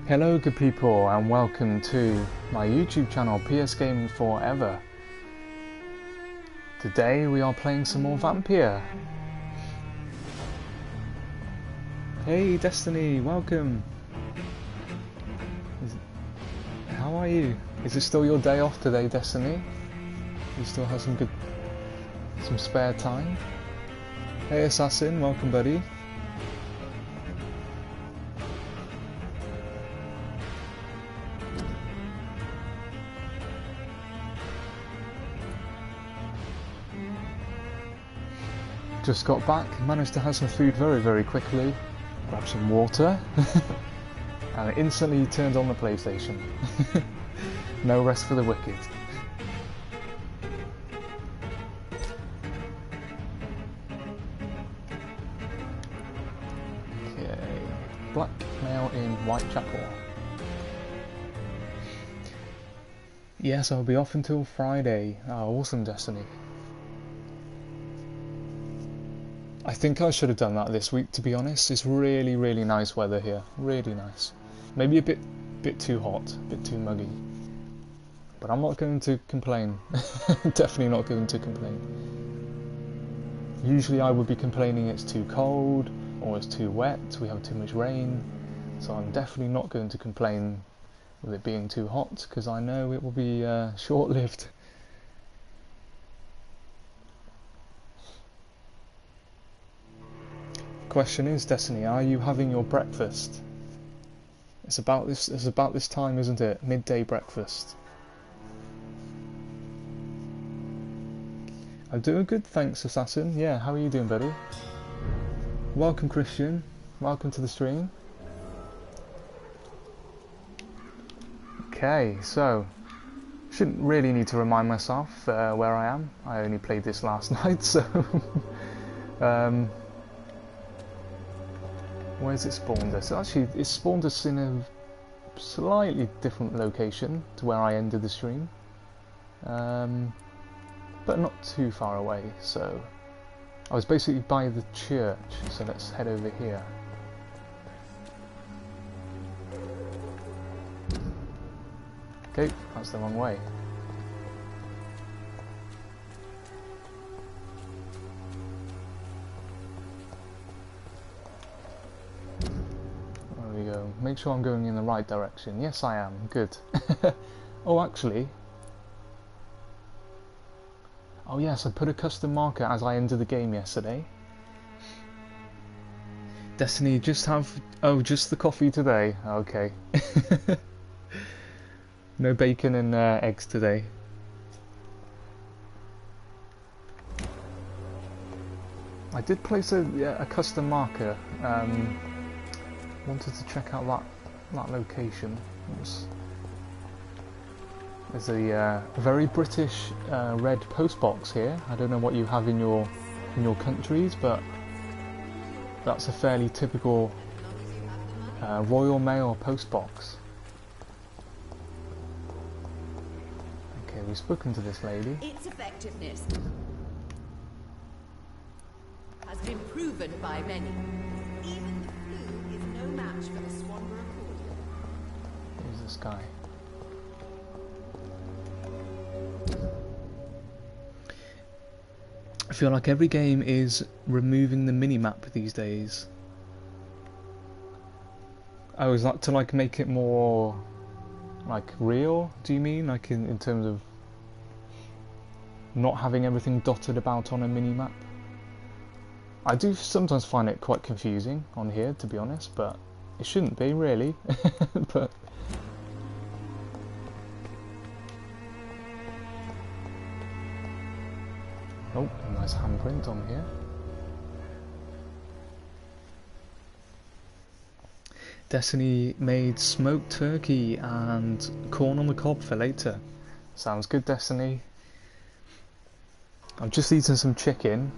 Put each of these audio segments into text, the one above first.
Hello good people and welcome to my YouTube channel PS Gaming Forever. Today we are playing some more Vampyr. Hey Destiny, welcome. How are you? Is it still your day off today, Destiny? You still have some spare time? Hey Assassin, welcome buddy. Just got back, managed to have some food very quickly, grab some water, and instantly turned on the PlayStation. No rest for the wicked. Okay, blackmail in Whitechapel. Yes, I'll be off until Friday. Oh, awesome, Destiny. I think I should have done that this week, to be honest. It's really nice weather here. Really nice. Maybe a bit too hot, a bit too muggy. But I'm not going to complain. Definitely not going to complain. Usually I would be complaining it's too cold, or it's too wet, we have too much rain. So I'm definitely not going to complain with it being too hot, because I know it will be short-lived. Question is, Destiny, are you having your breakfast? It's about this time, isn't it? Midday breakfast. I'm doing good, thanks Assassin. Yeah, how are you doing, buddy? Welcome Christian, welcome to the stream. Okay, so shouldn't really need to remind myself where I am. I only played this last night, so where's it spawned us? Actually, it spawned us in a slightly different location to where I ended the stream, but not too far away. So I was basically by the church, so let's head over here. Okay, that's the wrong way. Make sure I'm going in the right direction. Yes, I am. Good. Oh, actually. Oh, yes, I put a custom marker as I entered the game yesterday. Destiny, just have... Oh, just the coffee today. Okay. No bacon and eggs today. I did place a custom marker. Wanted to check out that location. There's a very British red postbox here. I don't know what you have in your countries, but that's a fairly typical Royal Mail postbox. Okay, we've spoken to this lady. Its effectiveness has been proven by many. Even the flu is no match for the Swanborough accordion. Who's this guy? I feel like every game is removing the minimap these days. Oh, is that to like make it more like real, do you mean? Like in terms of not having everything dotted about on a minimap? I do sometimes find it quite confusing on here, to be honest, but it shouldn't be really. But oh, a nice handprint on here. Destiny made smoked turkey and corn on the cob for later. Sounds good, Destiny. I've just eaten some chicken.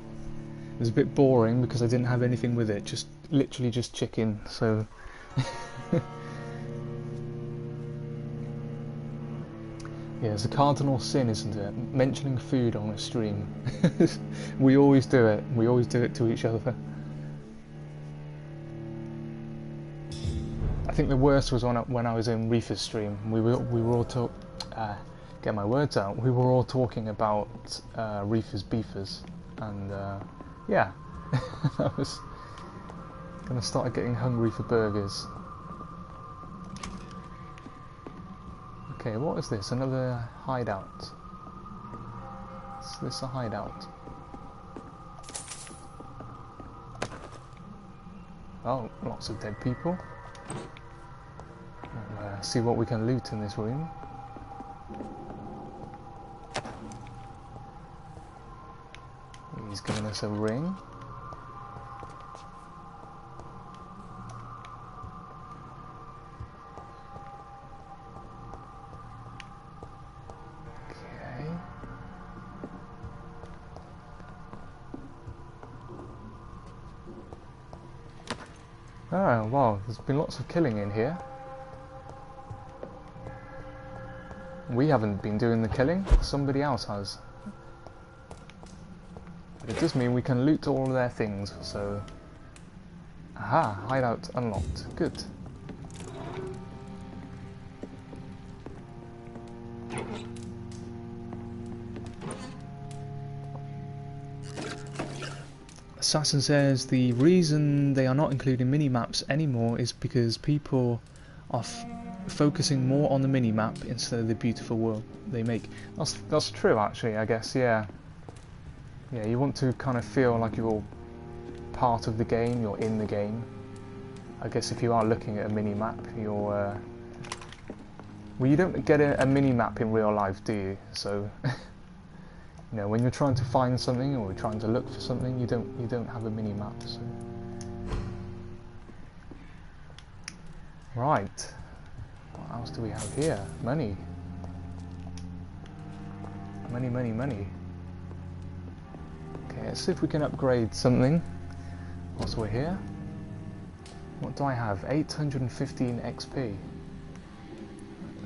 It was a bit boring because I didn't have anything with it, literally just chicken, so... Yeah, it's a cardinal sin, isn't it? Mentioning food on a stream. We always do it to each other. think the worst was when I was in Reefer's stream. We were all get my words out. We were all talking about Reefer's beefers, and yeah, I was gonna start getting hungry for burgers. Okay, what is this? Another hideout. Is this a hideout? Oh, lots of dead people. We'll see what we can loot in this room. He's giving us a ring. Okay. Oh, wow, there's been lots of killing in here. We haven't been doing the killing, somebody else has. But it does mean we can loot all of their things, so... Aha, hideout unlocked. Good. Assassin says the reason they are not including mini-maps anymore is because people are focusing more on the mini-map instead of the beautiful world they make. That's true, actually, I guess, yeah. Yeah, you want to kind of feel like you're part of the game, you're in the game. I guess if you are looking at a mini-map, you're... Well, you don't get a mini-map in real life, do you? So... You know, when you're trying to find something or you're trying to look for something, you don't have a mini map. So. Right. What else do we have here? Money. Money, money, money. Okay, let's see if we can upgrade something whilst we're here. What do I have? 815 XP.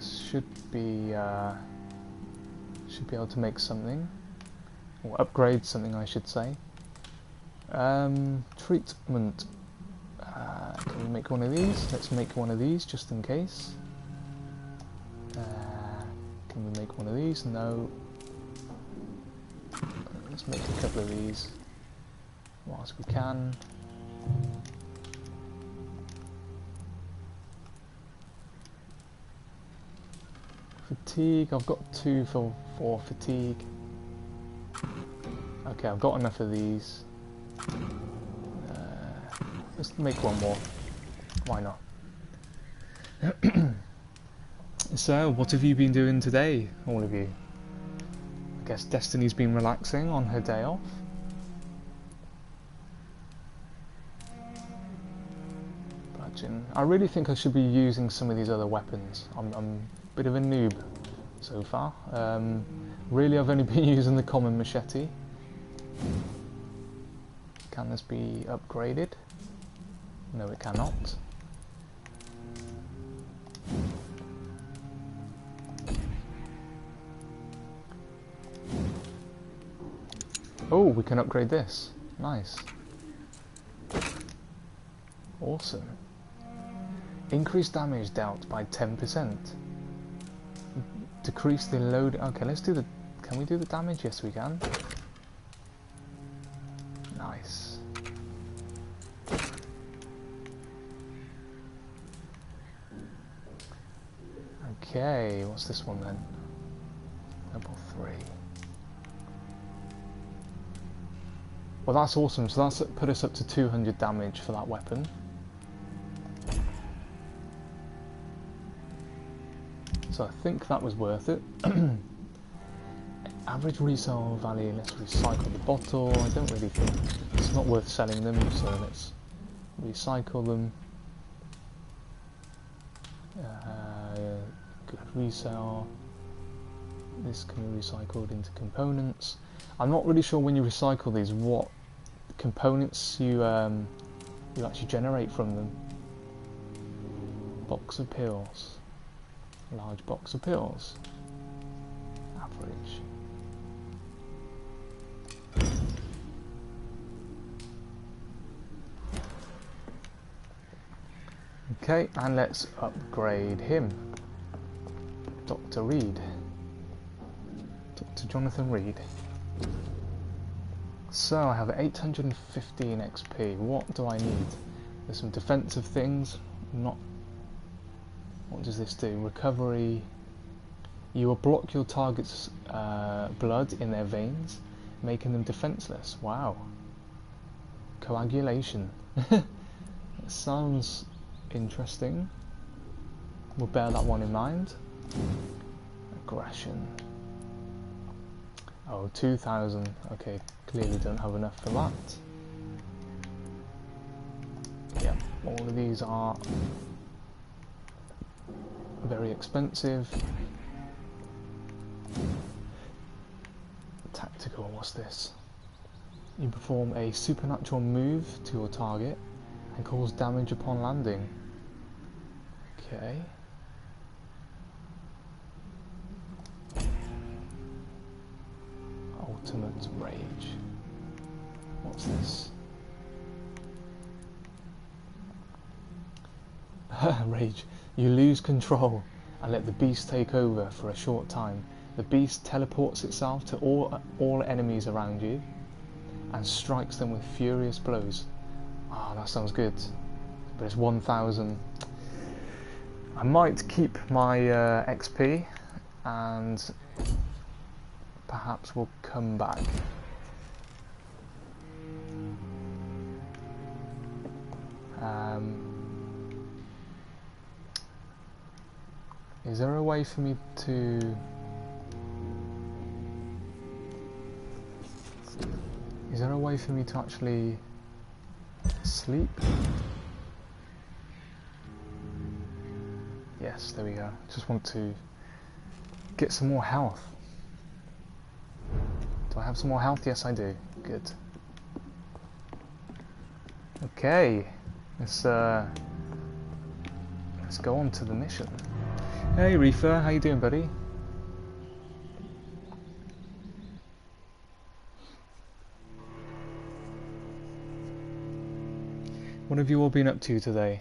Should be able to make something. Or upgrade something, I should say. Treatment. Can we make one of these? Let's make one of these just in case. Can we make one of these? No. Let's make a couple of these whilst we can. Fatigue. I've got 2 for fatigue. Okay, I've got enough of these. Let's make one more. Why not? So, what have you been doing today, all of you? I guess Destiny's been relaxing on her day off. I really think I should be using some of these other weapons. I'm a bit of a noob so far. Really, I've only been using the common machete. Can this be upgraded? No, it cannot. Oh, we can upgrade this. Nice. Awesome. Increase damage dealt by 10%. Decrease the load. Okay, let's do the... Can we do the damage? Yes, we can. Nice. Okay, what's this one then? Level 3. Well, that's awesome. So that's put us up to 200 damage for that weapon. So I think that was worth it. Average resale value, let's recycle the bottle. I don't really think it's not worth selling them, so let's recycle them. Good resale. This can be recycled into components. I'm not really sure when you recycle these what components you actually generate from them. Box of pills. Large box of pills. Average. Okay, and let's upgrade him. Dr. Reed. Dr. Jonathan Reed. So I have 815 XP. What do I need? There's some defensive things. Not. What does this do? Recovery. You will block your target's blood in their veins, making them defenseless. Wow. Coagulation. That sounds interesting. We'll bear that one in mind. Aggression. Oh, 2,000. Okay, clearly don't have enough for that. Yeah, all of these are very expensive. Tactical, what's this? You perform a supernatural move to your target and cause damage upon landing. Okay. Ultimate Rage. What's this? Rage. You lose control and let the beast take over for a short time. The beast teleports itself to all enemies around you and strikes them with furious blows. Ah, that sounds good. But it's 1,000. I might keep my XP and perhaps we'll come back. Is there a way for me to... Is there a way for me to actually sleep? Yes, there we go. Just want to get some more health. Do I have some more health? Yes, I do. Good. Okay, let's go on to the mission. Hey Reefer, how you doing, buddy? What have you all been up to today?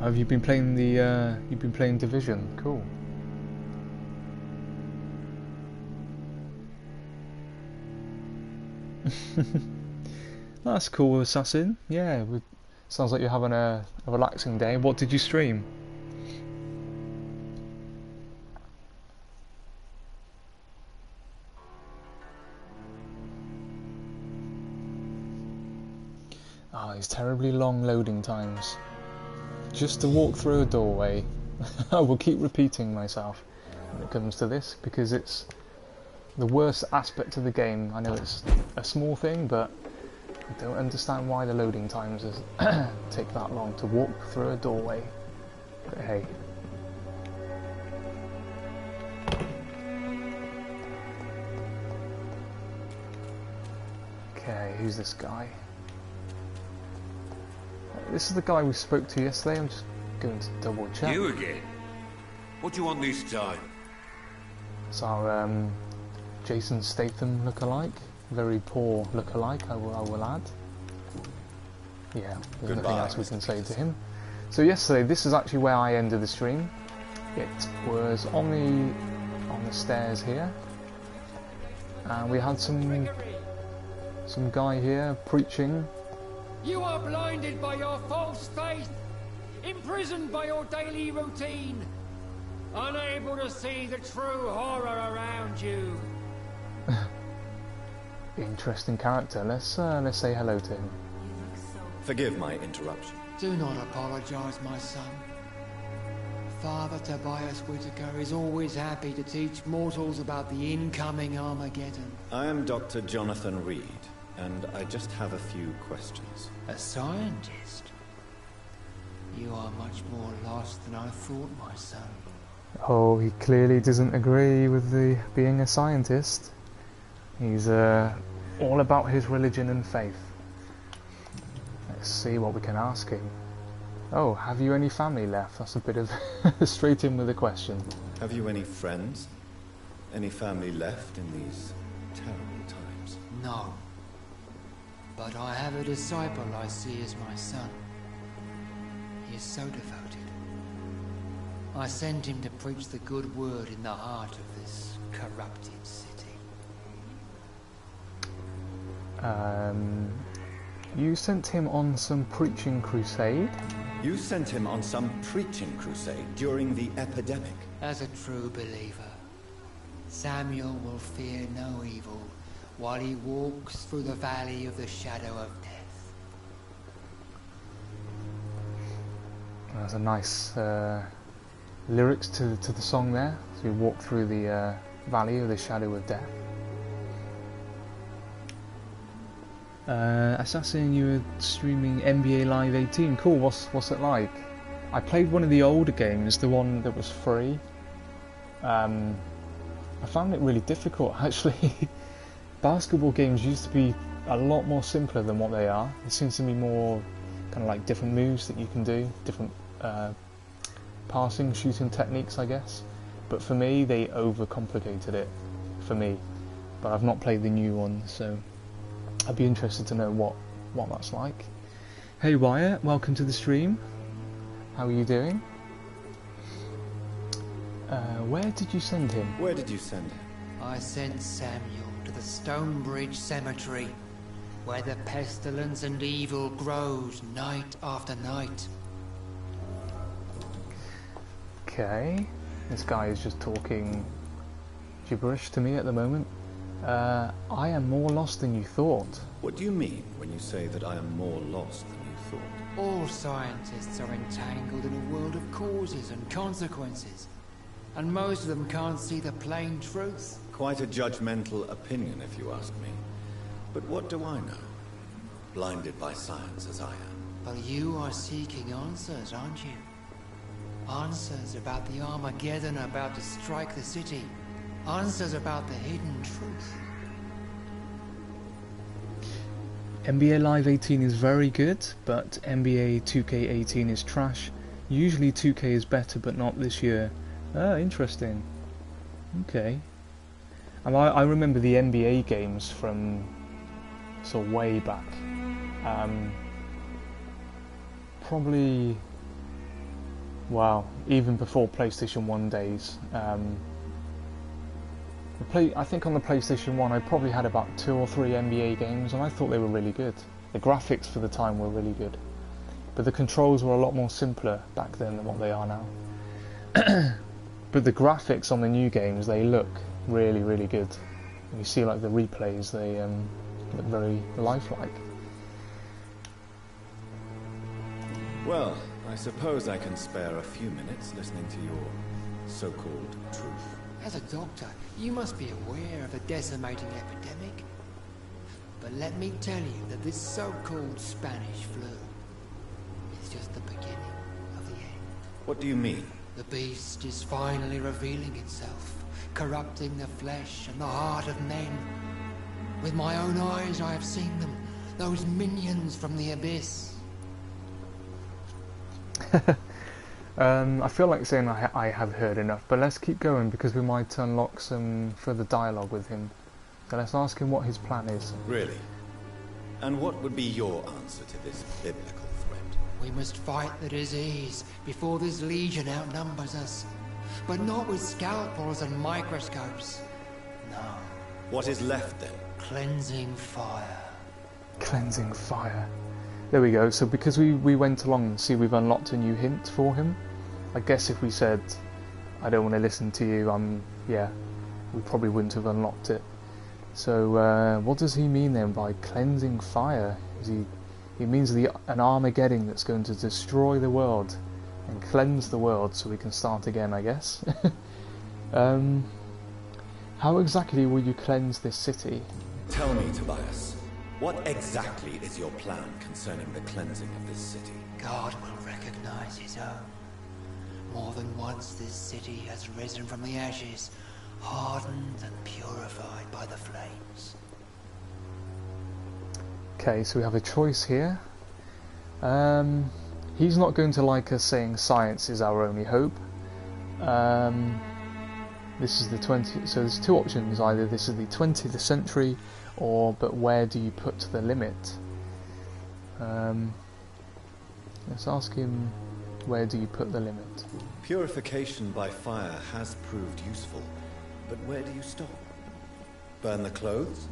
Have you been playing the you've been playing Division? Cool. That's cool, Assassin. Yeah, sounds like you're having a relaxing day. What did you stream? Ah, these terribly long loading times. Just to walk through a doorway. I will keep repeating myself when it comes to this because it's the worst aspect of the game. I know it's a small thing, but I don't understand why the loading times take that long to walk through a doorway. But hey. Okay, who's this guy? This is the guy we spoke to yesterday. I'm just going to double check. You again? What do you want this time? It's our Jason Statham lookalike. Very poor lookalike, I will add. Yeah, there's nothing else we can say to him. So yesterday, this is actually where I ended the stream. It was on the stairs here, and we had some guy here preaching. You are blinded by your false faith, imprisoned by your daily routine, unable to see the true horror around you. Interesting character. Let's say hello to him. Forgive my interruption. Do not apologize, my son. Father Tobias Whitaker is always happy to teach mortals about the incoming Armageddon. I am Dr. Jonathan Reed, and I just have a few questions. A scientist? You are much more lost than I thought, my son. Oh, he clearly doesn't agree with being a scientist. He's all about his religion and faith. Let's see what we can ask him. Oh, have you any family left? That's a bit of straight in with a question. Have you any friends? Any family left in these terrible times? No. But I have a disciple I see as my son. He is so devoted. I sent him to preach the good word in the heart of this corrupted city. You sent him on some preaching crusade? You sent him on some preaching crusade during the epidemic. As a true believer, Samuel will fear no evil while he walks through the valley of the shadow of death. There's a nice lyrics to the song there. So you walk through the valley of the shadow of death. Assassin, you were streaming NBA Live 18. Cool. What's it like? I played one of the older games, the one that was free. I found it really difficult actually. Basketball games used to be a lot more simpler than what they are. There seems to be more kind of like different moves that you can do, different passing, shooting techniques, I guess. But for me, they overcomplicated it for me. But I've not played the new one, so I'd be interested to know what that's like. Hey Wyatt, welcome to the stream. How are you doing? Where did you send him? Where did you send him? I sent Samuel to the Stonebridge Cemetery, where the pestilence and evil grows night after night. Okay, this guy is just talking gibberish to me at the moment. I am more lost than you thought. What do you mean when you say that I am more lost than you thought? All scientists are entangled in a world of causes and consequences, and most of them can't see the plain truth. Quite a judgmental opinion, if you ask me. But what do I know? Blinded by science as I am. But you are seeking answers, aren't you? Answers about the Armageddon about to strike the city. Answers about the hidden truth. NBA Live 18 is very good, but NBA 2K18 is trash. Usually 2K is better, but not this year. Ah, interesting. Okay. And I remember the NBA games from sort of way back. Probably, wow, even before PlayStation 1 days. I think on the PlayStation 1 I probably had about 2 or 3 NBA games, and I thought they were really good. The graphics for the time were really good, but the controls were a lot more simpler back then than what they are now. But the graphics on the new games, they look really, really good. And you see like the replays, they look very lifelike. Well, I suppose I can spare a few minutes listening to your so-called truth. As a doctor, you must be aware of the decimating epidemic. But let me tell you that this so-called Spanish flu is just the beginning of the end. What do you mean? The beast is finally revealing itself, corrupting the flesh and the heart of men. With my own eyes I have seen them, those minions from the abyss. I feel like saying I have heard enough, but let's keep going because we might unlock some further dialogue with him. So let's ask him what his plan is. Really? And what would be your answer to this biblical threat? We must fight the disease before this legion outnumbers us. But not with scalpels and microscopes. No. What is left then? Cleansing fire. Cleansing fire. There we go. So because we went along and see we've unlocked a new hint for him. I guess if we said, I don't want to listen to you, yeah, we probably wouldn't have unlocked it. So what does he mean then by cleansing fire? He means an Armageddon that's going to destroy the world and cleanse the world so we can start again, I guess. How exactly will you cleanse this city? Tell me, Tobias, what exactly is your plan concerning the cleansing of this city? God will recognize his own. More than once this city has risen from the ashes, hardened and purified by the flames. Okay, so we have a choice here. He's not going to like us saying science is our only hope. This is the 20th, so there's two options, either this is the 20th century, or but where do you put the limit? Let's ask him, where do you put the limit? Purification by fire has proved useful, but where do you stop? Burn the clothes?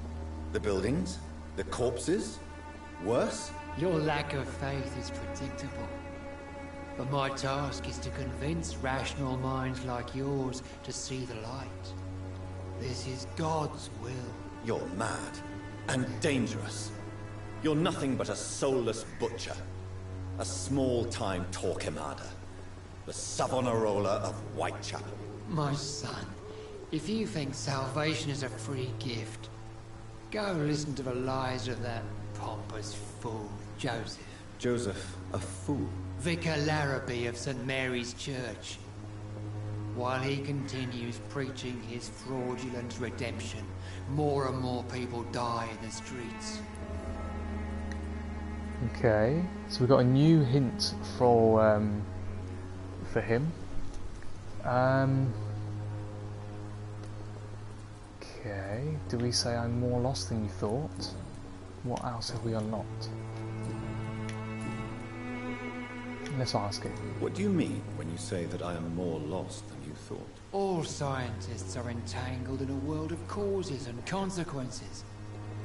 The buildings? The corpses? Worse? Your lack of faith is predictable. But my task is to convince rational minds like yours to see the light. This is God's will. You're mad. And dangerous. You're nothing but a soulless butcher. A small-time Torquemada. The Savonarola of Whitechapel. My son, if you think salvation is a free gift, go listen to the lies of that pompous fool, Joseph. Joseph, a fool? Vicar Larrabee of St. Mary's Church. While he continues preaching his fraudulent redemption, more and more people die in the streets. Okay, so we've got a new hint for him. Okay, do we say I'm more lost than you thought? What else have we unlocked? Let's ask it. What do you mean when you say that I am more lost than you thought? All scientists are entangled in a world of causes and consequences,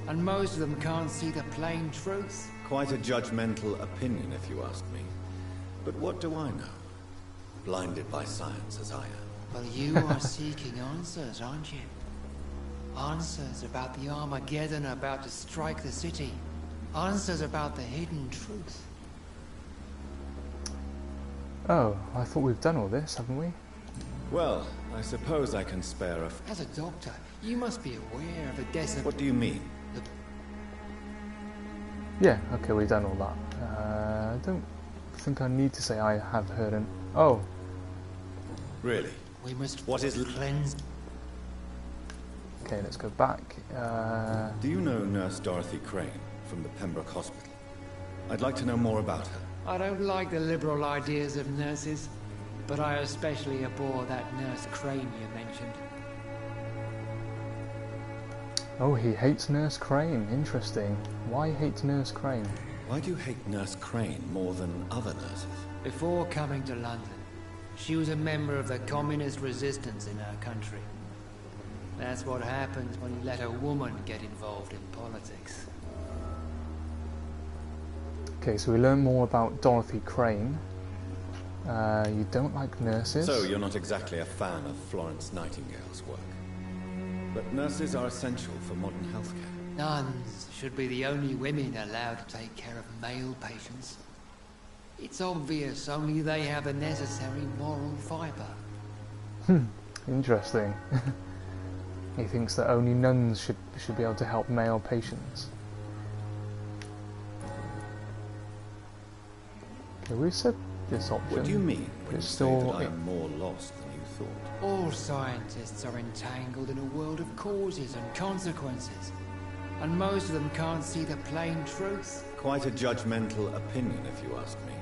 and most of them can't see the plain truth. Quite a judgmental opinion, if you ask me. But what do I know? Blinded by science as I am. Well, you are seeking answers, aren't you? Answers about the Armageddon about to strike the city. Answers about the hidden truth. Oh, I thought we've done all this, haven't we? Well, I suppose I can spare a... As a doctor, you must be aware of the desert... What do you mean? Yeah, okay, we've done all that. I don't think I need to say I have heard an... Oh. Really? We must... What is... cleanse... Okay, let's go back. Do you know Nurse Dorothy Crane from the Pembroke Hospital? I'd like to know more about her. I don't like the liberal ideas of nurses, but I especially abhor that Nurse Crane you mentioned. Oh, he hates Nurse Crane. Interesting. Why hate Nurse Crane? Why do you hate Nurse Crane more than other nurses? Before coming to London, she was a member of the communist resistance in her country. That's what happens when you let a woman get involved in politics. Okay, so we learn more about Dorothy Crane. You don't like nurses? So you're not exactly a fan of Florence Nightingale's work. But nurses are essential for modern healthcare. Nuns should be the only women allowed to take care of male patients. It's obvious only they have the necessary moral fibre. Interesting. He thinks that only nuns should be able to help male patients. Okay, we've said this option. What do you mean when you say that I still... am more lost than you thought? All scientists are entangled in a world of causes and consequences, and most of them can't see the plain truth. Quite a judgmental opinion, if you ask me.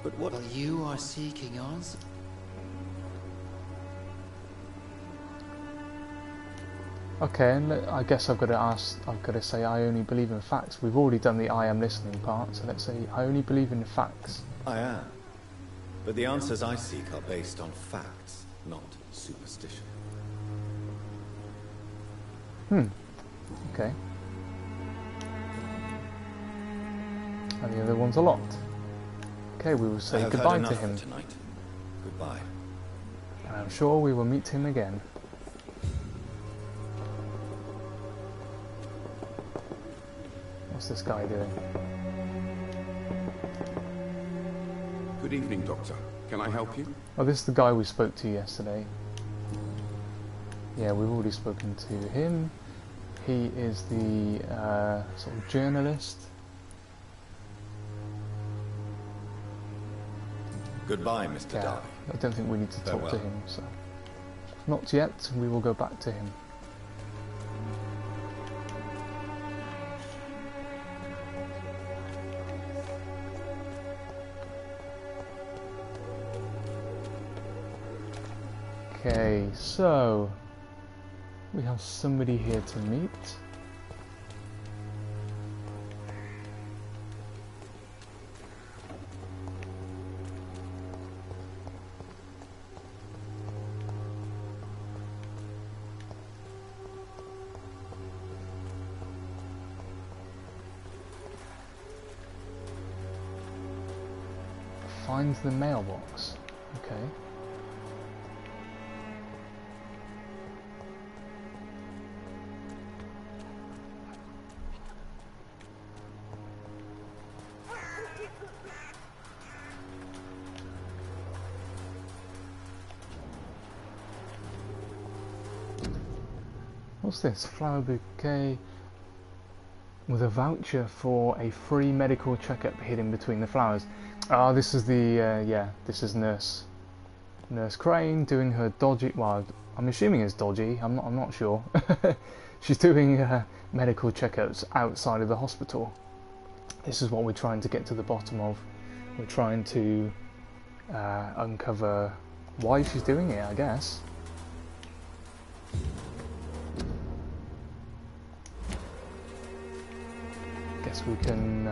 But what... Well, you are seeking answers. Okay, and I guess I've got to say I only believe in facts. We've already done the I am listening part, so let's say I only believe in facts. I am. But the answers I seek are based on facts, not superstition. Okay. And the other one's are locked. Okay, we will say goodbye to him. For tonight. Goodbye. And I'm sure we will meet him again. What's this guy doing? Good evening, Doctor. Can I help you? Oh, this is the guy we spoke to yesterday. Yeah, we've already spoken to him. He is the sort of journalist. Goodbye, Mr. Yeah, Darby. I don't think we need to talk to Farewell. him, so... Not yet, we will go back to him. Okay, so we have somebody here to meet. Finds the mailbox. Okay. What's this? Flower bouquet with a voucher for a free medical checkup hidden between the flowers. Ah, this is the, yeah, this is Nurse Crane doing her dodgy, well, I'm assuming it's dodgy, I'm not sure. She's doing medical checkups outside of the hospital. This is what we're trying to get to the bottom of. We're trying to uncover why she's doing it, I guess. Guess we can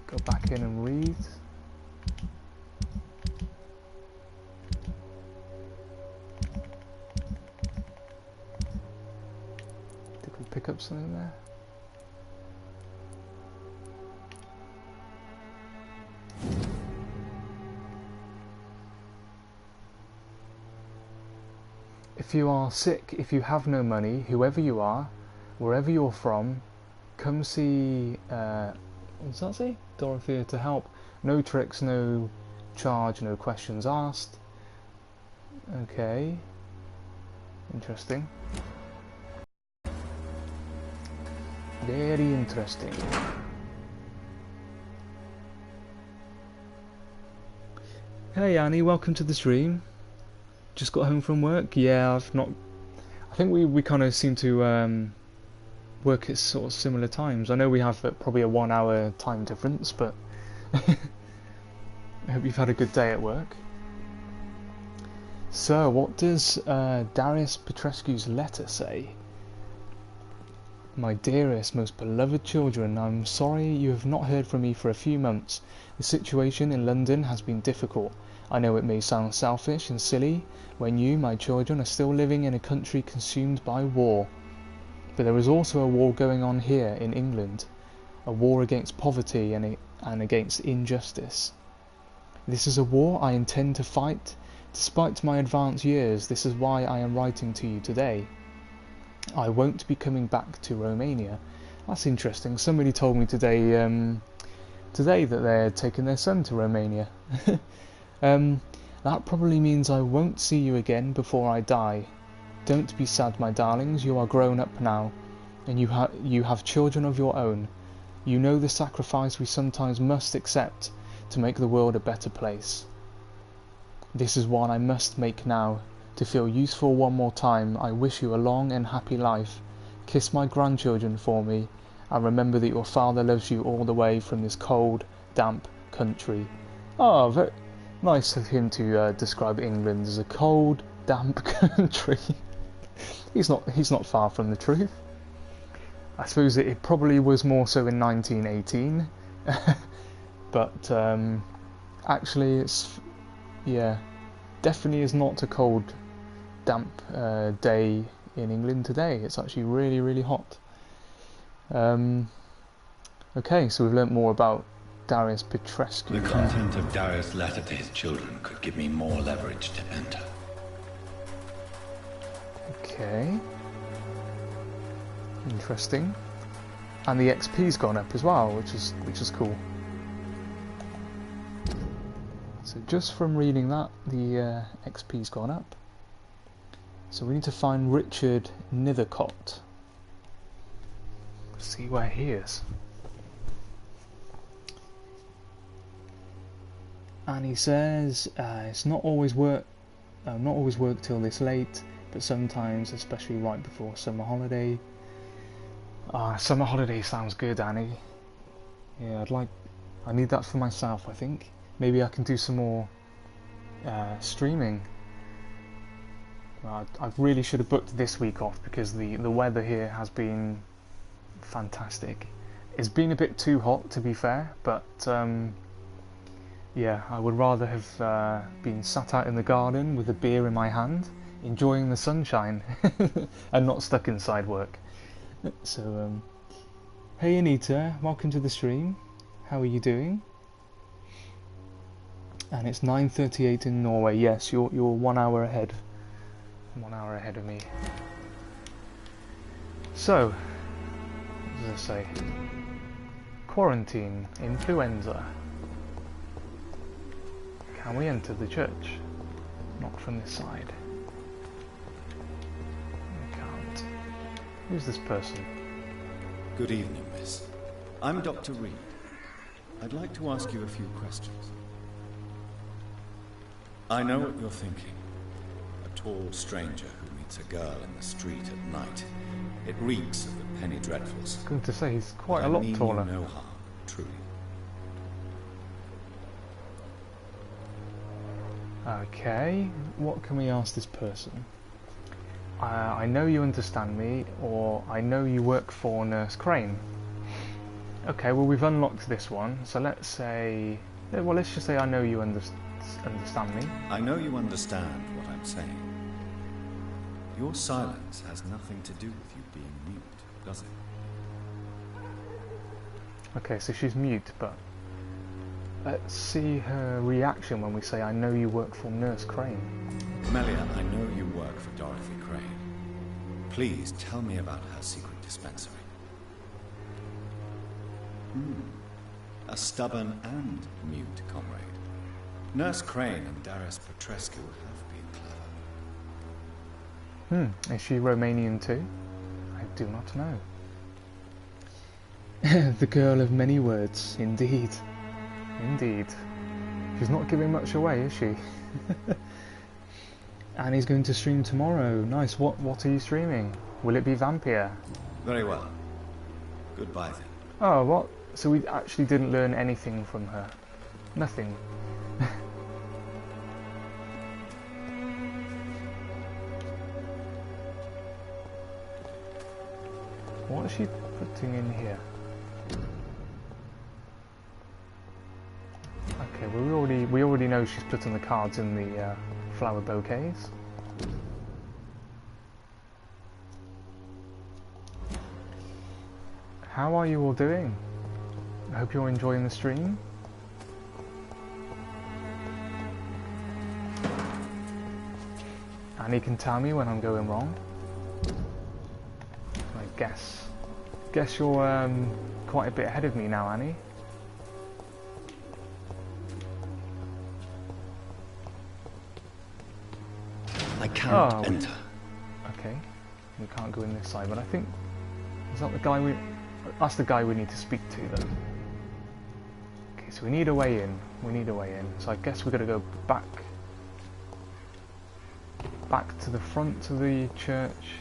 go back in and read. Did we pick up something there? If you are sick, if you have no money, whoever you are, wherever you're from, come see, what does that say? Dorothea to help. No tricks, no charge, no questions asked. Okay. Interesting. Very interesting. Hey Annie, welcome to the stream. Just got home from work. Yeah, I think we kind of seem to work at sort of similar times. I know we have probably a 1 hour time difference, but I hope you've had a good day at work. So, what does Darius Petrescu's letter say? My dearest, most beloved children, I'm sorry you have not heard from me for a few months. The situation in London has been difficult. I know it may sound selfish and silly when you, my children, are still living in a country consumed by war. But there is also a war going on here in England, a war against poverty and against injustice. This is a war I intend to fight. Despite my advanced years, this is why I am writing to you today. I won't be coming back to Romania. That's interesting. Somebody told me today that they're taking their son to Romania. That probably means I won't see you again before I die. Don't be sad, my darlings, you are grown up now, and you have children of your own. You know the sacrifice we sometimes must accept to make the world a better place. This is what I must make now. To feel useful one more time, I wish you a long and happy life. Kiss my grandchildren for me, and remember that your father loves you all the way from this cold, damp country. Oh, very nice of him to describe England as a cold, damp country. He's not far from the truth. I suppose it probably was more so in 1918, but actually it's, yeah, definitely is not a cold, damp day in England today. It's actually really, really hot. Okay, so we've learnt more about Darius Petrescu. The content of Darius' letter to his children could give me more leverage to enter. Okay. Interesting. And the XP's gone up as well, which is cool. So just from reading that, the XP's gone up. So we need to find Richard Nethercott. See where he is. And he says it's not always work till this late, but sometimes, especially right before summer holiday. Summer holiday sounds good, Annie. Yeah, I need that for myself, I think. Maybe I can do some more streaming I really should have booked this week off because the weather here has been fantastic. It's been a bit too hot, to be fair, but yeah, I would rather have been sat out in the garden with a beer in my hand, enjoying the sunshine, and not stuck inside work. So, hey Anita, welcome to the stream. How are you doing? And it's 9:38 in Norway. Yes, you're 1 hour ahead. 1 hour ahead of me. So, what does it say? Quarantine, influenza. Can we enter the church? Not from this side. We can't. Who's this person? Good evening, miss. I'm Dr. Reed. I'd like to ask you a few questions. I know what you're thinking. A tall stranger who meets a girl in the street at night. It reeks of the penny dreadfuls. Going to say he's quite a I lot mean taller. You no harm, truly. Okay, what can we ask this person? I know you understand me, or I know you work for Nurse Crane. Okay, well we've unlocked this one, so let's say... Well, let's just say I know you understand me. I know you understand what I'm saying. Your silence has nothing to do with you being mute, does it? Okay, so she's mute, but... Let's see her reaction when we say I know you work for Nurse Crane. Melia, I know you work for Dorothy Crane. Please tell me about her secret dispensary. A stubborn and mute comrade. Nurse Crane and Darius Petrescu have been clever. Is she Romanian too? I do not know. The girl of many words, indeed. Indeed. She's not giving much away, is she? And he's going to stream tomorrow. Nice. What are you streaming? Will it be Vampyr? Very well. Goodbye then. Oh, what? So we actually didn't learn anything from her. Nothing. What is she putting in here? Okay, well we already know she's putting the cards in the flower bouquets. How are you all doing? I hope you're enjoying the stream. Annie can tell me when I'm going wrong. I guess you're quite a bit ahead of me now, Annie. I can't enter. Okay, we can't go in this side, but I think is that the guy that's the guy we need to speak to then. Okay, so we need a way in. We need a way in. So I guess we're gonna go back to the front of the church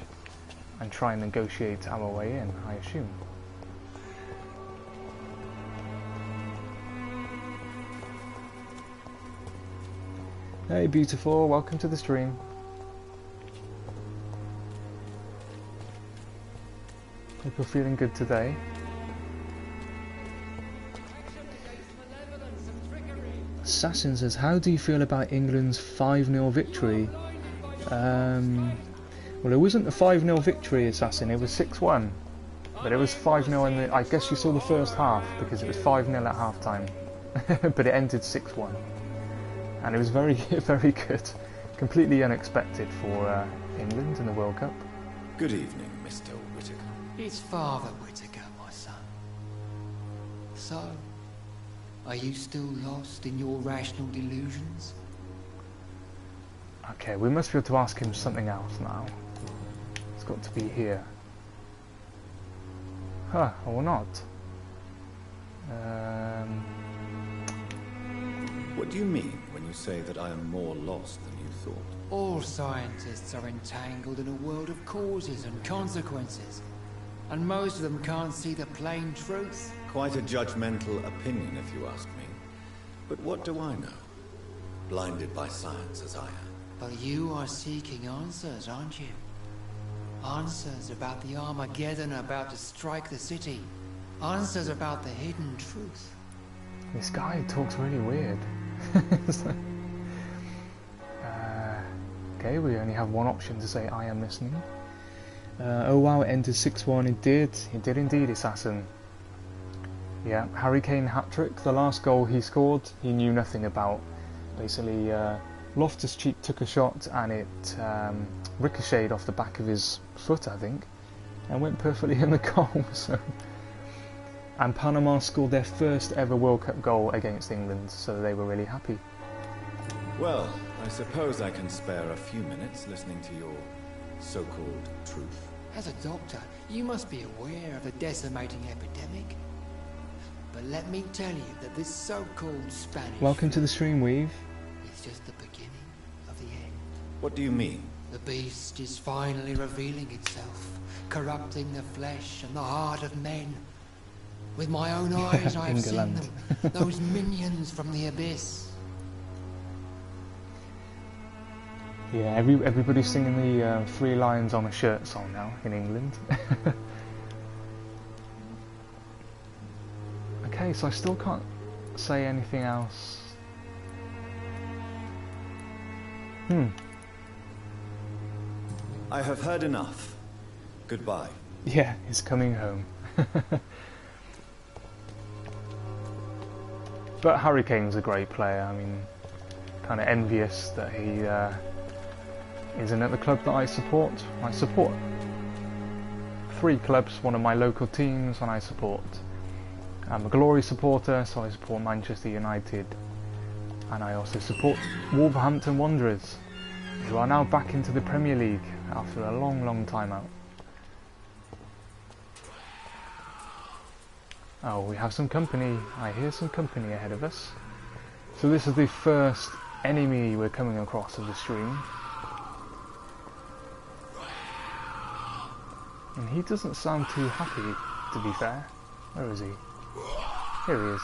and try and negotiate our way in, I assume. Hey beautiful, welcome to the stream. Hope you're feeling good today. Assassin says, how do you feel about England's 5-0 victory? Well, it wasn't a 5-0 victory, Assassin, it was 6-1. But it was 5-0 in the... I guess you saw the first half, because it was 5-0 at half-time. But it ended 6-1. And it was very, very good. Completely unexpected for England in the World Cup. Good evening, Mr. Whittaker. It's Father Whittaker, my son. So, are you still lost in your rational delusions? Okay, we must be able to ask him something else now. It's got to be here. Huh, or not. What do you mean when you say that I am more lost than you thought? All scientists are entangled in a world of causes and consequences. And most of them can't see the plain truth. Quite a judgmental opinion, if you ask me. But what do I know? Blinded by science as I am. But you are seeking answers, aren't you? Answers about the Armageddon about to strike the city. Answers about the hidden truth. This guy talks really weird. Okay, we only have one option to say I am listening. Oh wow, it entered 6-1. It did indeed, Assassin. Yeah, Harry Kane hat-trick. The last goal he scored, he knew nothing about. Basically, Loftus-Cheek took a shot and it ricocheted off the back of his foot, I think, and went perfectly in the goal. So. And Panama scored their first ever World Cup goal against England, so they were really happy. Well, I suppose I can spare a few minutes listening to your so-called truth. As a doctor, you must be aware of the decimating epidemic. But let me tell you that this so-called Spanish... Welcome to the stream, Weave. ...is just the beginning of the end. What do you mean? The beast is finally revealing itself, corrupting the flesh and the heart of men. With my own eyes I have seen them, those minions from the abyss. Yeah, everybody's singing the 3 Lions on a Shirt song now in England. Okay, so I still can't say anything else. I have heard enough. Goodbye. Yeah, he's coming home. But Harry Kane's a great player. I mean, kind of envious that he isn't at the club that I support. I support 3 clubs, one of my local teams, and I'm a Glory supporter, so I support Manchester United, and I also support Wolverhampton Wanderers, who are now back into the Premier League after a long time out. Oh, we have some company. I hear some company ahead of us. So this is the first enemy we're coming across of the stream. And he doesn't sound too happy, to be fair. Where is he? Here he is.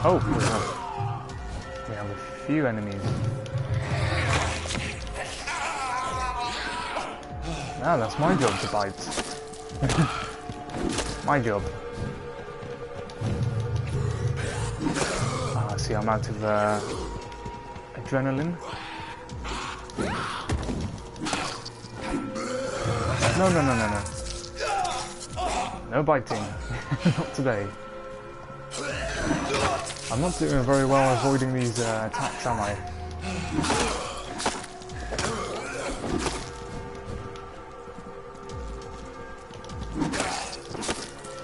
Oh, we have a few enemies. Ah, that's my job to bite. My job. Ah, see, I'm out of adrenaline. No. No biting. Not today. I'm not doing very well avoiding these attacks, am I?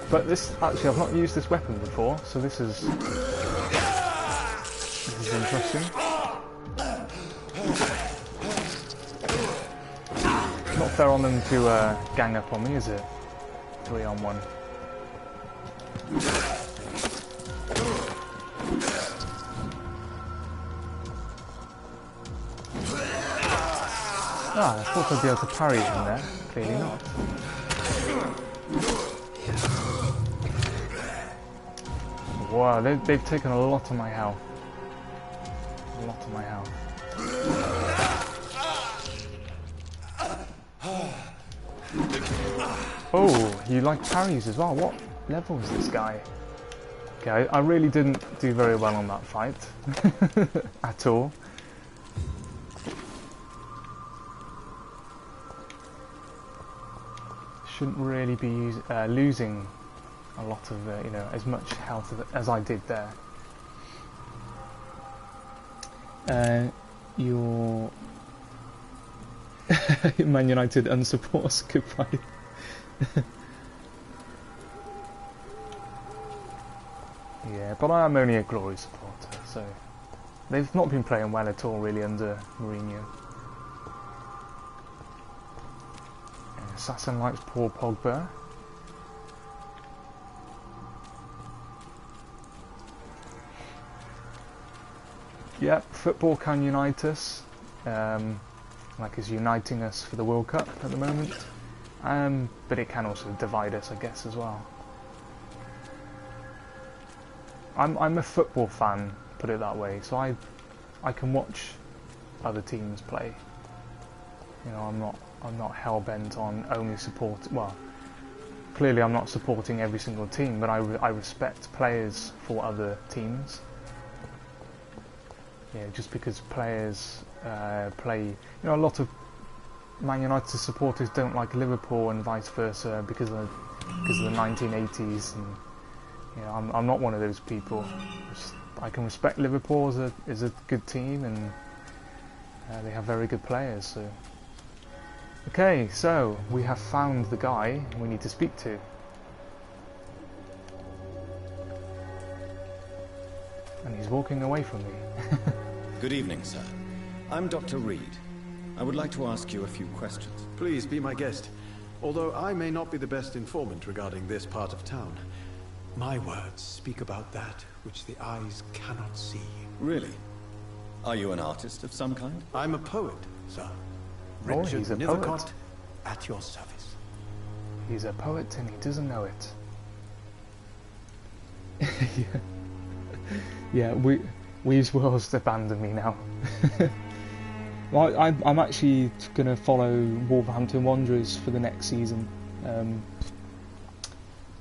But this, actually, I've not used this weapon before, so this is interesting. Not fair on them to gang up on me, is it? 3-on-1. Ah, I thought I'd be able to parry him there. Clearly not. Wow, they've taken a lot of my health. A lot of my health. Oh, you like parries as well. What level is this guy? Okay, I really didn't do very well on that fight. At all. Shouldn't really be losing a lot of, you know, as much health as I did there. Your Man United unsupports, goodbye. Yeah, but I am only a Glory supporter, so they've not been playing well at all really under Mourinho. Assassin likes Paul Pogba. Yeah, football can unite us, like it's uniting us for the World Cup at the moment, but it can also divide us, I guess, as well. I'm a football fan, put it that way. So I can watch other teams play. You know, I'm not hell bent on only support. Well, clearly I'm not supporting every single team, but I respect players for other teams. Yeah, just because players play, you know, a lot of Man United supporters don't like Liverpool and vice versa because of the 1980s, and you know, I'm not one of those people. I can respect Liverpool as a good team, and they have very good players. So, okay, so we have found the guy we need to speak to. And he's walking away from me. Good evening, sir. I'm Dr. Reed. I would like to ask you a few questions. Please be my guest. Although I may not be the best informant regarding this part of town, my words speak about that which the eyes cannot see. Really? Are you an artist of some kind? I'm a poet, sir. Oh, he's a poet. At your service. He's a poet and he doesn't know it. Yeah, Weave's World's abandoned me now. Well, I'm actually going to follow Wolverhampton Wanderers for the next season.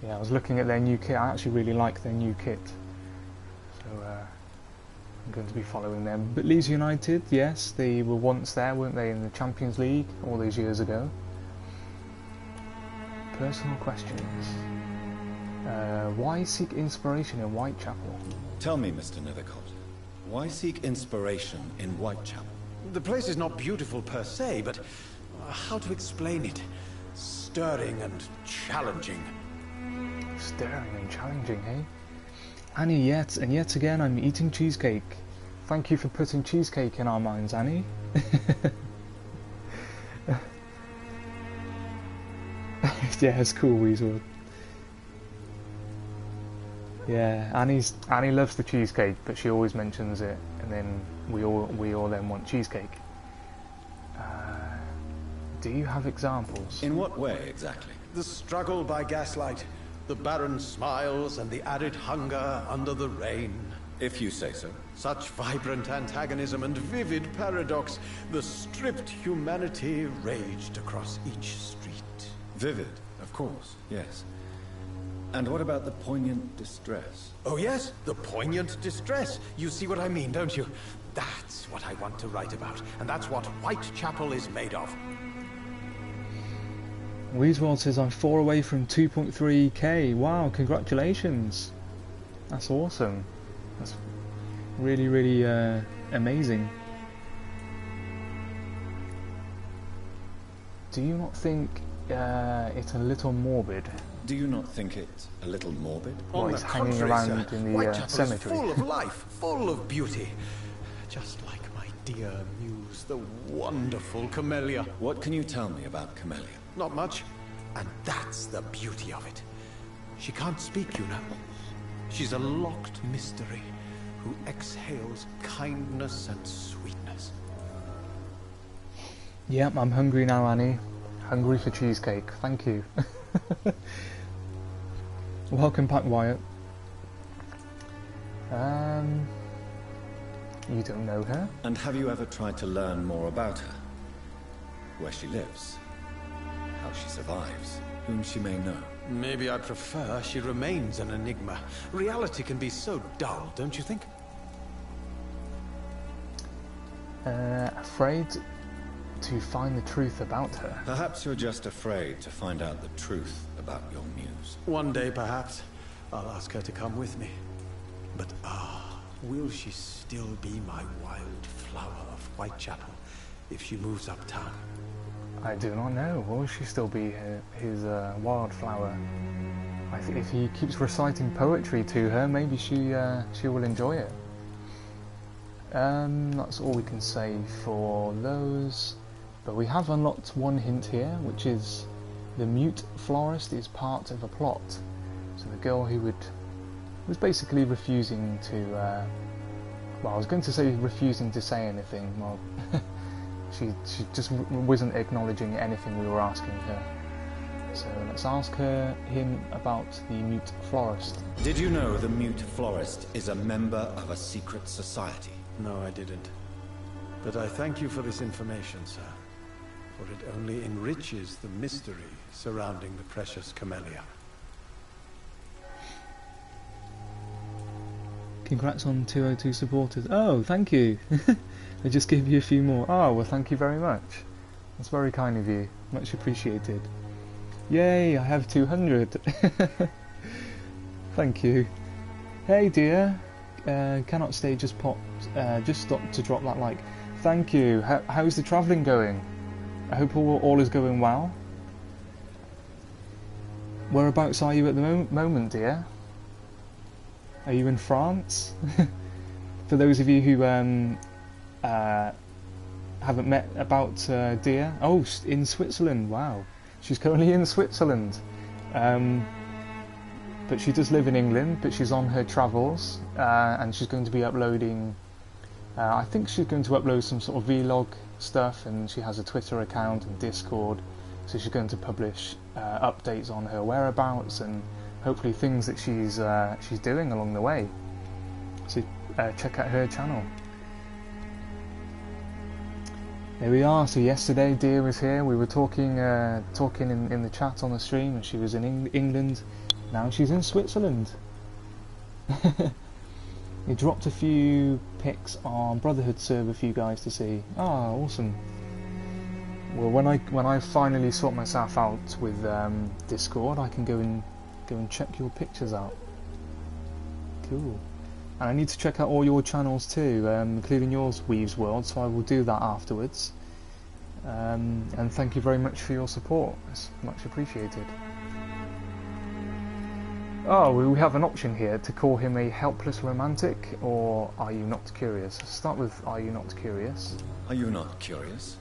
Yeah, I was looking at their new kit. I actually really like their new kit. So I'm going to be following them. But Leeds United, yes, they were once there, weren't they, in the Champions League all those years ago. Personal questions. Why seek inspiration in Whitechapel? Tell me, Mr. Nethercott, why seek inspiration in Whitechapel? The place is not beautiful per se, but how to explain it? Stirring and challenging. Stirring and challenging, eh? Annie, yet again I'm eating cheesecake. Thank you for putting cheesecake in our minds, Annie. Yeah, it's cool, Weasel. Yeah, Annie loves the cheesecake, but she always mentions it, and then we all then want cheesecake. Do you have examples? In what way exactly? The struggle by gaslight, the barren smiles, and the added hunger under the rain. If you say so. Such vibrant antagonism and vivid paradox, the stripped humanity raged across each street. Vivid, of course, yes. And what about the poignant distress? Oh yes, the poignant distress. You see what I mean, don't you? That's what I want to write about, and that's what Whitechapel is made of. Weasworld says I'm 4 away from 2.3k. Wow, congratulations. That's awesome. That's really, really amazing. Do you not think it's a little morbid? Do you not think it a little morbid? Well, On he's the hanging contrary, around sir, in the Whitechapel cemetery. is full of life, full of beauty. Just like my dear muse, the wonderful Camellia. What can you tell me about Camellia? Not much, and that's the beauty of it. She can't speak, you know. She's a locked mystery who exhales kindness and sweetness. Yep, I'm hungry now, Annie. Hungry for cheesecake. Thank you. Welcome back, Wyatt. You don't know her? And have you ever tried to learn more about her? Where she lives? How she survives? Whom she may know? Maybe I prefer she remains an enigma. Reality can be so dull, don't you think? Afraid to find the truth about her. Perhaps you're just afraid to find out the truth about your muse. One day, perhaps, I'll ask her to come with me. But will she still be my wild flower of Whitechapel if she moves uptown? I do not know. Will she still be his wildflower? I think if he keeps reciting poetry to her, maybe she will enjoy it. That's all we can say for those. But we have unlocked one hint here, which is the mute florist is part of a plot. So the girl who was basically refusing to. Well, I was going to say refusing to say anything. Well. She just wasn't acknowledging anything we were asking her. So let's ask him about the mute florist. Did you know the mute florist is a member of a secret society? No, I didn't. But I thank you for this information, sir. For it only enriches the mystery surrounding the precious camellia. Congrats on 202 supporters. Oh, thank you. I just gave you a few more. Oh, well, thank you very much. That's very kind of you. Much appreciated. Yay, I have 200. Thank you. Hey, dear. Cannot stay, just stop to drop that like. Thank you. How's the travelling going? I hope all is going well. Whereabouts are you at the moment, dear? Are you in France? For those of you who haven't met about dear, oh, in Switzerland. Wow, she's currently in Switzerland, but she does live in England. But she's on her travels, and she's going to be uploading. I think she's going to upload some sort of vlog stuff, and she has a Twitter account and Discord. So she's going to publish updates on her whereabouts and hopefully things that she's doing along the way. So check out her channel. There we are. So yesterday, Dear was here. We were talking in the chat on the stream, and she was in England. Now she's in Switzerland. We dropped a few pics on Brotherhood server for you guys to see. Ah, awesome. Well, when I finally sort myself out with Discord, I can go and check your pictures out. Cool. And I need to check out all your channels too, including yours, Weaves World, so I will do that afterwards. And thank you very much for your support. It's much appreciated. Oh, we have an option here to call him a helpless romantic, or are you not curious? Let's start with, are you not curious? Are you not curious?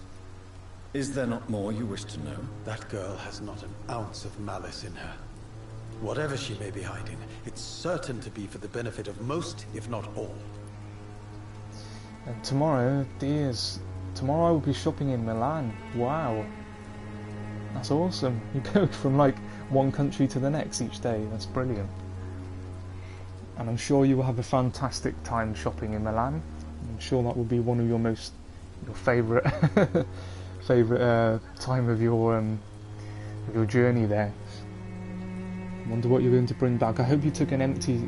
Is there not more you wish to know? That girl has not an ounce of malice in her. Whatever she may be hiding, it's certain to be for the benefit of most, if not all. And tomorrow I will be shopping in Milan. Wow. That's awesome. You go from like one country to the next each day. That's brilliant. And I'm sure you will have a fantastic time shopping in Milan. I'm sure that will be one of your favourite time of your journey there. I wonder what you're going to bring back. I hope you took an empty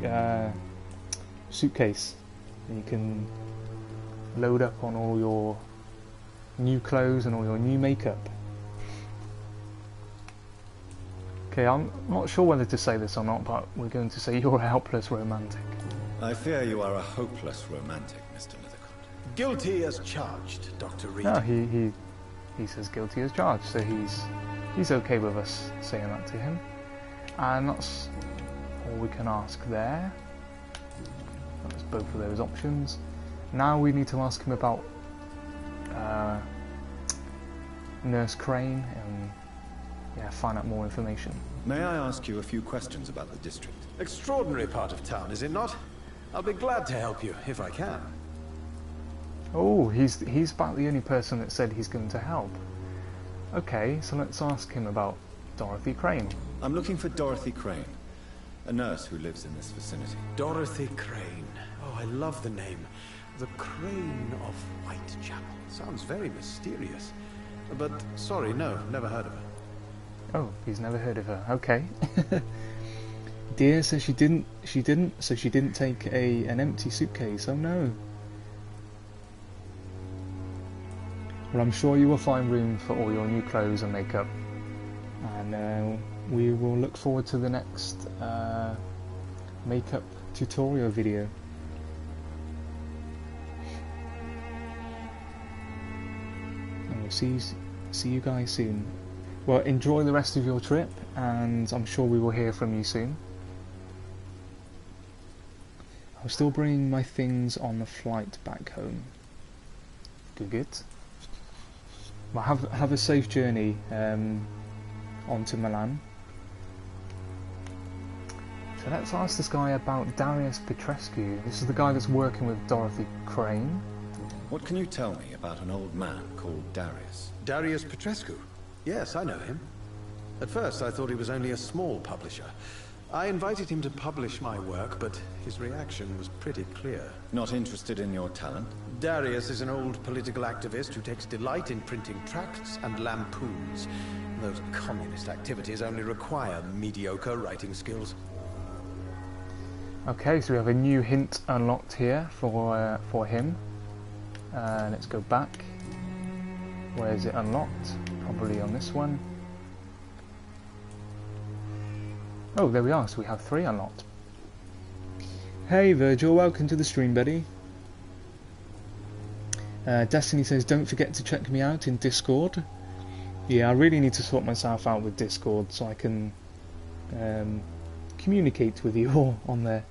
suitcase and you can load up on all your new clothes and all your new makeup. Okay, I'm not sure whether to say this or not, but we're going to say you're a helpless romantic. I fear you are a hopeless romantic, Mr. Lithercott. Guilty as charged, Dr. Reed. No, he says guilty as charged, so he's okay with us saying that to him. And that's all we can ask there. That's both of those options. Now we need to ask him about Nurse Crane and find out more information. May I ask you a few questions about the district? Extraordinary part of town, is it not? I'll be glad to help you, if I can. Oh, he's about the only person that said he's going to help. Okay, so let's ask him about Dorothy Crane. I'm looking for Dorothy Crane, a nurse who lives in this vicinity. Dorothy Crane. Oh, I love the name. The Crane of Whitechapel. Sounds very mysterious. But, sorry, no, never heard of her. Oh, he's never heard of her. Okay. Dear says she didn't take an empty suitcase. Oh no. Well, I'm sure you will find room for all your new clothes and makeup. And we will look forward to the next makeup tutorial video. And we'll see you guys soon. Well, enjoy the rest of your trip, and I'm sure we will hear from you soon. I'm still bringing my things on the flight back home. Good. Well, have a safe journey on to Milan. So let's ask this guy about Darius Petrescu. This is the guy that's working with Dorothy Crane. What can you tell me about an old man called Darius? Darius Petrescu? Yes, I know him. At first, I thought he was only a small publisher. I invited him to publish my work, but his reaction was pretty clear. Not interested in your talent? Darius is an old political activist who takes delight in printing tracts and lampoons. Those communist activities only require mediocre writing skills. Okay, so we have a new hint unlocked here for him. Let's go back. Where is it unlocked? Probably on this one. Oh, there we are, so we have 3 unlocked. Hey Virgil, welcome to the stream, buddy. Destiny says, don't forget to check me out in Discord. Yeah, I really need to sort myself out with Discord so I can communicate with you all on there.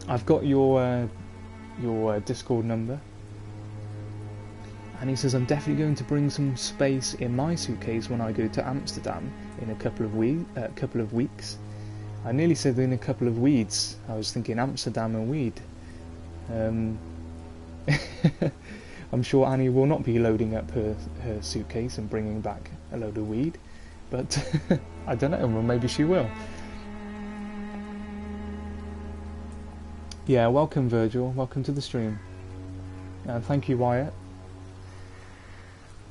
I've got your Discord number. And he says, I'm definitely going to bring some space in my suitcase when I go to Amsterdam in a couple of weeks. I nearly said in a couple of weeds. I was thinking Amsterdam and weed. I'm sure Annie will not be loading up her suitcase and bringing back a load of weed. But I don't know, well, maybe she will. Yeah, welcome Virgil, welcome to the stream. And thank you Wyatt.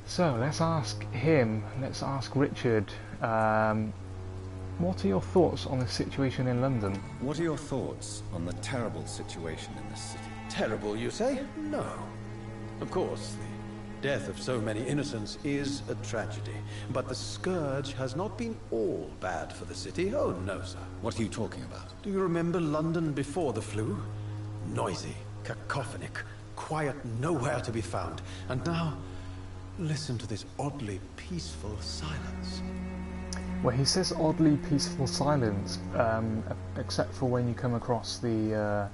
So let's ask Richard, what are your thoughts on the situation in London? What are your thoughts on the terrible situation in this city? Terrible, you say? No. Of course, the death of so many innocents is a tragedy. But the scourge has not been all bad for the city. Oh, no, sir. What are you talking about? Do you remember London before the flu? Noisy, cacophonic, quiet nowhere to be found. And now, listen to this oddly peaceful silence. Well, he says oddly peaceful silence, except for when you come across the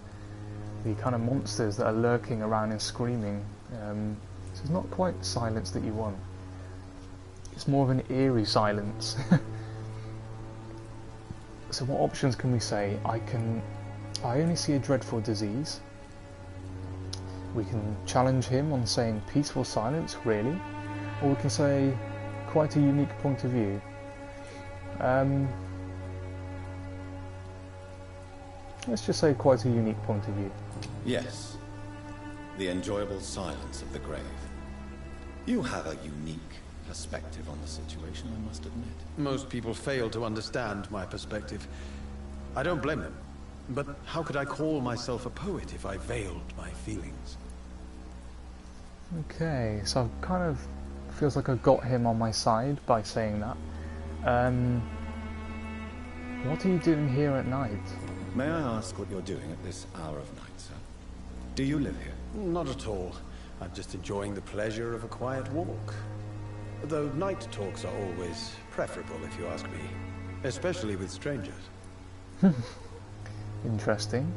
kind of monsters that are lurking around and screaming. So it's not quite silence that you want. It's more of an eerie silence. So what options can we say? I only see a dreadful disease. We can challenge him on saying peaceful silence, really, or we can say quite a unique point of view. Let's just say quite a unique point of view. Yes. The enjoyable silence of the grave. You have a unique perspective on the situation, I must admit. Most people fail to understand my perspective. I don't blame them. But how could I call myself a poet if I veiled my feelings? Okay, so I've kind of feels like I got him on my side by saying that. What are you doing here at night? May I ask what you're doing at this hour of night, sir? Do you live here? Not at all. I'm just enjoying the pleasure of a quiet walk. Though night talks are always preferable, if you ask me. Especially with strangers. Interesting.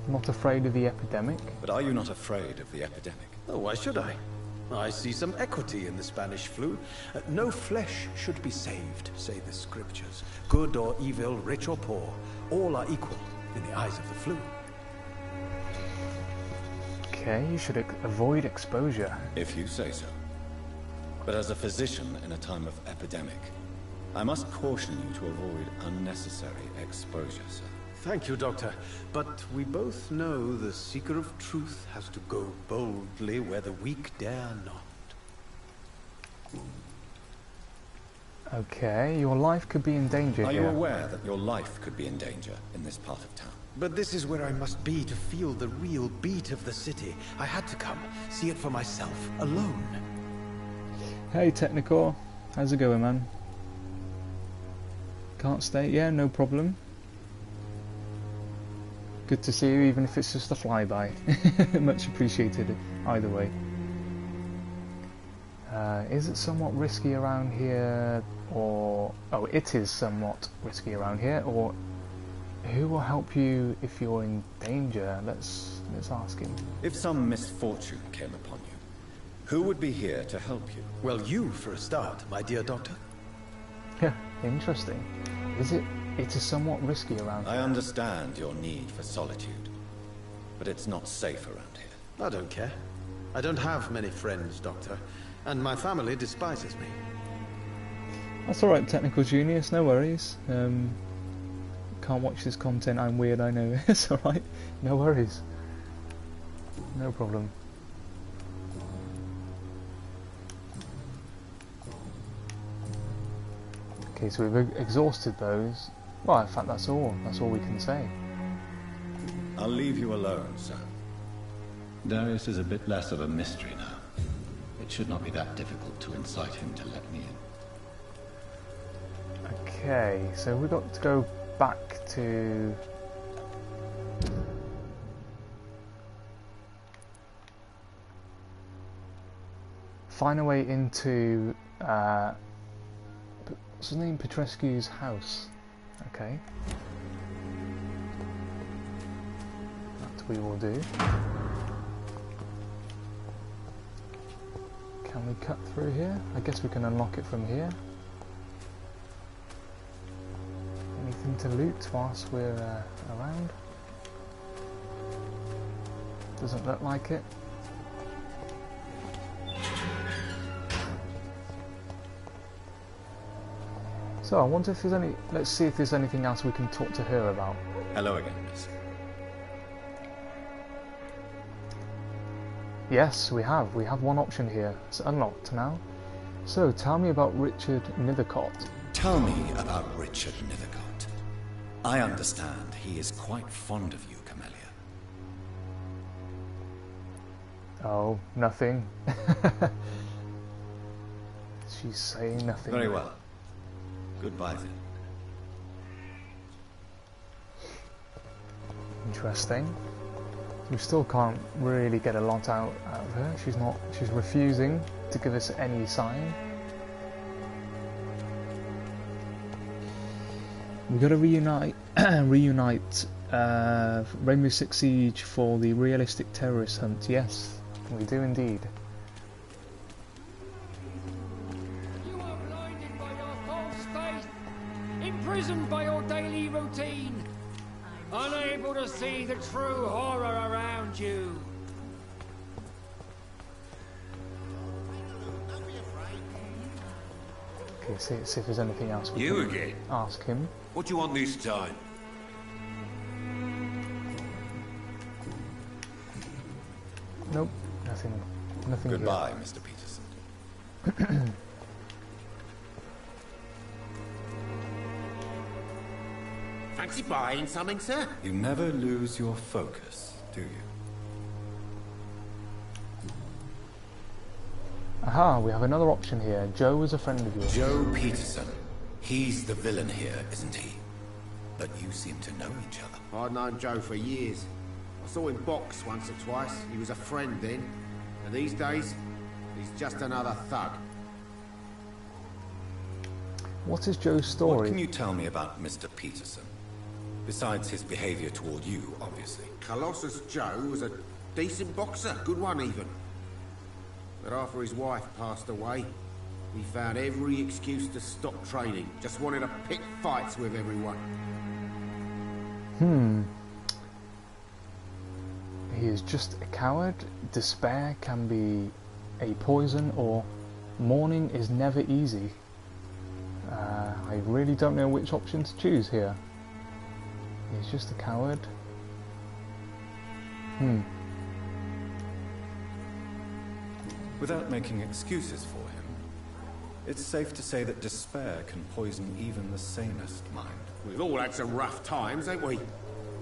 Not afraid of the epidemic? But are you not afraid of the epidemic? Oh, why should I? I see some equity in the Spanish flu. No flesh should be saved, say the scriptures. Good or evil, rich or poor, all are equal in the eyes of the flu. Okay, you should avoid exposure. If you say so. But as a physician in a time of epidemic, I must caution you to avoid unnecessary exposure, sir. Thank you, Doctor. But we both know the seeker of truth has to go boldly where the weak dare not. Okay, your life could be in danger Are here. you aware that your life could be in danger in this part of town? But this is where I must be to feel the real beat of the city. I had to come, see it for myself, alone. Hey, Technicore. How's it going, man? Can't stay? Yeah, no problem. Good to see you, even if it's just a flyby. Much appreciated, either way. Is it somewhat risky around here, or... Oh, it is somewhat risky around here, or... Who will help you if you're in danger? Let's ask him. If some misfortune came upon you, who would be here to help you? Well, you for a start, my dear Doctor. Yeah, interesting. It is somewhat risky around here. I understand your need for solitude, but it's not safe around here. I don't care. I don't have many friends, Doctor. and my family despises me. That's alright, Technical Genius, no worries. Can't watch this content, I'm weird, I know. It's alright, no worries. No problem. Okay, so we've exhausted those. Well, in fact, that's all we can say. I'll leave you alone, sir. Darius is a bit less of a mystery now. It should not be that difficult to incite him to let me in. Okay, so we've got to go back to... find a way into... what's his name? Petrescu's house. Okay. That we will do. Can we cut through here? I guess we can unlock it from here. Anything to loot whilst we're around? Doesn't look like it. So I wonder if there's any... let's see if there's anything else we can talk to her about. Hello again, miss. Yes, we have. We have one option here. It's unlocked now. So, tell me about Richard Nethercott. Tell me about Richard Nethercott. I understand he is quite fond of you, Camellia. Oh, nothing. She's saying nothing. Very well. Goodbye then. Interesting. We still can't really get a lot out of her. She's refusing to give us any sign. We've got to reunite Rainbow Six Siege for the realistic terrorist hunt. Yes, we do indeed. You are blinded by your false faith, imprisoned by your daily routine, unable to see the true horror around you. Okay, see if there's anything else we You can again? ask him. What do you want this time? Nope, nothing. Goodbye, Mr. Peterson. Fancy buying something, sir? You never lose your focus, do you? Aha, we have another option here. Joe was a friend of yours. Joe Peterson. He's the villain here, isn't he? But you seem to know each other. I've known Joe for years. I saw him box once or twice. He was a friend then. And these days, he's just another thug. What is Joe's story? What can you tell me about Mr. Peterson? Besides his behavior toward you, obviously. Colossus Joe was a decent boxer, good one even. But after his wife passed away, he found every excuse to stop training. Just wanted to pick fights with everyone. He is just a coward. Despair can be a poison, or mourning is never easy. I really don't know which option to choose here. He's just a coward. Without making excuses for him, it's safe to say that despair can poison even the sanest mind. We've all had some rough times, ain't we?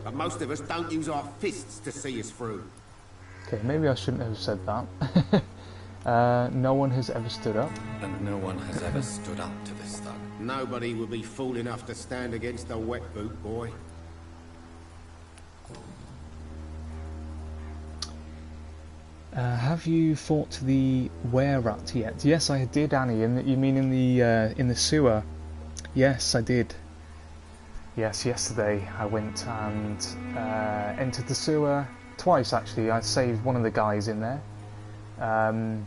But most of us don't use our fists to see us through. Okay, maybe I shouldn't have said that. No one has ever stood up. And no one has ever stood up to this thug. Nobody would be fool enough to stand against a wet boot boy. Have you fought the were-rat yet? Yes, I did, Annie. You mean in the sewer? Yes, I did. Yes, yesterday I went and entered the sewer twice. Actually, I saved one of the guys in there, and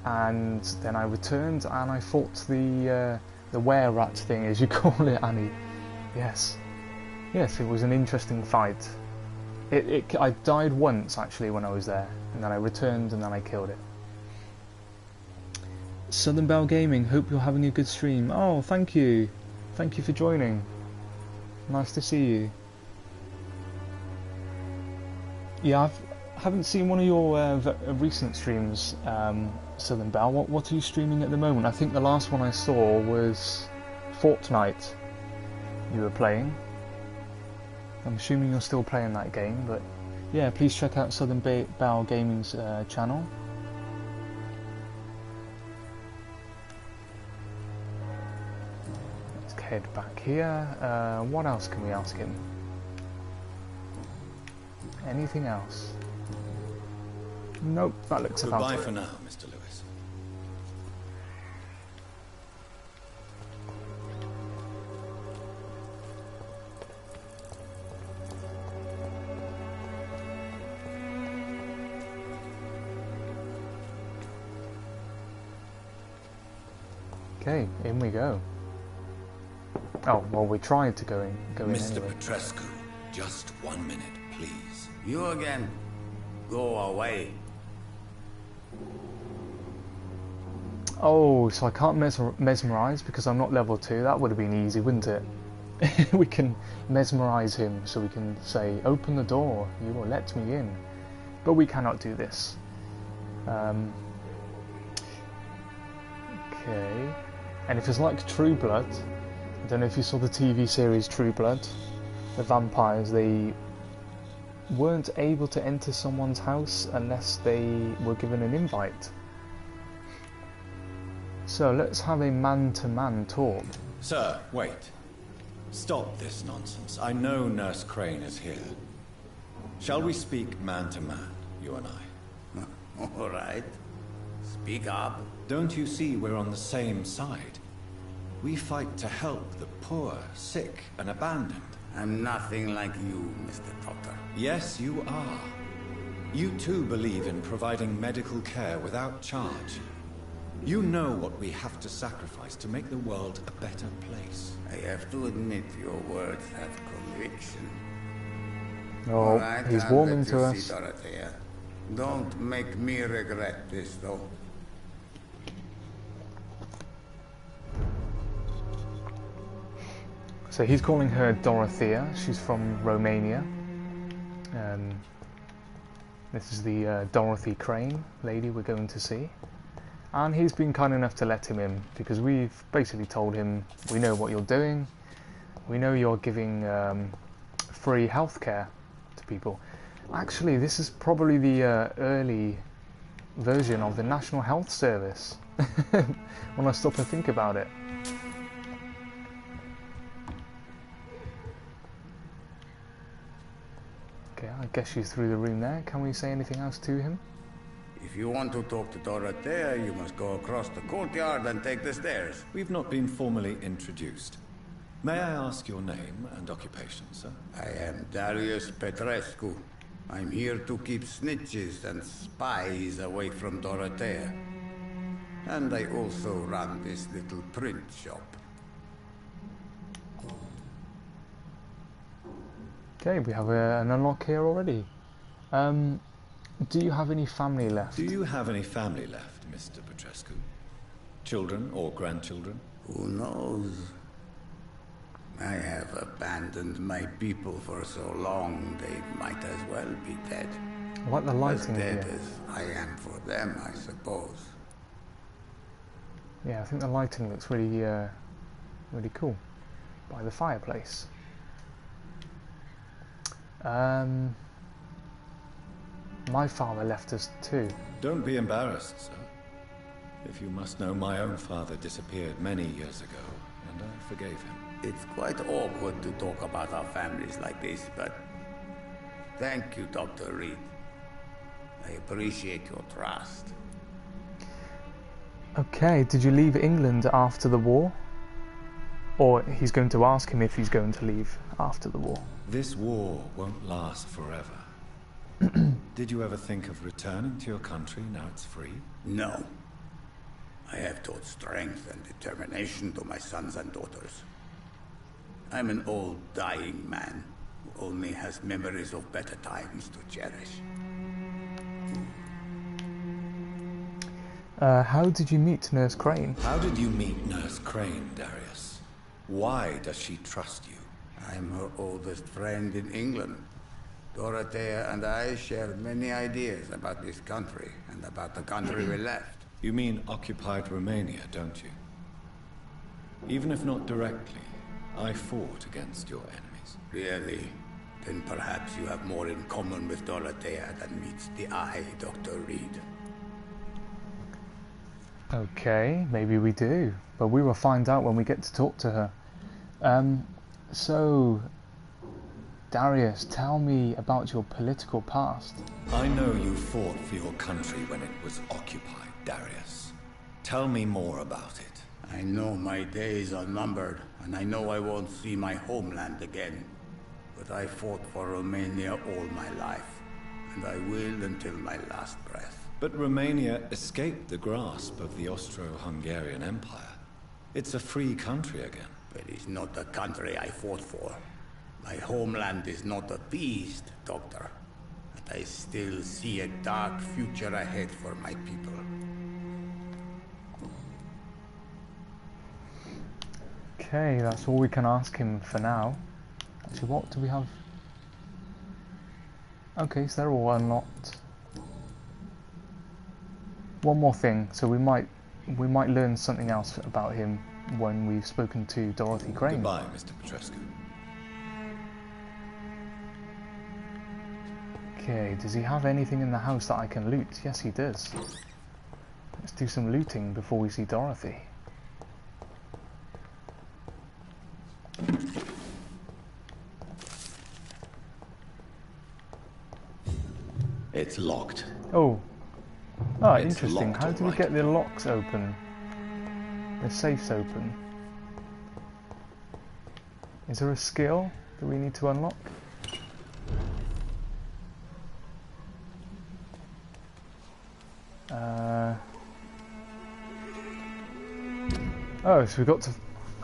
then I returned and I fought the were-rat thing, as you call it, Annie. Yes, yes, it was an interesting fight. I died once actually when I was there, and then I returned and then I killed it. Southern Bell Gaming, hope you're having a good stream. Oh, thank you. Thank you for joining. Nice to see you. Yeah, I haven't seen one of your recent streams, Southern Bell. What are you streaming at the moment? I think the last one I saw was Fortnite you were playing. I'm assuming you're still playing that game, but yeah, please check out Southern Bell Gaming's channel. Let's head back here. What else can we ask him? Anything else? Nope, that looks about Goodbye it. for now, Mr. Lewis. Okay, in we go. Oh, well, we tried to go in Mr. anyway. Petrescu, just 1 minute, please. You again? Go away. Oh, so I can't mesmerize because I'm not level 2. That would have been easy, wouldn't it? We can mesmerize him, so we can say, open the door, you will let me in. But we cannot do this. Okay. And if it's like True Blood, I don't know if you saw the TV series True Blood, the vampires, they weren't able to enter someone's house unless they were given an invite. So let's have a man-to-man talk. Sir, wait. Stop this nonsense. I know Nurse Crane is here. Shall we speak man-to-man, you and I? All right. Speak up. Don't you see we're on the same side? We fight to help the poor, sick, and abandoned. I'm nothing like you, Mr. Doctor. Yes, you are. You too believe in providing medical care without charge. You know what we have to sacrifice to make the world a better place. I have to admit your words have conviction. Oh, All right, he's I'll warming let to you us. see Dorothea. Don't make me regret this, though. So he's calling her Dorothea. She's from Romania. This is the Dorothy Crane lady we're going to see. And he's been kind enough to let him in because we've basically told him, we know what you're doing. We know you're giving free healthcare to people. Actually, this is probably the early version of the National Health Service when I stop and think about it. Okay, I guess she's through the room there. Can we say anything else to him? If you want to talk to Dorothea, you must go across the courtyard and take the stairs. We've not been formally introduced. May I ask your name and occupation, sir? I am Darius Petrescu. I'm here to keep snitches and spies away from Dorothea. And I also run this little print shop. Okay, we have an unlock here already. Do you have any family left? Do you have any family left, Mr. Petrescu? Children or grandchildren? Who knows? I have abandoned my people for so long, they might as well be dead. I like the As lighting dead here. as I am for them, I suppose. Yeah, I think the lighting looks really, really cool by the fireplace. My father left us too. Don't be embarrassed, sir. If you must know, my own father disappeared many years ago, and I forgave him. It's quite awkward to talk about our families like this, but thank you, Dr. Reed. I appreciate your trust. Okay, did you leave England after the war? Or he's going to ask him if he's going to leave after the war. This war won't last forever. Did you ever think of returning to your country now it's free? No. I have taught strength and determination to my sons and daughters. I'm an old, dying man who only has memories of better times to cherish. How did you meet Nurse Crane? How did you meet Nurse Crane, Darius? Why does she trust you? I'm her oldest friend in England. Dorothea and I share many ideas about this country and about the country we left. You mean occupied Romania, don't you? Even if not directly, I fought against your enemies. Really? Then perhaps you have more in common with Dorothea than meets the eye, Dr. Reed. Okay, maybe we do, but we will find out when we get to talk to her. So, Darius, tell me about your political past. I know you fought for your country when it was occupied, Darius. Tell me more about it. I know my days are numbered, and I know I won't see my homeland again. But I fought for Romania all my life, and I will until my last breath. But Romania escaped the grasp of the Austro-Hungarian Empire. It's a free country again. But it's not the country I fought for. My homeland is not appeased, Doctor. But I still see a dark future ahead for my people. Okay, that's all we can ask him for now. Actually, what do we have? Okay, so they're all unlocked. One more thing, so we might learn something else about him when we've spoken to Dorothy Crane. Goodbye, Mr. Petrescu. Okay, does he have anything in the house that I can loot? Yes, he does. Let's do some looting before we see Dorothy. It's locked. Oh, It's interesting. locked, How do we alright. get the locks open? The safes open? Is there a skill that we need to unlock? Oh, so we got to...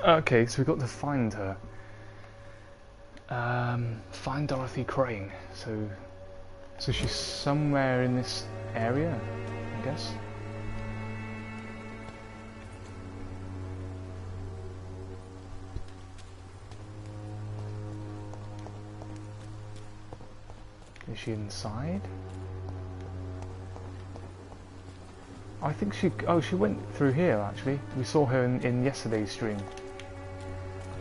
Okay, so we got to find her. Find Dorothy Crane. So she's somewhere in this area, I guess. Is she inside? I think she... Oh, she went through here, actually. We saw her in yesterday's stream.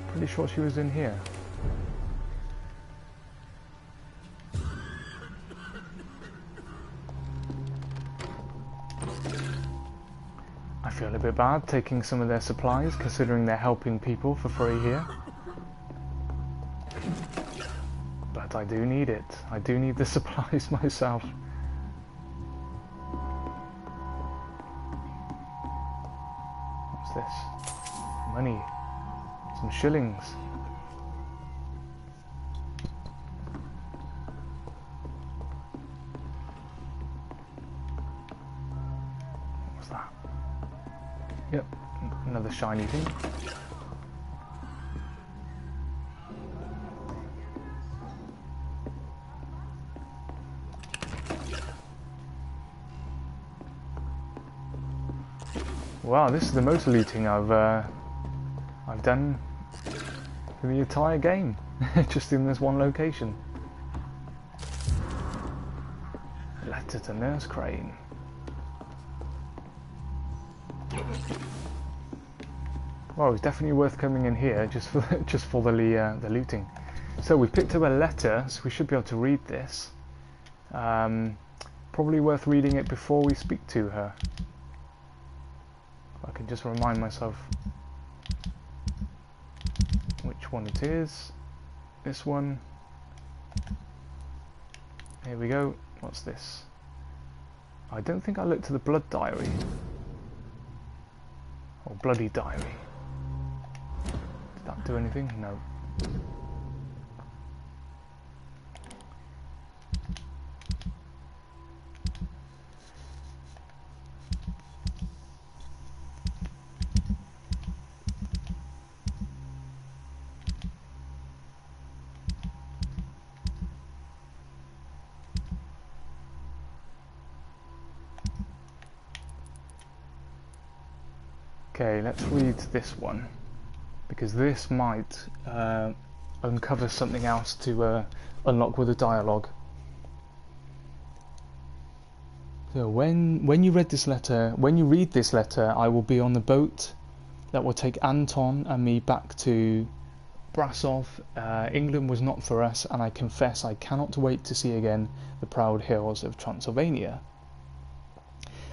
Pretty sure she was in here. I feel a bit bad taking some of their supplies, considering they're helping people for free here. But I do need it. I do need the supplies myself. What's this? Money. Some shillings. What's that? Yep, another shiny thing. Wow, this is the most looting I've done for the entire game, just in this one location. Letter to Nurse Crane. Well, it's definitely worth coming in here just for the looting. So we picked up a letter, so we should be able to read this. Probably worth reading it before we speak to her. I can just remind myself which one it is. This one. Here we go. What's this? I don't think I looked at the blood diary. Or bloody diary. Did that do anything? No. Okay, let's read this one, because this might uncover something else to unlock with the dialogue. So when you read this letter, when you read this letter, I will be on the boat that will take Anton and me back to Brasov. England was not for us, and I confess I cannot wait to see again the proud hills of Transylvania.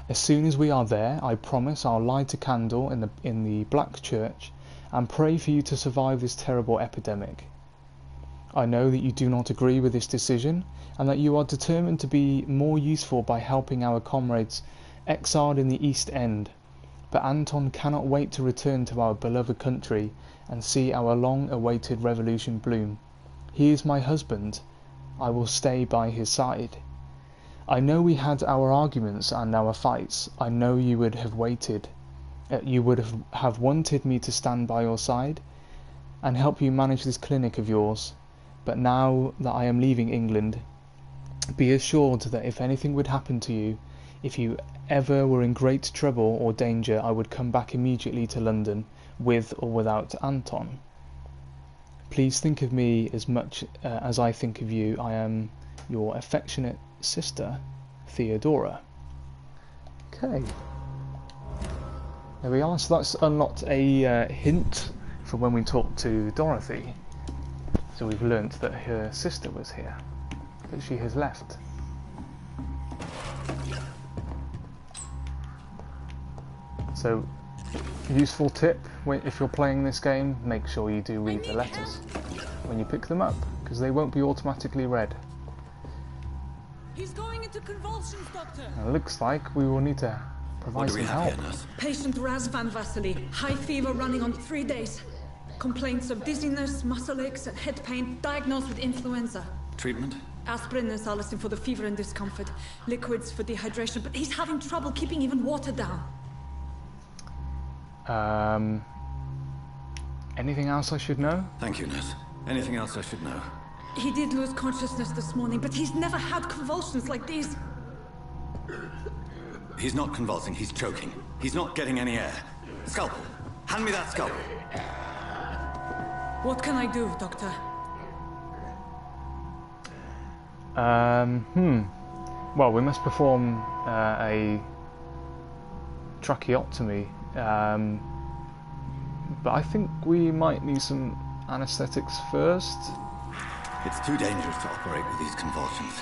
As soon as we are there, I promise I'll light a candle in the Black Church and pray for you to survive this terrible epidemic. I know that you do not agree with this decision, and that you are determined to be more useful by helping our comrades exiled in the East End. But Anton cannot wait to return to our beloved country and see our long-awaited revolution bloom. He is my husband. I will stay by his side. I know we had our arguments and our fights. I know you would have waited. You would have wanted me to stand by your side and help you manage this clinic of yours. But now that I am leaving England, be assured that if anything would happen to you, if you ever were in great trouble or danger, I would come back immediately to London, with or without Anton. Please think of me as much as I think of you. I am your affectionate sister, Theodora. Okay. There we are. So that's unlocked a hint for when we talk to Dorothy. So we've learnt that her sister was here, but she has left. So, useful tip, if you're playing this game, make sure you do read the letters when you pick them up, because they won't be automatically read. He's going into convulsions, Doctor. It looks like we will need to provide some help. Patient Raz Van Vasily, high fever running on 3 days. Complaints of dizziness, muscle aches, and head pain, diagnosed with influenza. Treatment? Aspirin and salicin for the fever and discomfort. Liquids for dehydration, but he's having trouble keeping even water down. Anything else I should know? Thank you, nurse. Anything else I should know? He did lose consciousness this morning, but he's never had convulsions like these. He's not convulsing, he's choking. He's not getting any air. Scalpel! Hand me that scalpel! What can I do, Doctor? Well, we must perform a tracheotomy. But I think we might need some anesthetics first. It's too dangerous to operate with these convulsions.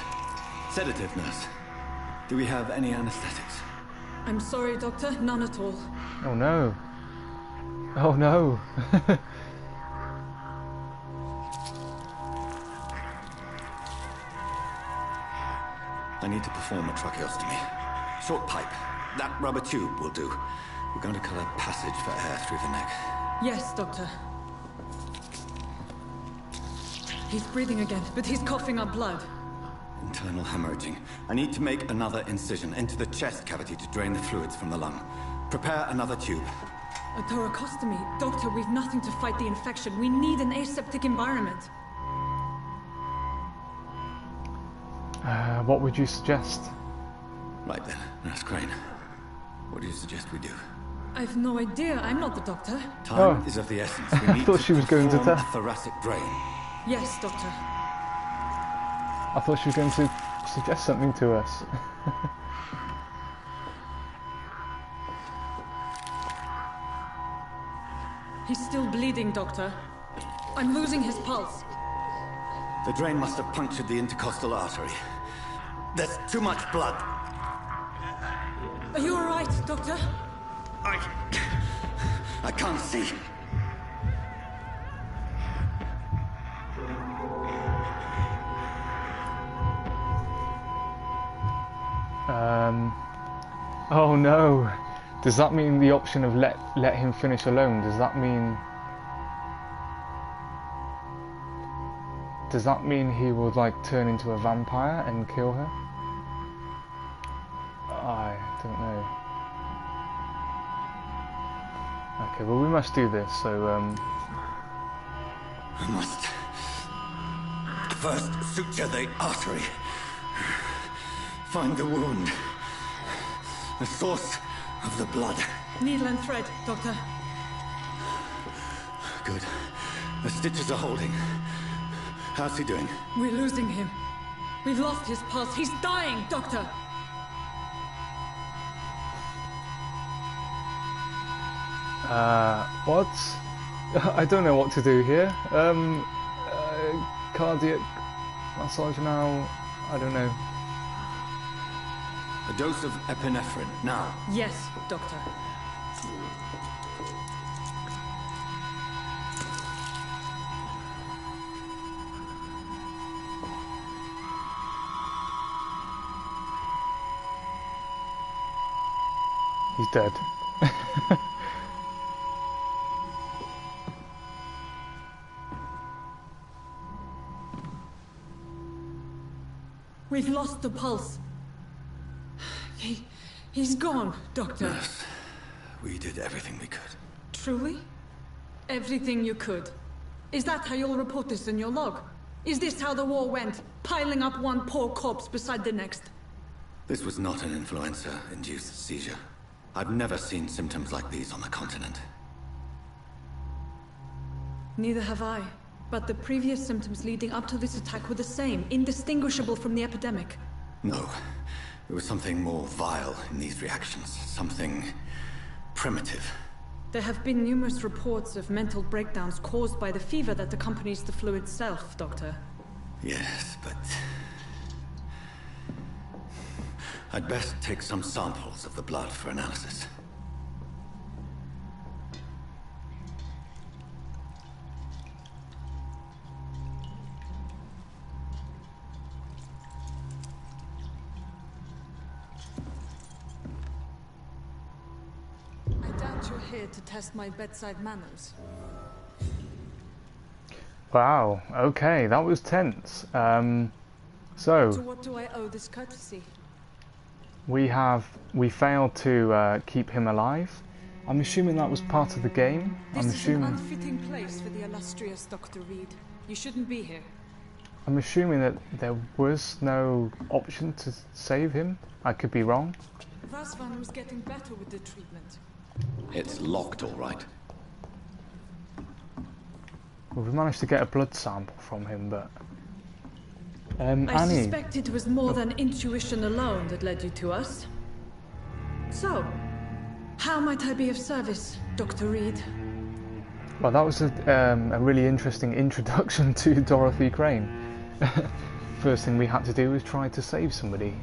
Sedative, nurse. Do we have any anesthetics? I'm sorry, Doctor. None at all. Oh no. Oh no. I need to perform a tracheostomy. Short pipe. That rubber tube will do. We're going to cut a passage for air through the neck. Yes, Doctor. He's breathing again, but he's coughing up blood. Internal hemorrhaging. I need to make another incision into the chest cavity to drain the fluids from the lung. Prepare another tube. A thoracostomy. Doctor, we've nothing to fight the infection. We need an aseptic environment. What would you suggest? Right then, Nurse Crane. What do you suggest we do? I've no idea. I'm not the doctor. Time is of the essence. We I need thought she was going to perform a thoracic drain. Yes, Doctor. I thought she was going to suggest something to us. He's still bleeding, Doctor. I'm losing his pulse. The drain must have punctured the intercostal artery. There's too much blood. Are you all right, Doctor? I can't see. Oh no. Does that mean the option of let him finish alone? Does that mean he would like turn into a vampire and kill her? I don't know. Okay, well we must do this, so I must first suture the artery. Find the wound. The source of the blood. Needle and thread, Doctor. Good. The stitches are holding. How's he doing? We're losing him. We've lost his pulse. He's dying, Doctor. What? I don't know what to do here. Cardiac massage now. I don't know. A dose of epinephrine, now. Yes, Doctor. He's dead. We've lost the pulse. He's gone, Doctor. Yes. We did everything we could. Truly? Everything you could? Is that how you'll report this in your log? Is this how the war went? Piling up one poor corpse beside the next? This was not an influenza-induced seizure. I've never seen symptoms like these on the continent. Neither have I. But the previous symptoms leading up to this attack were the same, indistinguishable from the epidemic. No. There was something more vile in these reactions. Something primitive. There have been numerous reports of mental breakdowns caused by the fever that accompanies the flu itself, Doctor. Yes, but... I'd best take some samples of the blood for analysis. Here to test my bedside manners. Wow, okay, that was tense. To what do I owe this courtesy? We failed to keep him alive. I'm assuming that was part of the game. This is an unfitting place for the illustrious Dr. Reed. You shouldn't be here. I'm assuming that there was no option to save him. I could be wrong. Vasvan was getting better with the treatment. It's locked, all right. Well, we managed to get a blood sample from him, but... I Annie... suspect it was more than intuition alone that led you to us. So, how might I be of service, Dr. Reed? Well, that was a really interesting introduction to Dorothy Crane. First thing we had to do was try to save somebody.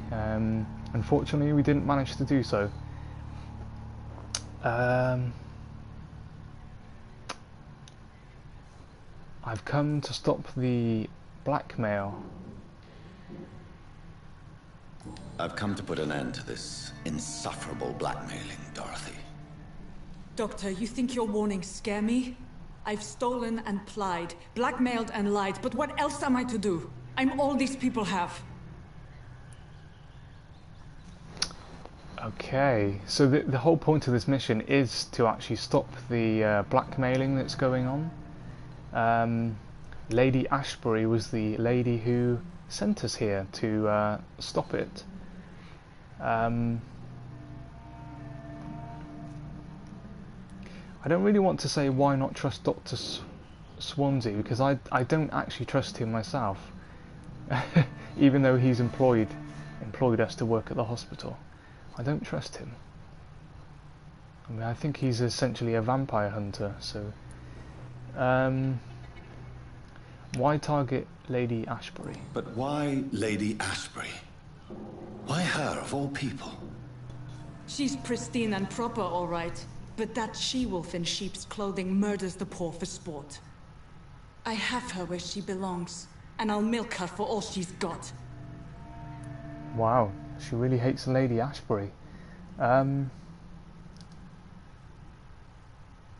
Unfortunately, we didn't manage to do so. I've come to stop the blackmail. I've come to put an end to this insufferable blackmailing, Dorothy. Doctor, you think your warnings scare me? I've stolen and plied, blackmailed and lied, but what else am I to do? I'm all these people have. Okay, so the whole point of this mission is to actually stop the blackmailing that's going on. Lady Ashbury was the lady who sent us here to stop it. I don't really want to say why not trust Dr. Swansea, because I don't actually trust him myself, even though he's employed us to work at the hospital. I don't trust him. I mean, I think he's essentially a vampire hunter, so... why target Lady Ashbury? But why Lady Ashbury? Why her, of all people? She's pristine and proper, all right. But that she-wolf in sheep's clothing murders the poor for sport. I have her where she belongs, and I'll milk her for all she's got. Wow, she really hates Lady Ashbury.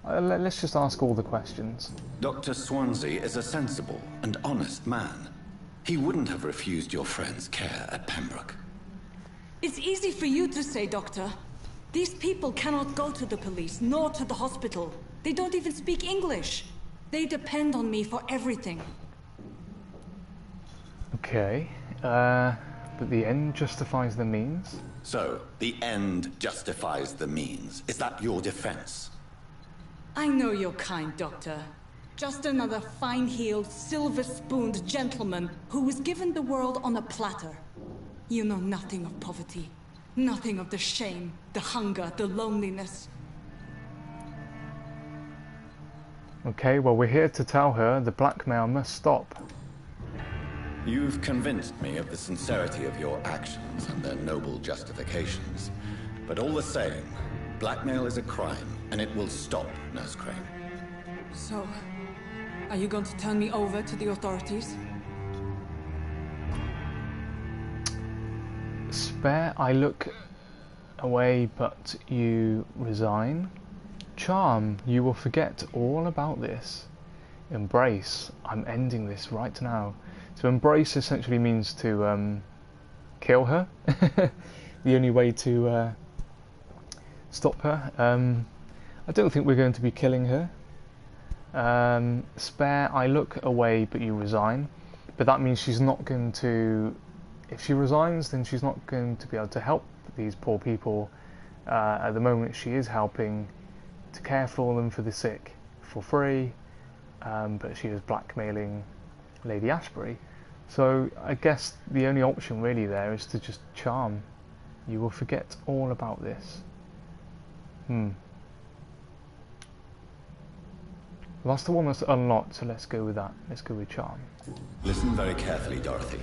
Let's just ask all the questions. Dr. Swansea is a sensible and honest man. He wouldn't have refused your friend's care at Pembroke. It's easy for you to say, Doctor. These people cannot go to the police, nor to the hospital. They don't even speak English. They depend on me for everything. Okay, but the end justifies the means. So, the end justifies the means. Is that your defense? I know you're kind, Doctor. Just another fine-heeled, silver-spooned gentleman who was given the world on a platter. You know nothing of poverty. Nothing of the shame, the hunger, the loneliness. Okay, well, we're here to tell her the blackmail must stop. You've convinced me of the sincerity of your actions and their noble justifications. But all the same, blackmail is a crime, and it will stop, Nurse Crane. So, are you going to turn me over to the authorities? Spare, I look away, but you resign. Charm, you will forget all about this. Embrace, I'm ending this right now. So embrace essentially means to kill her. The only way to stop her. I don't think we're going to be killing her. Spare, I look away but you resign. But that means she's not going to... If she resigns, then she's not going to be able to help these poor people. At the moment she is helping to care for them, for the sick, for free. But she is blackmailing Lady Ashbury. So I guess the only option really there is to just charm. You will forget all about this. Well, that's the one that's unlocked, so let's go with that. Let's go with charm. Listen very carefully, Dorothy.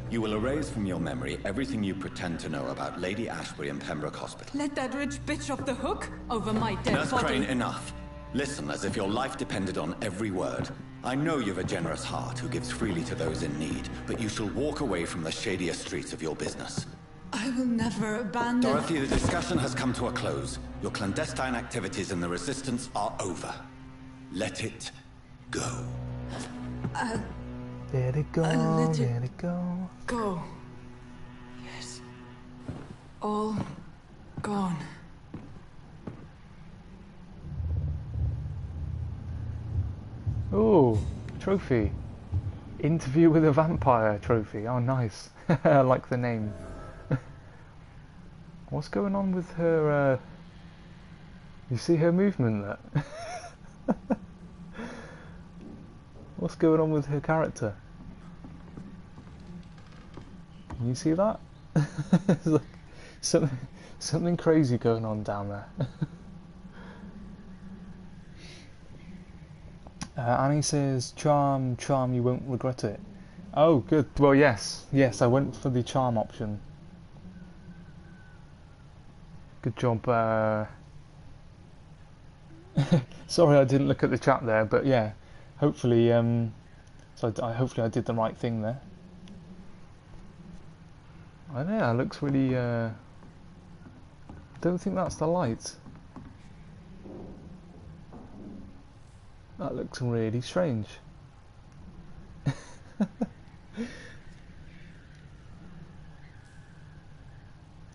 You will erase from your memory everything you pretend to know about Lady Ashbury and Pembroke Hospital. Let that rich bitch off the hook over my dead Nurse body. Crane, enough. Listen as if your life depended on every word. I know you've a generous heart who gives freely to those in need, but you shall walk away from the shadier streets of your business. I will never abandon... Dorothy, the discussion has come to a close. Your clandestine activities in the Resistance are over. Let it go. Let it go, let it go. Go. Yes. All gone. Oh, trophy. Interview with a vampire trophy. Oh, nice. I like the name. What's going on with her? You see her movement there? What's going on with her character? Can you see that? It's like something crazy going on down there. Annie says, charm, you won't regret it. Oh, good. Well, yes, I went for the charm option. Good job. Sorry, I didn't look at the chat there, but yeah, hopefully, hopefully I did the right thing there. I know, that looks really. I don't think that's the light. That looks really strange.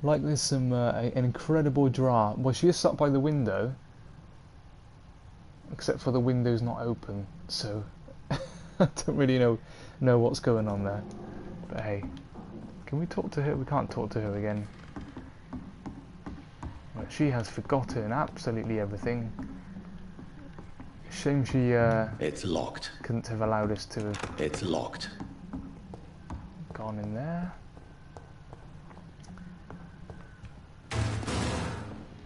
Like there's some an incredible draft. Well, she is sat by the window, except for the window's not open, so I don't really know what's going on there. But hey, can we talk to her? We can't talk to her again. Well, she has forgotten absolutely everything. Shame she it's locked. Couldn't have allowed us to have It's locked. Gone in there.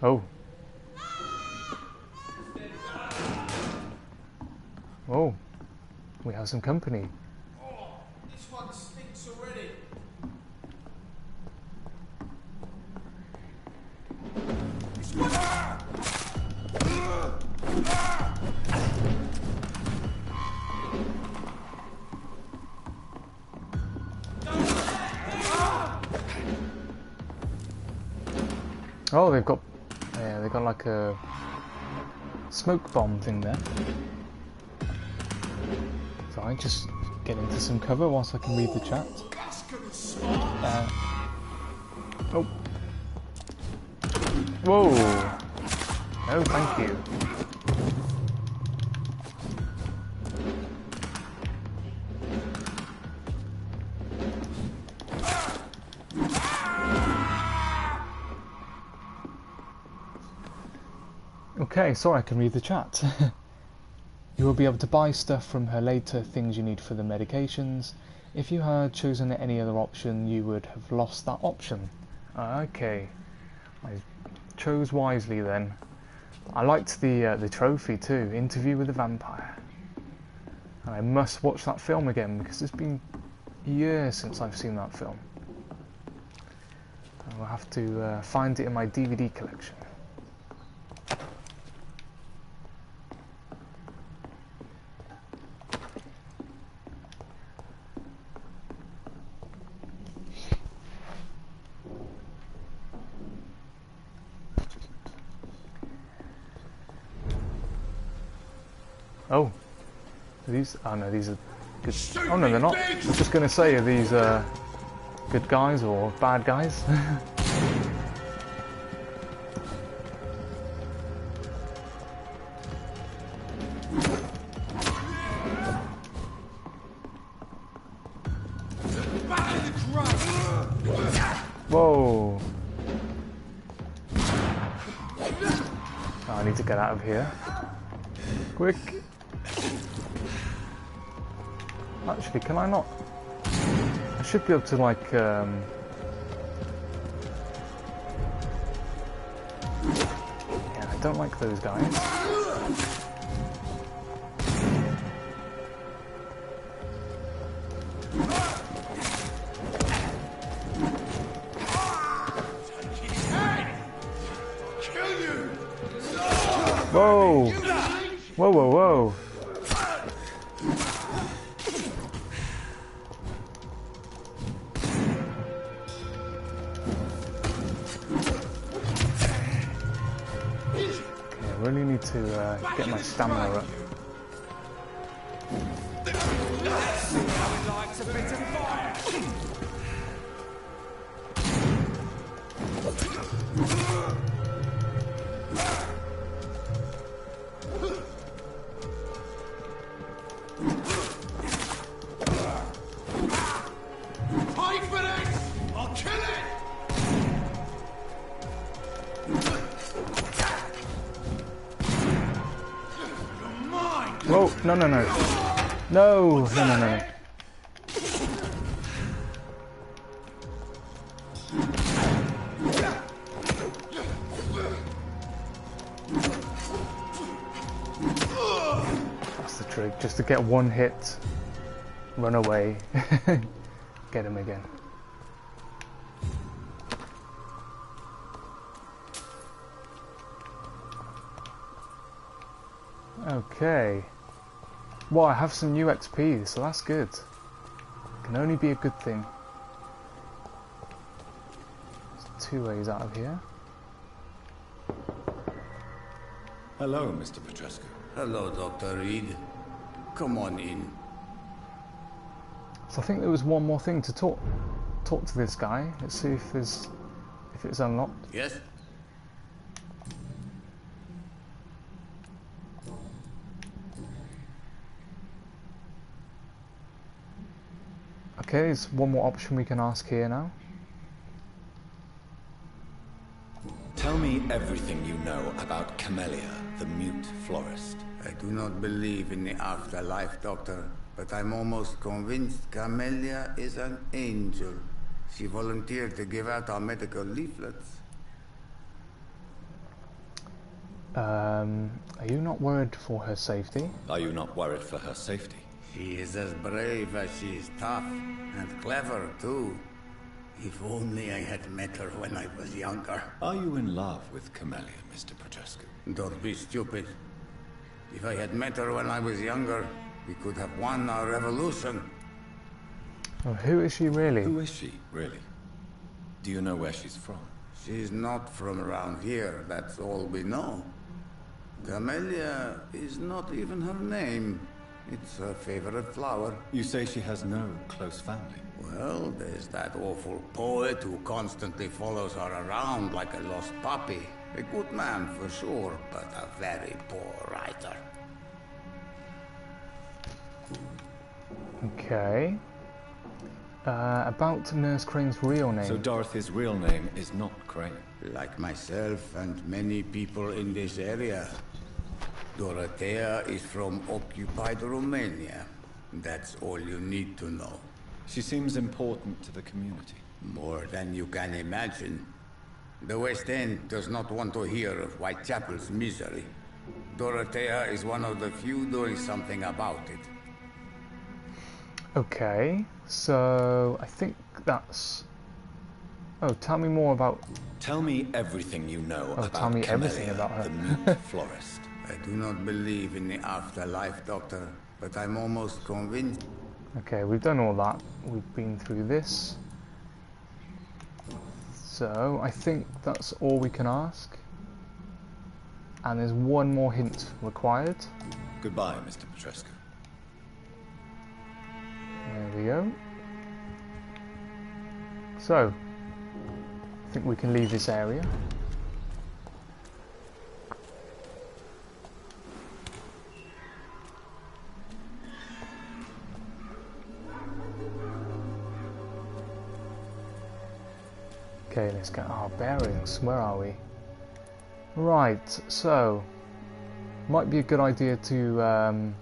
Oh. Oh. We have some company. Oh, this one stinks already. Oh, they've got like a smoke bomb thing there. So I just get into some cover whilst I can read the chat. Oh. Whoa. No, thank you. Okay, sorry, I can read the chat. You will be able to buy stuff from her later, things you need for the medications. If you had chosen any other option, you would have lost that option. Okay, I chose wisely then. I liked the trophy too, Interview with the Vampire. And I must watch that film again because it's been years since I've seen that film. I'll have to find it in my DVD collection. Oh, these? Oh no, these are good. Oh no, they're not. I was just going to say, are these good guys or bad guys? Whoa! Oh, I need to get out of here. Quick! Actually, can I not? I should be able to, like, yeah, I don't like those guys. Whoa! Whoa, whoa, whoa! To get my stamina up. Whoa, no, no, no. No, no, no, no. That's the trick, just to get one hit, run away, get him again. Okay. Well, I have some new XP, so that's good. Can only be a good thing. There's 2 ways out of here. Hello, Mr. Petrescu. Hello, Dr. Reed. Come on in. So I think there was one more thing to talk to this guy. Let's see if it's unlocked. Yes? Okay, there's one more option we can ask here now. Tell me everything you know about Camellia, the mute florist. I do not believe in the afterlife, Doctor, but I'm almost convinced Camellia is an angel. She volunteered to give out our medical leaflets. Are you not worried for her safety? Are you not worried for her safety? She is as brave as she is tough, and clever, too. If only I had met her when I was younger. Are you in love with Camellia, Mr. Petrescu? Don't be stupid. If I had met her when I was younger, we could have won our revolution. Oh, who is she really? Who is she, really? Do you know where she's from? She's not from around here, that's all we know. Camellia is not even her name. It's her favorite flower. You say she has no close family? Well, there's that awful poet who constantly follows her around like a lost puppy. A good man for sure, but a very poor writer. Okay. About Nurse Crane's real name. So Dorothy's real name is not Crane. Like myself and many people in this area, Dorothea is from occupied Romania. That's all you need to know. She seems important to the community. More than you can imagine. The West End does not want to hear of Whitechapel's misery. Dorothea is one of the few doing something about it. Okay, so I think that's... Oh, tell me more about... Tell me everything you know about tell me Camellia, everything about her. the meat florist. I do not believe in the afterlife, Doctor, but I'm almost convinced. Okay, we've done all that. We've been through this. So, I think that's all we can ask. And there's one more hint required. Goodbye, Mr. Petrescu. There we go. So, I think we can leave this area. Okay, let's get our bearings. Where are we? Right, so might be a good idea to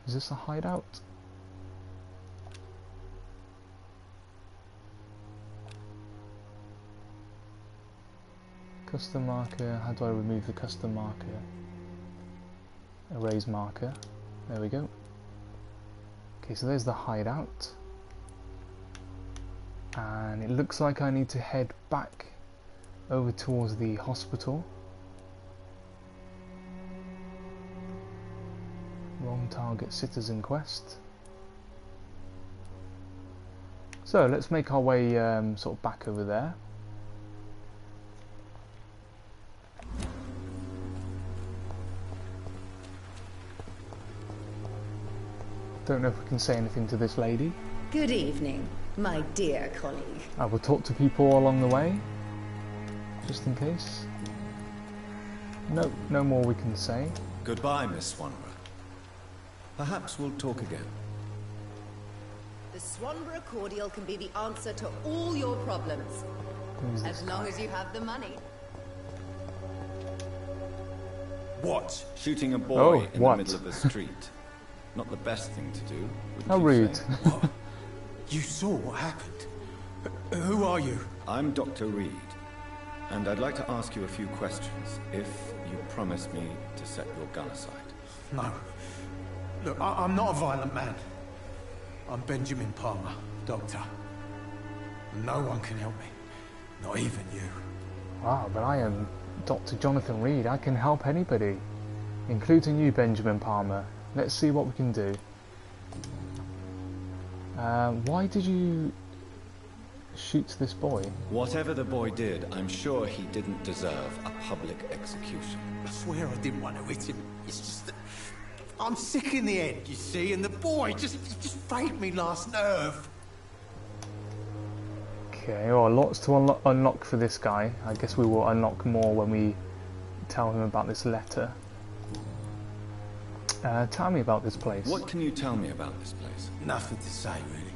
is this a hideout? Custom marker, how do I remove the custom marker? Erase marker, there we go. Okay, so there's the hideout. And it looks like I need to head back over towards the hospital. Wrong target, citizen quest. So let's make our way sort of back over there. Don't know if we can say anything to this lady. Good evening, my dear colleague. I will talk to people along the way, just in case. No, no more we can say. Goodbye, Miss Swanborough. Perhaps we'll talk again. The Swanborough cordial can be the answer to all your problems. As long as you have the money. What? Shooting a boy in what? the middle of the street. Not the best thing to do. How rude. What? You saw what happened. Who are you? I'm Dr. Reed, and I'd like to ask you a few questions, if you promise me to set your gun aside. No. Look, I'm not a violent man. I'm Benjamin Palmer, doctor. No one can help me. Not even you. Wow, but I am Dr. Jonathan Reed. I can help anybody, including you, Benjamin Palmer. Let's see what we can do. Why did you shoot this boy? Whatever the boy did, I'm sure he didn't deserve a public execution. I swear I didn't want to hit him. It's just that I'm sick in the head, you see, and the boy just frayed me last nerve. Okay, well, lots to unlock for this guy. I guess we will unlock more when we tell him about this letter. Tell me about this place. What can you tell me about this place? Nothing to say, really.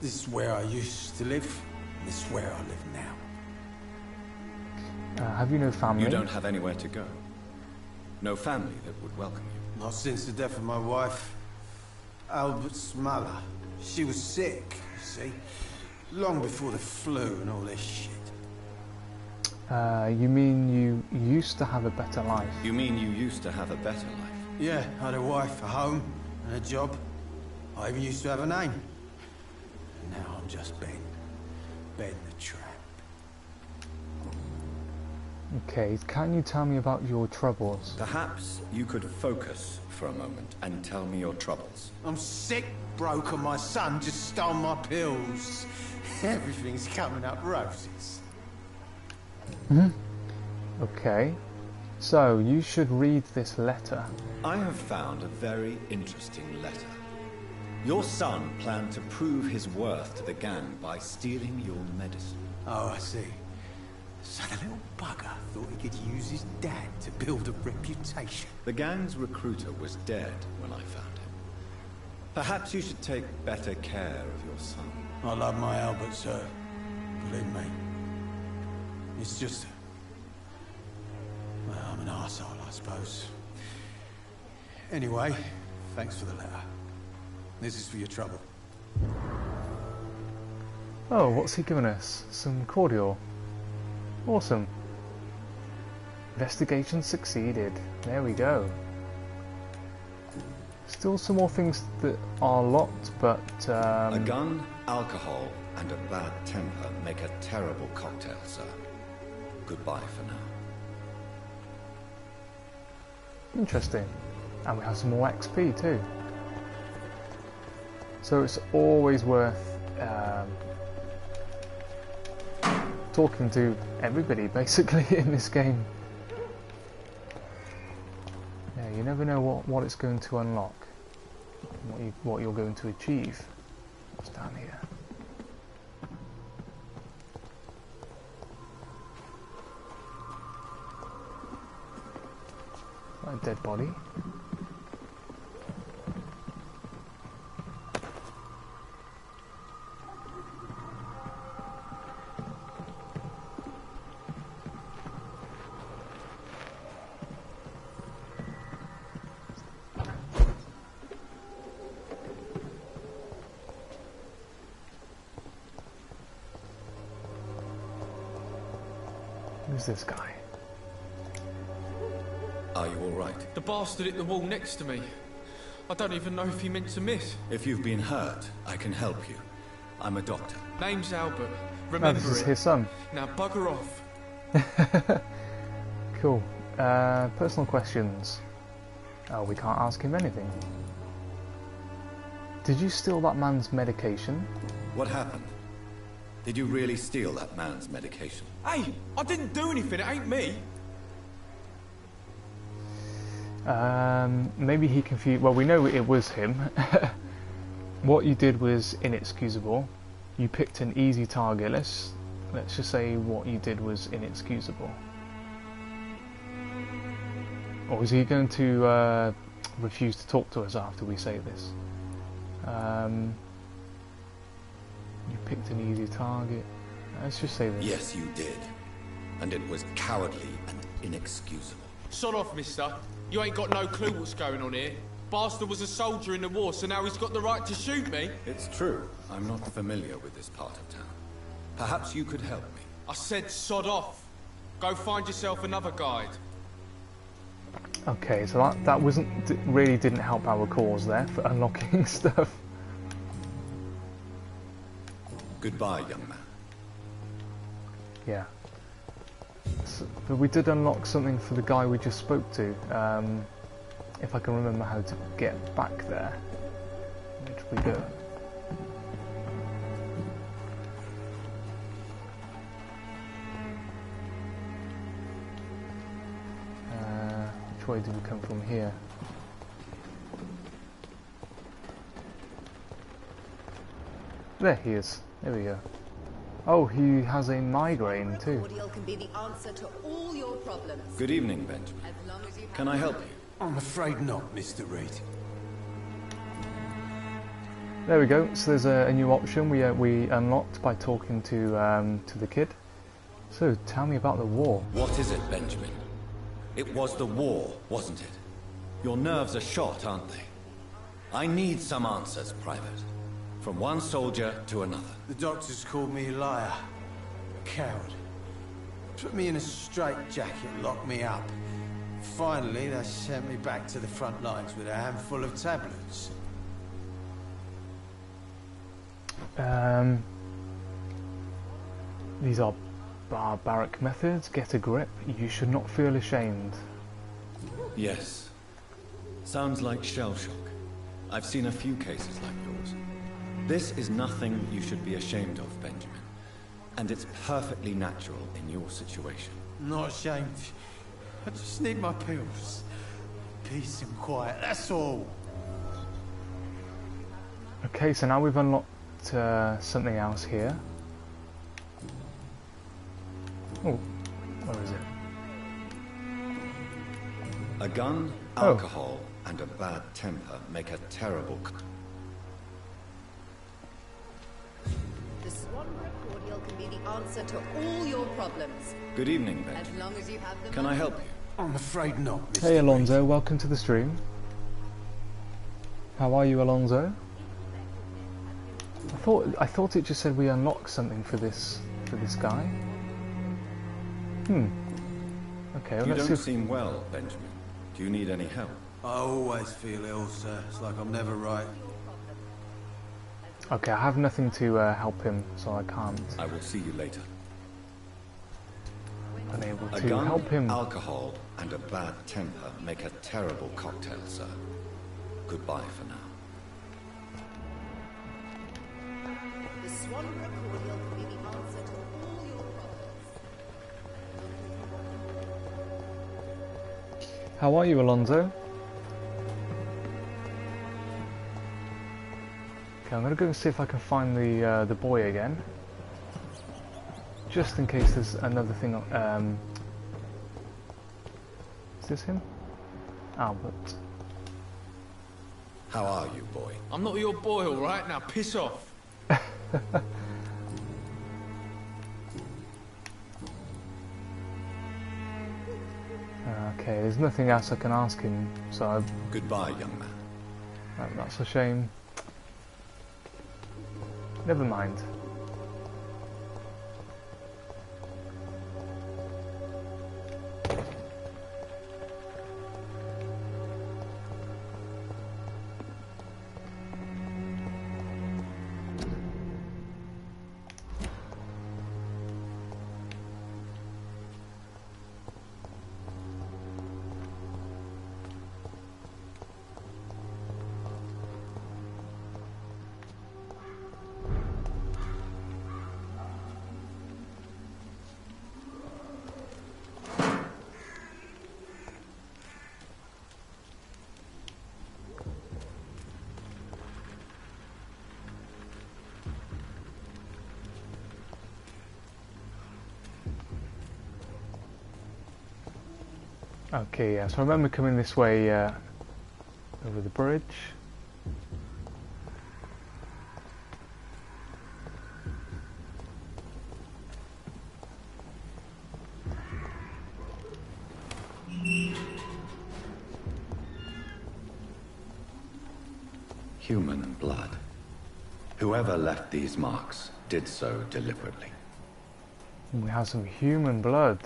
This is where I used to live, and this is where I live now. Have you no family? You don't have anywhere to go. No family that would welcome you. Not since the death of my wife, Albert Smuller. She was sick, you see. Long before the flu and all this shit. You mean you used to have a better life? You mean you used to have a better life? Yeah, I had a wife, a home, and a job. I even used to have a name. And now I'm just Ben. Ben the Tramp. Okay, can you tell me about your troubles? Perhaps you could focus for a moment and tell me your troubles. I'm sick, broke, and my son just stole my pills. Everything's coming up roses. Okay, so you should read this letter. I have found a very interesting letter. Your son planned to prove his worth to the gang by stealing your medicine. Oh, I see. So the little bugger thought he could use his dad to build a reputation. The gang's recruiter was dead when I found him. Perhaps you should take better care of your son. I love my Albert, sir. Believe me. It's just... well, I'm an arsehole, I suppose. Anyway, thanks for the letter. This is for your trouble. Oh, what's he giving us? Some cordial. Awesome. Investigation succeeded. There we go. Still some more things that are locked, but... A gun, alcohol, and a bad temper make a terrible cocktail, sir. Goodbye for now. Interesting. And we have some more XP too. So it's always worth talking to everybody, basically, in this game. Yeah, you never know what it's going to unlock, what you're going to achieve. What's down here? A dead body. Who's this guy? Are you all right? The bastard hit the wall next to me. I don't even know if he meant to miss. If you've been hurt, I can help you. I'm a doctor. Name's Albert. Oh, Remember this is it. his son. Now bugger off. Cool. Personal questions. Oh, we can't ask him anything. Did you steal that man's medication? What happened? Did you really steal that man's medication? Hey, I didn't do anything. It ain't me. Maybe he confused... Well, we know it was him. What you did was inexcusable. You picked an easy target. Let's just say what you did was inexcusable. Or is he going to refuse to talk to us after we say this? You picked an easy target. Let's just say this. Yes, you did. And it was cowardly and inexcusable. Sod off, mister. You ain't got no clue what's going on here. Bastard was a soldier in the war, so now he's got the right to shoot me. It's true. I'm not familiar with this part of town. Perhaps you could help me. I said sod off. Go find yourself another guide. Okay, so that really didn't help our cause there for unlocking stuff. Goodbye, young man. Yeah. So, but we did unlock something for the guy we just spoke to. If I can remember how to get back there. Where did we go? Which way did we come from here? There he is. There we go. Oh, he has a migraine too. Can be the answer to all your problems. Good evening, Benjamin. Can I help you? I'm afraid not, Mr. Reed. There we go. So there's a new option we unlocked by talking to the kid. So tell me about the war. What is it, Benjamin? It was the war, wasn't it? Your nerves are shot, aren't they? I need some answers, Private. From one soldier to another. The doctors called me a liar. A coward. Put me in a straitjacket, locked me up. Finally, they sent me back to the front lines with a handful of tablets. These are barbaric methods. Get a grip. You should not feel ashamed. Yes. Sounds like shell shock. I've seen a few cases like yours. This is nothing you should be ashamed of, Benjamin. And it's perfectly natural in your situation. Not ashamed. I just need my pills. Peace and quiet, that's all. Okay, so now we've unlocked something else here. Oh, where is it? A gun, alcohol, and a bad temper make a terrible... The Swanborough cordial can be the answer to all your problems. Good evening, As Benjamin. long as you have the Can I money. help you? I'm afraid not, Mr. Hey Alonso, welcome to the stream. How are you, Alonso? I thought it just said we unlocked something for this guy. Okay, well, You let's see don't if... seem well, Benjamin. Do you need any help? I always feel ill, sir. It's like I'm never right. Okay, I have nothing to help him, so I can't. I will see you later. Unable A to gun, help him. alcohol, and a bad temper make a terrible cocktail, sir. Goodbye for now. The Swanborough cordial can be the answer to all your problems. How are you, Alonso? Okay, I'm gonna go and see if I can find the boy again. Just in case there's another thing. Is this him? Albert. How are you, boy? I'm not your boy, all right? Now piss off. Okay, there's nothing else I can ask him, so Goodbye, young man. that's a shame. Never mind. Okay, yeah, so I remember coming this way over the bridge. Human blood. Whoever left these marks did so deliberately. We have some human blood.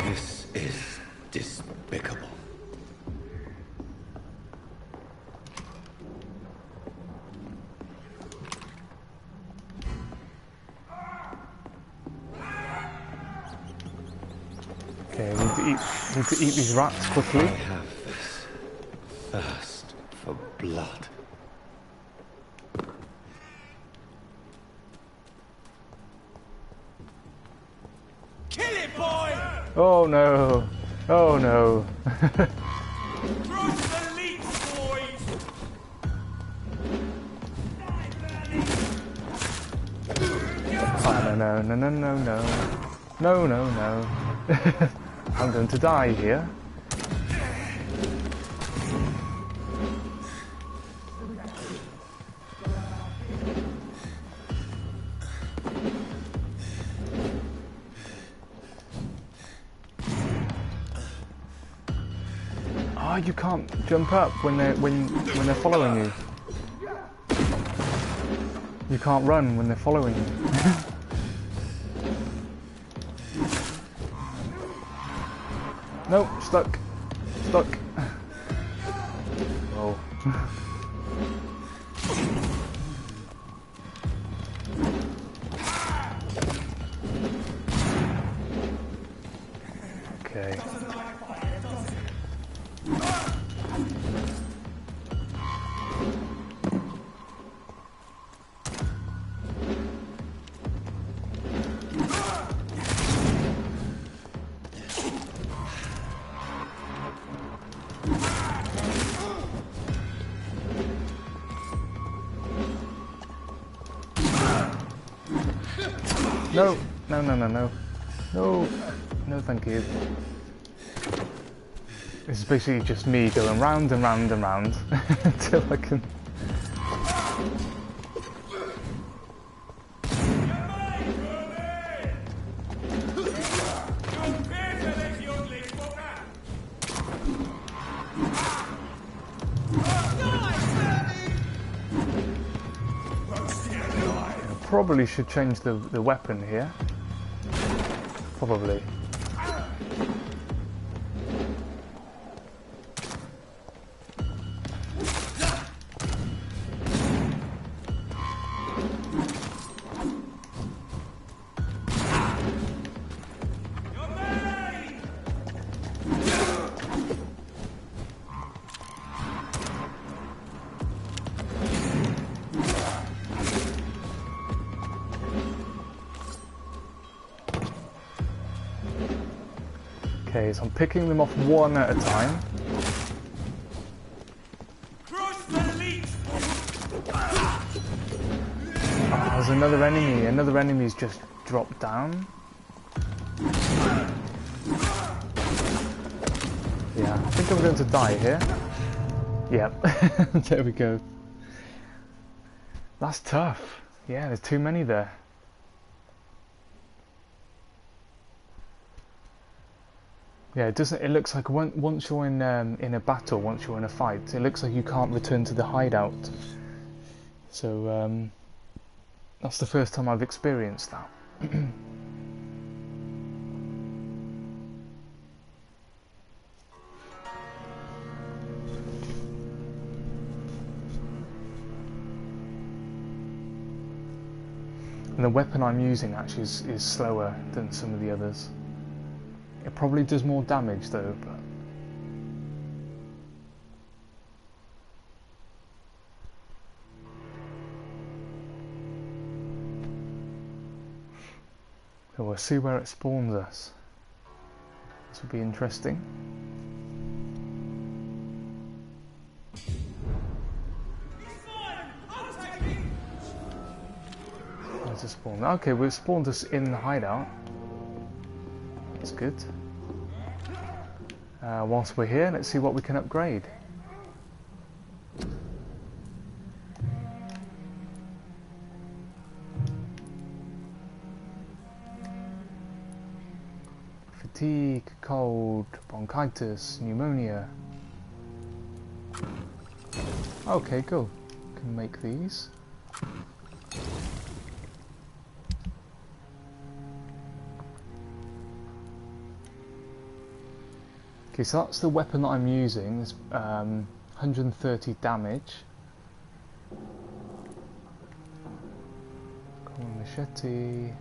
This is despicable. Okay, we need to eat these rats quickly. I have this thirst for blood. Kill it, boy! Oh no! Oh no! Through the leech, boys! Oh no no no no no no no no! I'm going to die here. Oh, you can't jump up when they're following you. You can't run when they're following you. No, stuck. Stuck. Oh. Okay. No, no, no, no, no. No, no thank you. This is basically just me going round and round and round until I can... Probably should change the weapon here. Probably. Okay, so I'm picking them off one at a time. Oh, there's another enemy. Another enemy's just dropped down. Yeah, I think I'm going to die here. Yep, there we go. That's tough. Yeah, there's too many there. Yeah, it doesn't. It looks like once you're in a battle, once you're in a fight, it looks like you can't return to the hideout. So that's the first time I've experienced that. And the weapon I'm using actually is slower than some of the others. It probably does more damage though, but... So we'll see where it spawns us. This will be interesting. Where's it spawned? Okay, we've spawned us in the hideout. That's good. Whilst we're here, let's see what we can upgrade. Fatigue, cold, bronchitis, pneumonia. Okay, cool. Can make these. Okay, so that's the weapon that I'm using. It's 130 damage. Cool machete.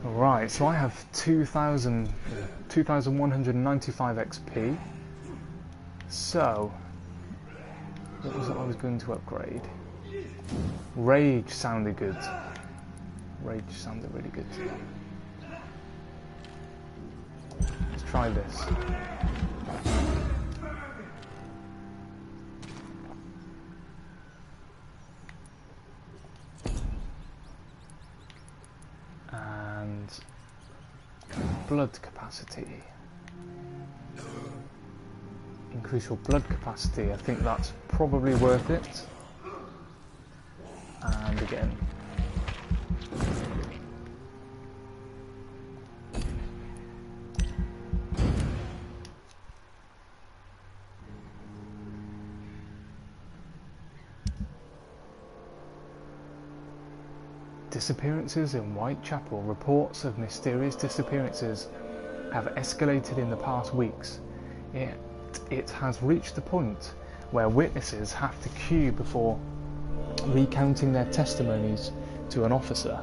Right, so I have 2,195 XP. So, what was it I was going to upgrade? Rage sounded good. Rage sounded really good. Let's try this. Blood capacity. Increase your blood capacity. I think that's probably worth it. And again. Disappearances in Whitechapel. Reports of mysterious disappearances have escalated in the past weeks. It has reached the point where witnesses have to queue before recounting their testimonies to an officer.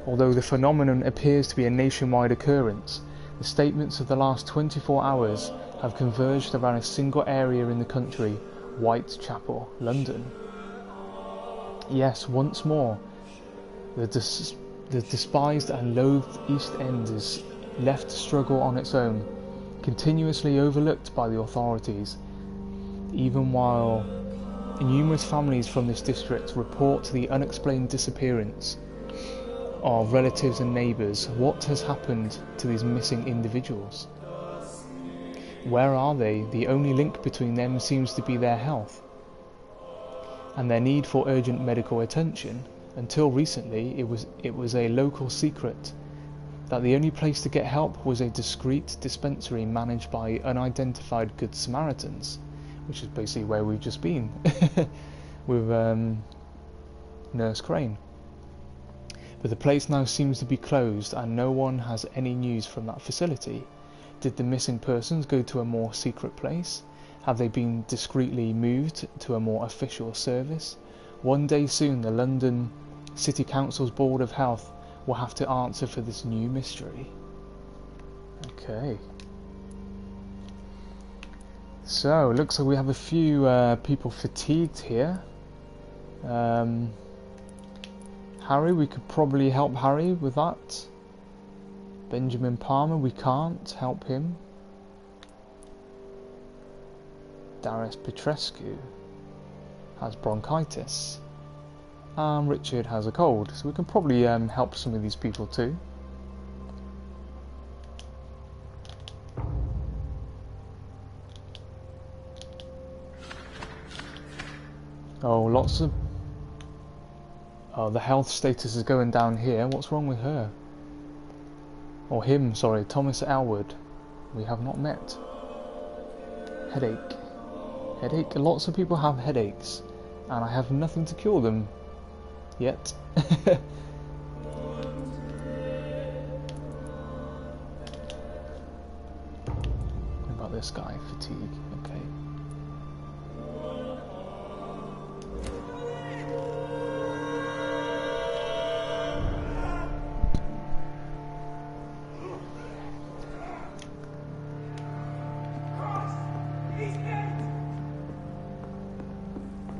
Although the phenomenon appears to be a nationwide occurrence, the statements of the last 24 hours have converged around a single area in the country, Whitechapel, London. Yes, once more, The despised and loathed East End is left to struggle on its own, continuously overlooked by the authorities, even while numerous families from this district report the unexplained disappearance of relatives and neighbours. What has happened to these missing individuals? Where are they? The only link between them seems to be their health and their need for urgent medical attention. Until recently, it was a local secret that the only place to get help was a discreet dispensary managed by unidentified Good Samaritans, which is basically where we've just been with Nurse Crane. But the place now seems to be closed and no one has any news from that facility. Did the missing persons go to a more secret place? Have they been discreetly moved to a more official service? One day soon the London City Council's Board of Health will have to answer for this new mystery. Okay. So, looks like we have a few people fatigued here. Harry, we could probably help Harry with that. Benjamin Palmer, we can't help him. Darius Petrescu has bronchitis. And Richard has a cold, so we can probably help some of these people too. Oh, lots of... Oh, the health status is going down here. What's wrong with her? Or him, sorry, Thomas Elwood. We have not met. Headache. Headache? Lots of people have headaches, and I have nothing to cure them. Yet. What about this guy? Fatigue. Okay.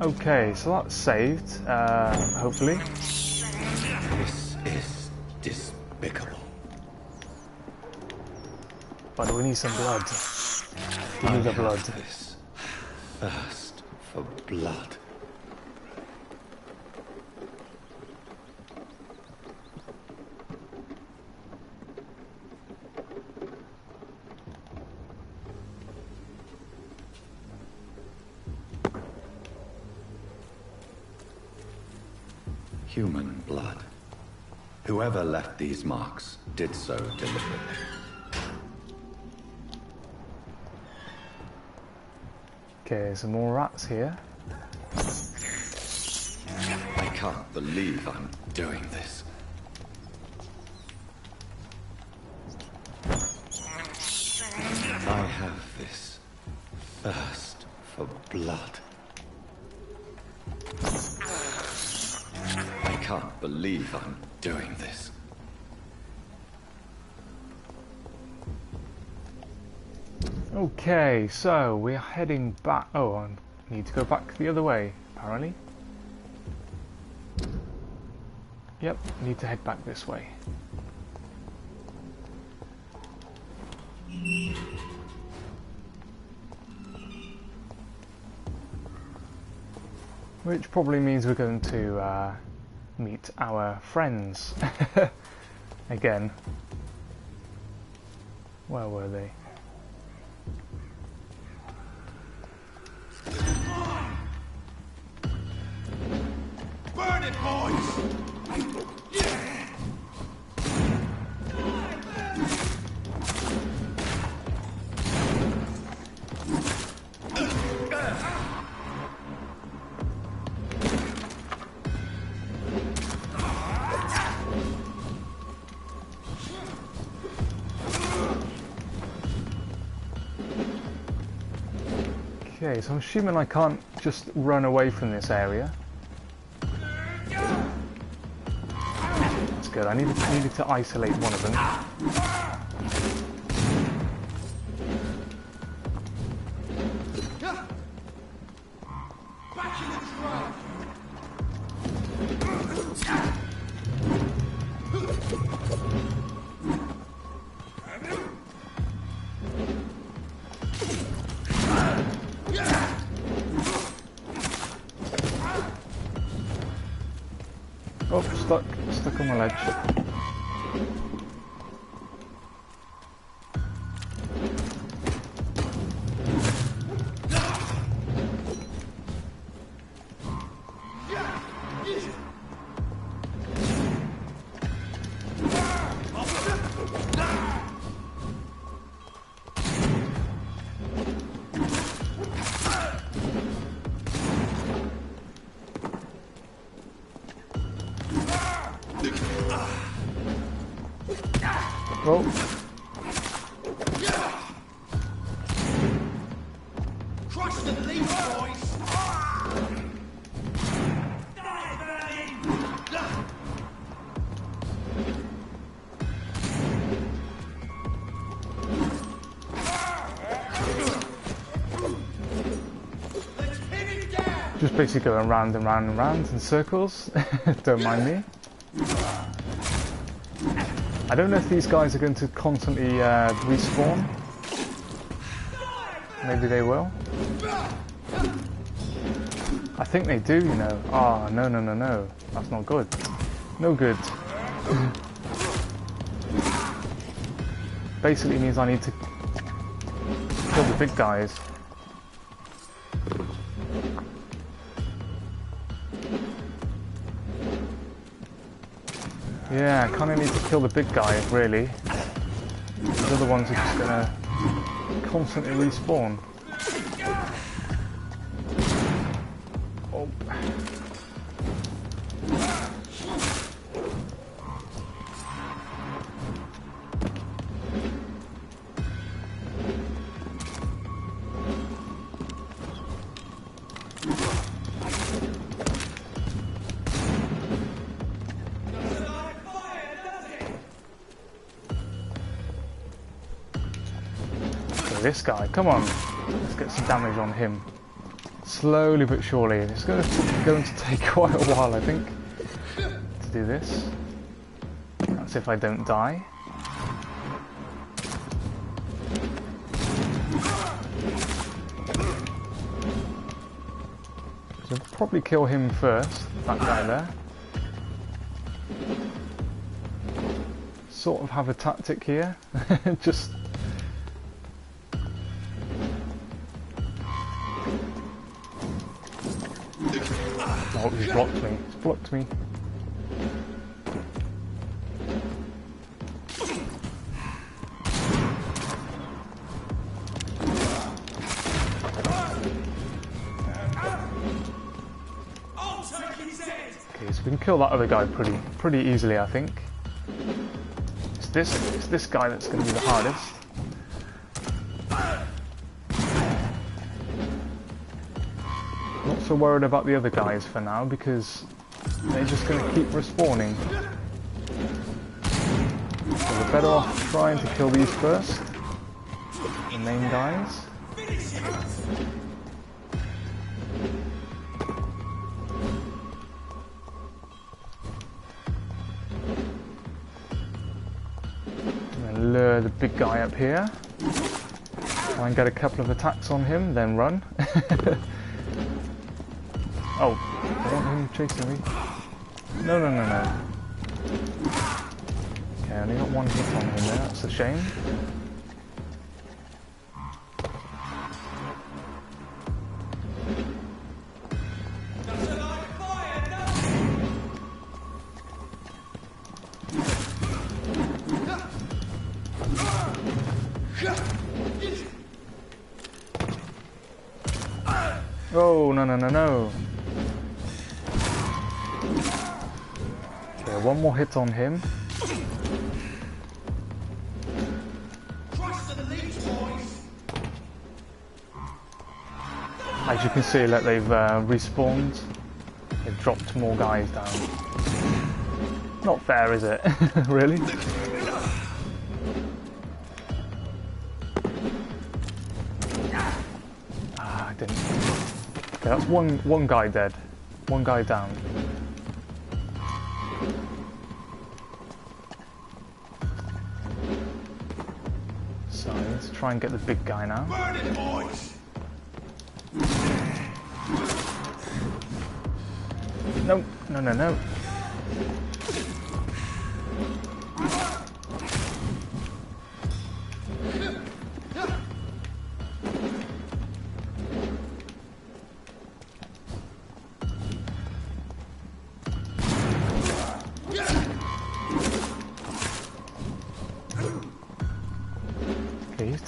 Okay, so that's saved, hopefully. This is despicable. But we need some blood. We need the blood. This thirst for blood. Human blood. Whoever left these marks did so deliberately. Okay, some more rats here. I can't believe I'm doing this. I have this thirst for blood. I can't believe I'm doing this. Okay, so we're heading back. Oh, I need to go back the other way, apparently. Yep, need to head back this way. Which probably means we're going to meet our friends again. Where were they? Burn it, boys! Okay, so I'm assuming I can't just run away from this area. That's good. I needed to isolate one of them. stuck on the ledge. Oh. Crush the leaf, boys! Just basically going round and round and round in circles. Don't mind me. I don't know if these guys are going to constantly respawn. Maybe they will. I think they do, you know. Ah, no, no, no, no. That's not good. No good. Basically means I need to kill the big guys. Yeah, I kind of need to kill the big guy, really. The other ones are just gonna constantly respawn. Oh. This guy, come on, let's get some damage on him. Slowly but surely. It's going to take quite a while, I think, to do this. That's if I don't die. So I'll probably kill him first, that guy there. Sort of have a tactic here, just... Oh, he's blocked me. He's blocked me. Okay, so we can kill that other guy pretty easily, I think. It's this guy that's going to be the hardest. Not so worried about the other guys for now because they're just going to keep respawning. So we're better off trying to kill these first, the main guys. And then lure the big guy up here. Try and get a couple of attacks on him, then run. Oh, I want him chasing me. No, no, no, no. Okay, I only got one hit on him there, that's a shame. Oh, no, no, no, no. Okay, one more hit on him. As you can see, like, they've respawned. They've dropped more guys down. Not fair, is it? Really? Ah, I didn't. Okay, that's one guy dead. One guy down. So let's try and get the big guy now. Burn it, boys! No, no, no, no.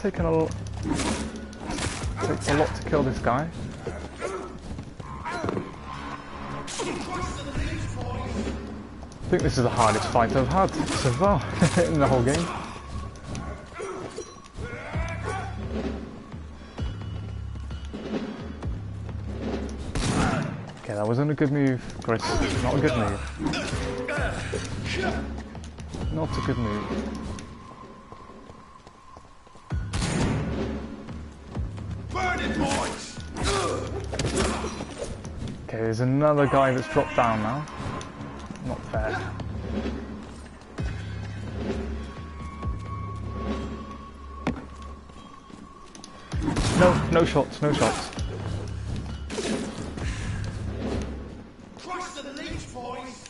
taken a lot. Takes a lot to kill this guy. I think this is the hardest fight I've had so far in the whole game. Okay, that wasn't a good move, Chris. Not a good move. Not a good move. Burn it, boys! Okay, there's another guy that's dropped down now. Not fair. No shots, no shots. Crush the leech, boys!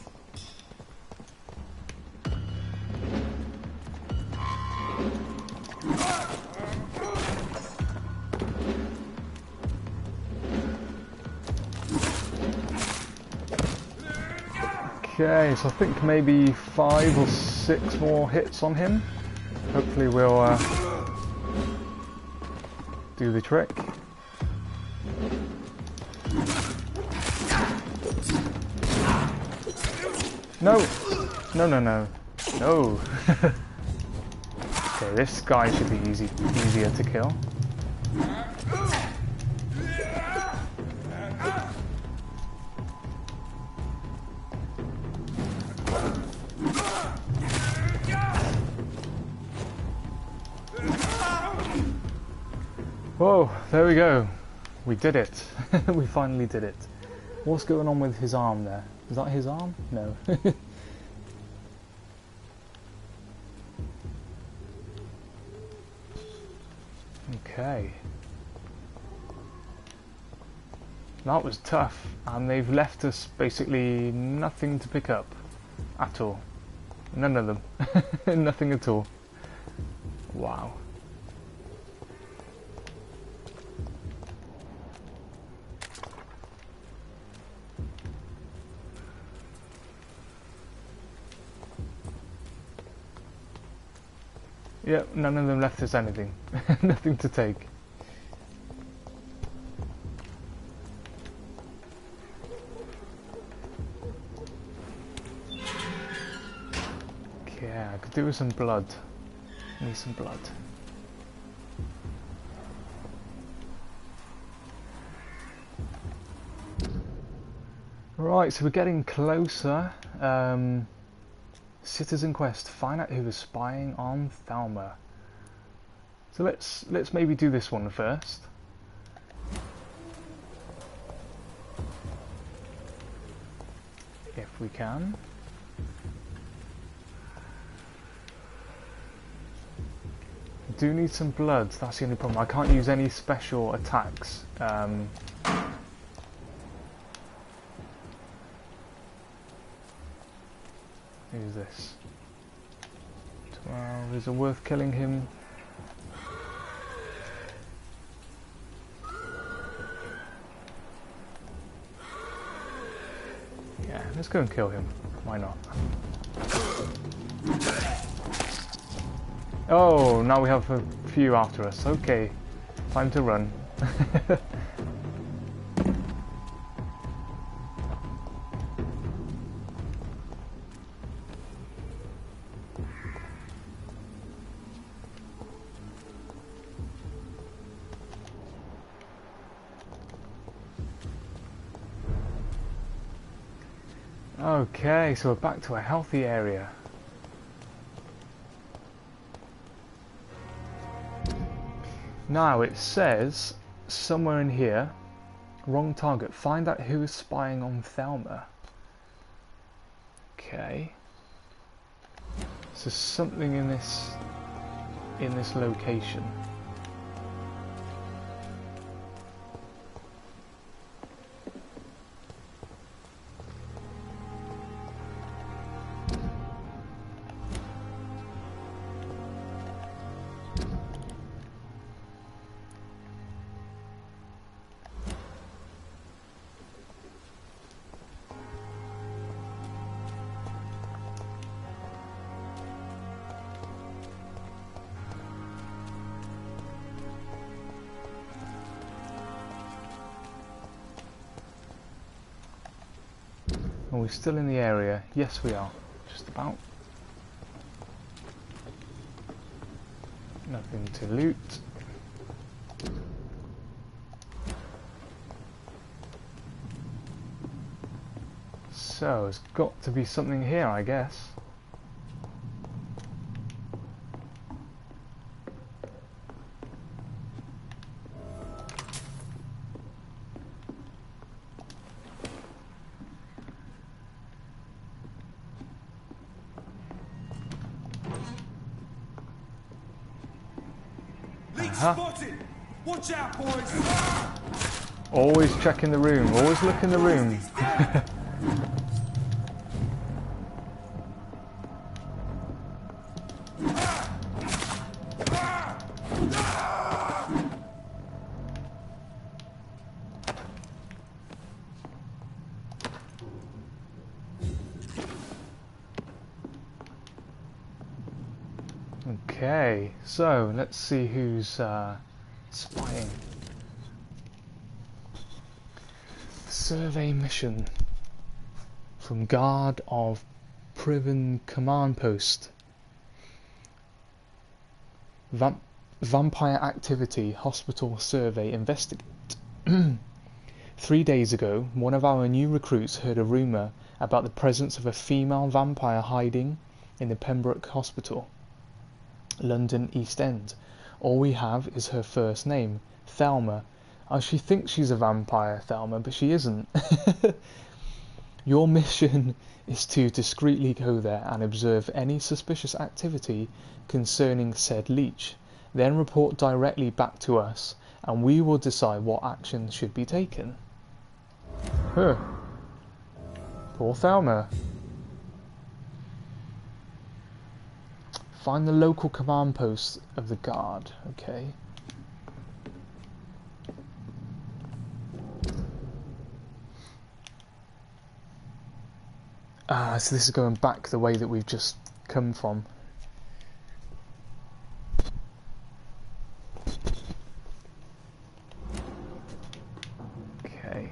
Okay, so I think maybe 5 or 6 more hits on him. Hopefully we'll do the trick. No! No, no, no. No! Okay, this guy should be easier to kill. Whoa, there we go. We did it. We finally did it. What's going on with his arm there? Is that his arm? No. Okay. That was tough, and they've left us basically nothing to pick up at all. None of them. Nothing at all. Wow. Yep, none of them left us anything. Nothing to take. Okay, I could do with some blood. Need some blood. Right, so we're getting closer. Citizen quest, find out who is spying on Thelma. So let's maybe do this one first. If we can. I do need some blood, that's the only problem. I can't use any special attacks. Who's this? 12. Is it worth killing him? Yeah, let's go and kill him. Why not? Oh, now we have a few after us. Okay, time to run. Okay, so we're back to a healthy area. Now it says somewhere in here, wrong target, find out who is spying on Thelma. Okay. So something in this location. Are we still in the area? Yes, we are. Just about. Nothing to loot. So, there's got to be something here, I guess. Spotted! Watch out, boys! Always check in the room, always look in the room. Okay, so let's see who's spying. Survey mission from Guard of Priven Command Post. Vampire activity, hospital survey, investigate. 3 days ago, one of our new recruits heard a rumour about the presence of a female vampire hiding in the Pembroke Hospital, London East End. All we have is her first name, Thelma. She thinks she's a vampire, Thelma, but she isn't. Your mission is to discreetly go there and observe any suspicious activity concerning said leech. Then report directly back to us, and we will decide what action should be taken. Huh. Poor Thelma. Find the local command post of the guard. Okay. So this is going back the way that we've just come from. Okay.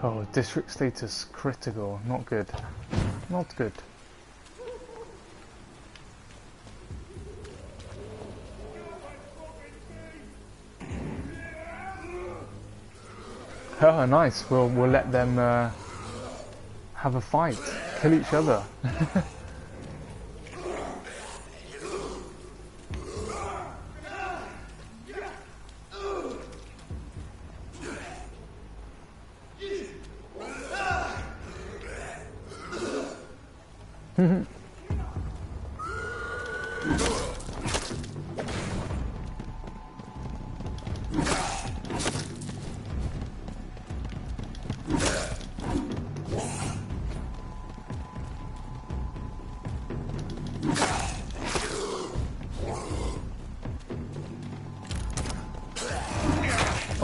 Oh, district status critical. Not good. Not good. Oh, nice. We'll let them have a fight, kill each other.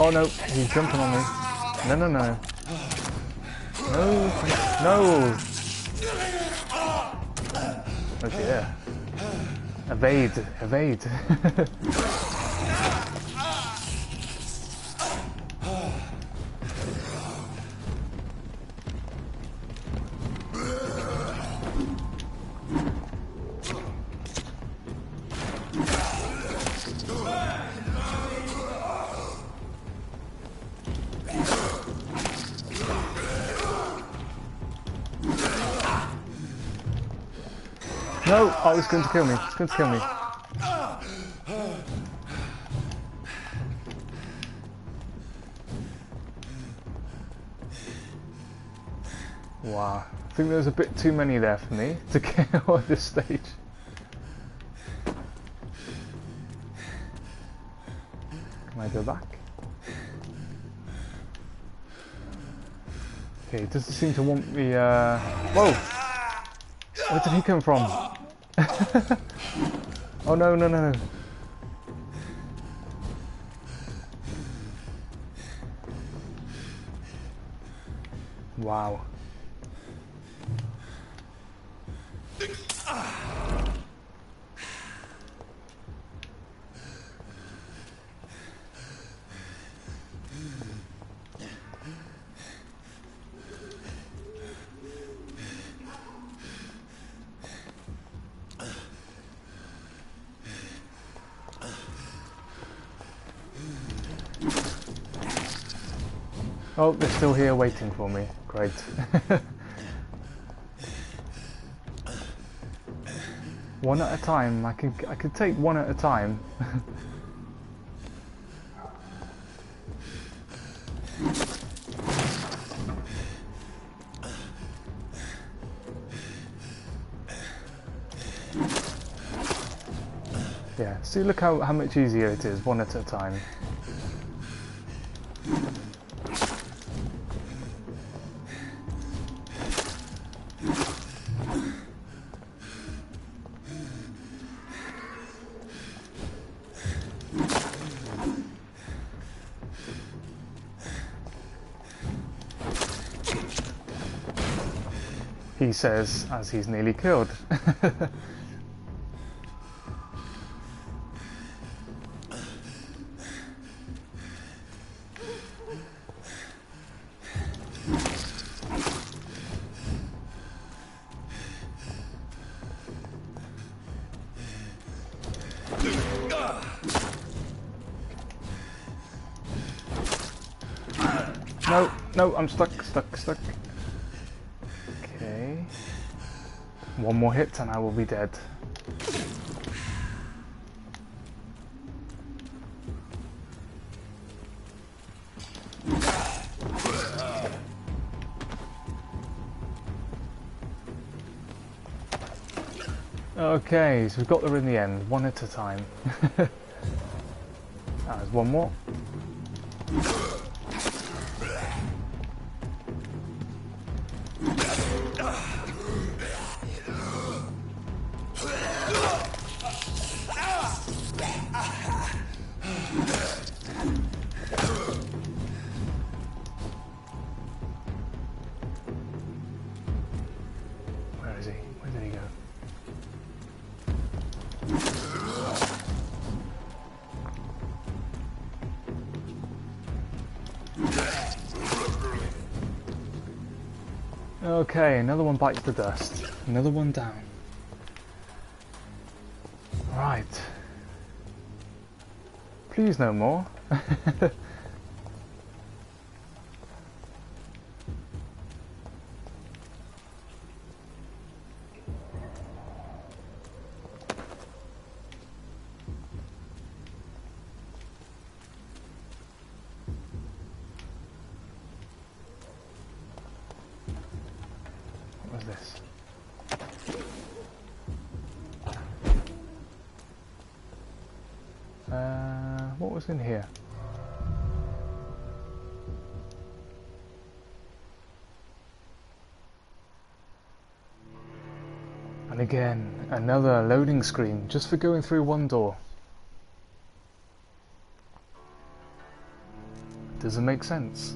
Oh no, he's jumping on me. No, no, no. No, no! Oh dear. Evade, evade. No! Oh, it's going to kill me. It's going to kill me. Wow. I think there's a bit too many there for me to kill at this stage. Can I go back? Okay, it doesn't seem to want me, Whoa! Where did he come from? Oh no, no, no, no. Wow. Oh, they're still here waiting for me. Great. One at a time. I could take one at a time. Yeah, see, look how much easier it is, one at a time. He says, as he's nearly killed. No, no, I'm stuck. Okay. One more hit and I will be dead. Okay, so we've got there in the end, one at a time. There's one more. Where is he? Where did he go? Okay, another one bites the dust. Another one down. Right. Please no more. What was this? What was in here? And again, another loading screen just for going through one door. Doesn't make sense.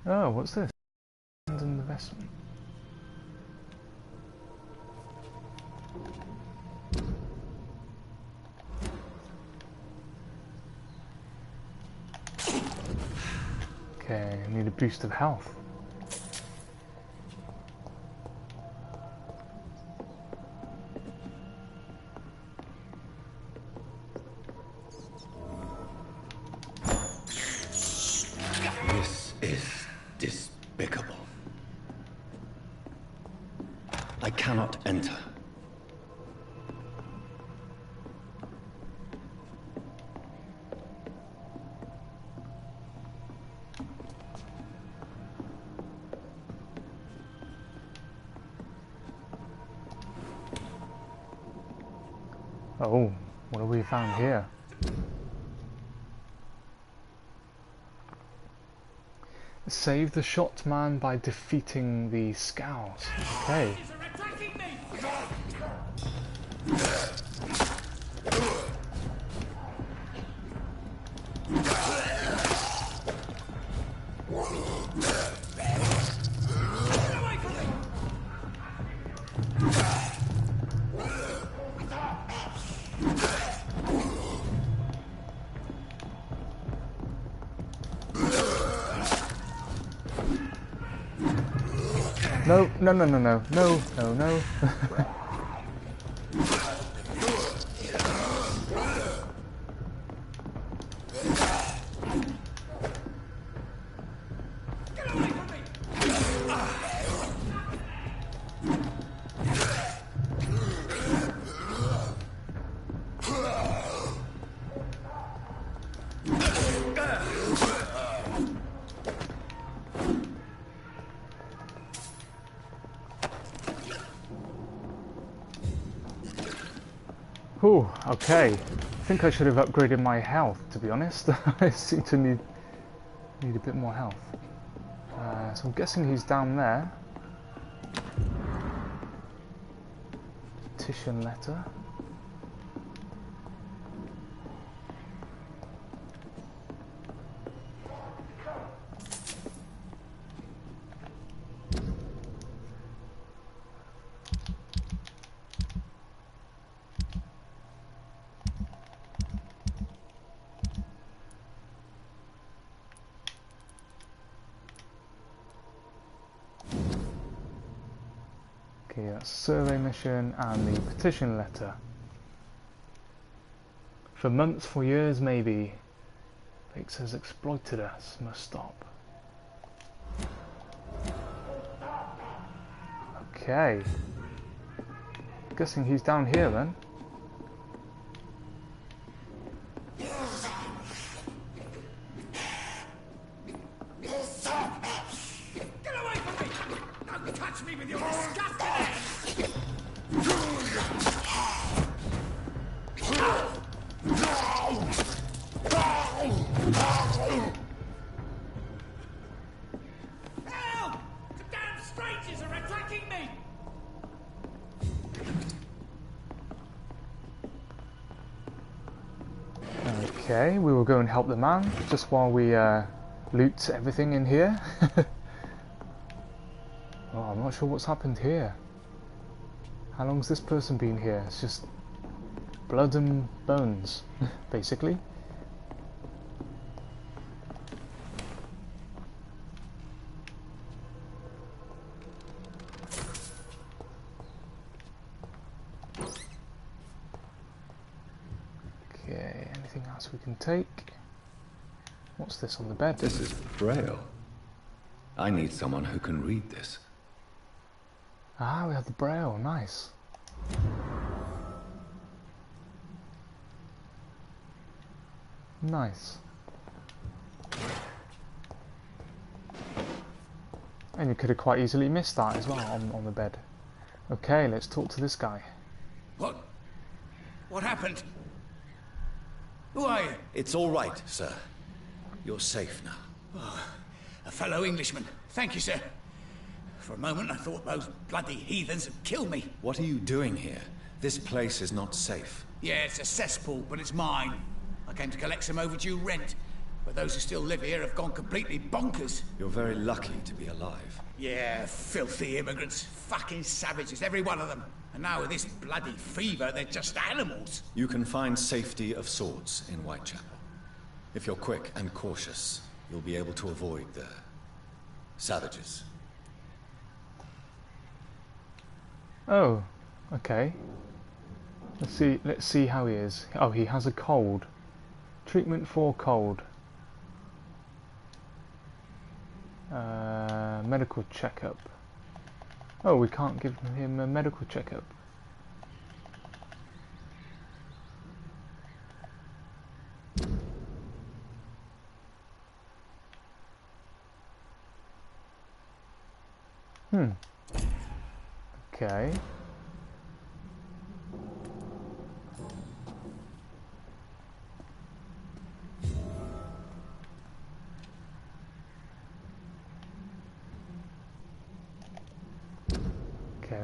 Oh, what's this? An investment. Okay, I need a boost of health. This is despicable. I cannot enter. Oh, what have we found here? Save the shot man by defeating the scows. Okay. No, no, no, no, no, no, no, no. Ooh, okay. I think I should have upgraded my health, to be honest. I seem to need a bit more health. So I'm guessing he's down there. Petition letter. Okay, that's survey mission and the petition letter. For months, for years maybe, Bakes has exploited us, must stop. Okay. Guessing he's down here then. Okay, we will go and help the man just while we loot everything in here. Oh, I'm not sure what's happened here. How long's this person been here? It's just blood and bones, basically. Okay, anything else we can take? What's this on the bed? This is Braille. I need someone who can read this. Ah, we have the Braille, nice. Nice. And you could have quite easily missed that as well on the bed. Okay, let's talk to this guy. What? What happened? Who are you? It's all right, sir. You're safe now. Oh, a fellow Englishman. Thank you, sir. For a moment, I thought those bloody heathens had killed me. What are you doing here? This place is not safe. Yeah, it's a cesspool, but it's mine. I came to collect some overdue rent, but those who still live here have gone completely bonkers. You're very lucky to be alive. Yeah, filthy immigrants. Fucking savages, every one of them. And now with this bloody fever, they're just animals. You can find safety of sorts in Whitechapel. If you're quick and cautious, you'll be able to avoid the savages. Oh, okay. Let's see how he is. Oh, he has a cold. Treatment for cold. Medical checkup. Oh, we can't give him a medical checkup. Okay.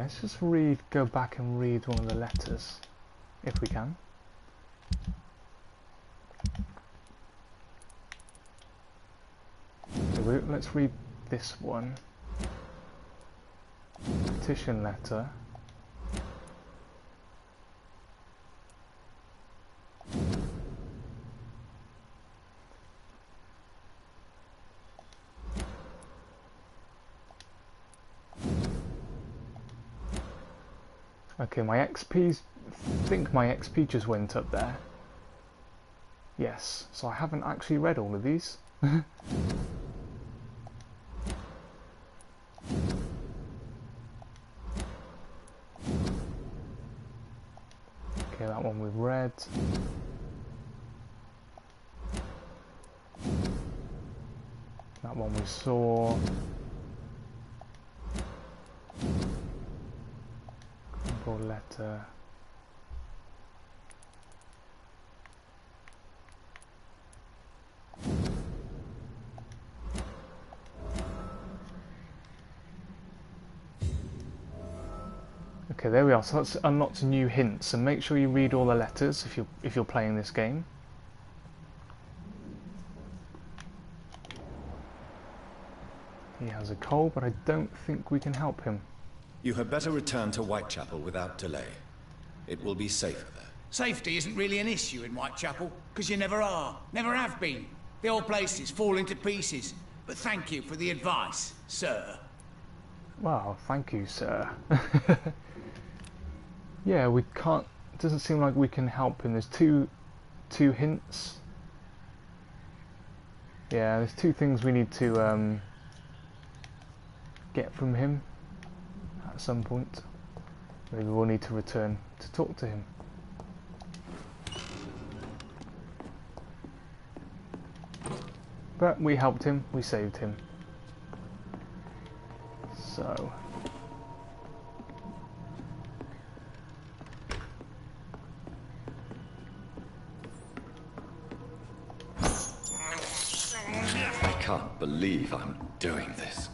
let's just go back and read one of the letters, if we can. So let's read this one. Petition letter. Okay, my XP's... I think my XP just went up there. Yes, so I haven't actually read all of these. Okay, that one we've read. That one we saw. Letter. Okay, there we are. So that's unlocked new hints, and make sure you read all the letters if you're playing this game. He has a cold, but I don't think we can help him. You had better return to Whitechapel without delay. It will be safer there. Safety isn't really an issue in Whitechapel, because you never are. Never have been. The old place is falling to pieces. But thank you for the advice, sir. Wow, thank you, sir. Yeah, we can't... It doesn't seem like we can help him. There's two hints. Yeah, there's two things we need to get from him. At some point, maybe we'll need to return to talk to him. But we helped him, we saved him. So... I can't believe I'm doing this.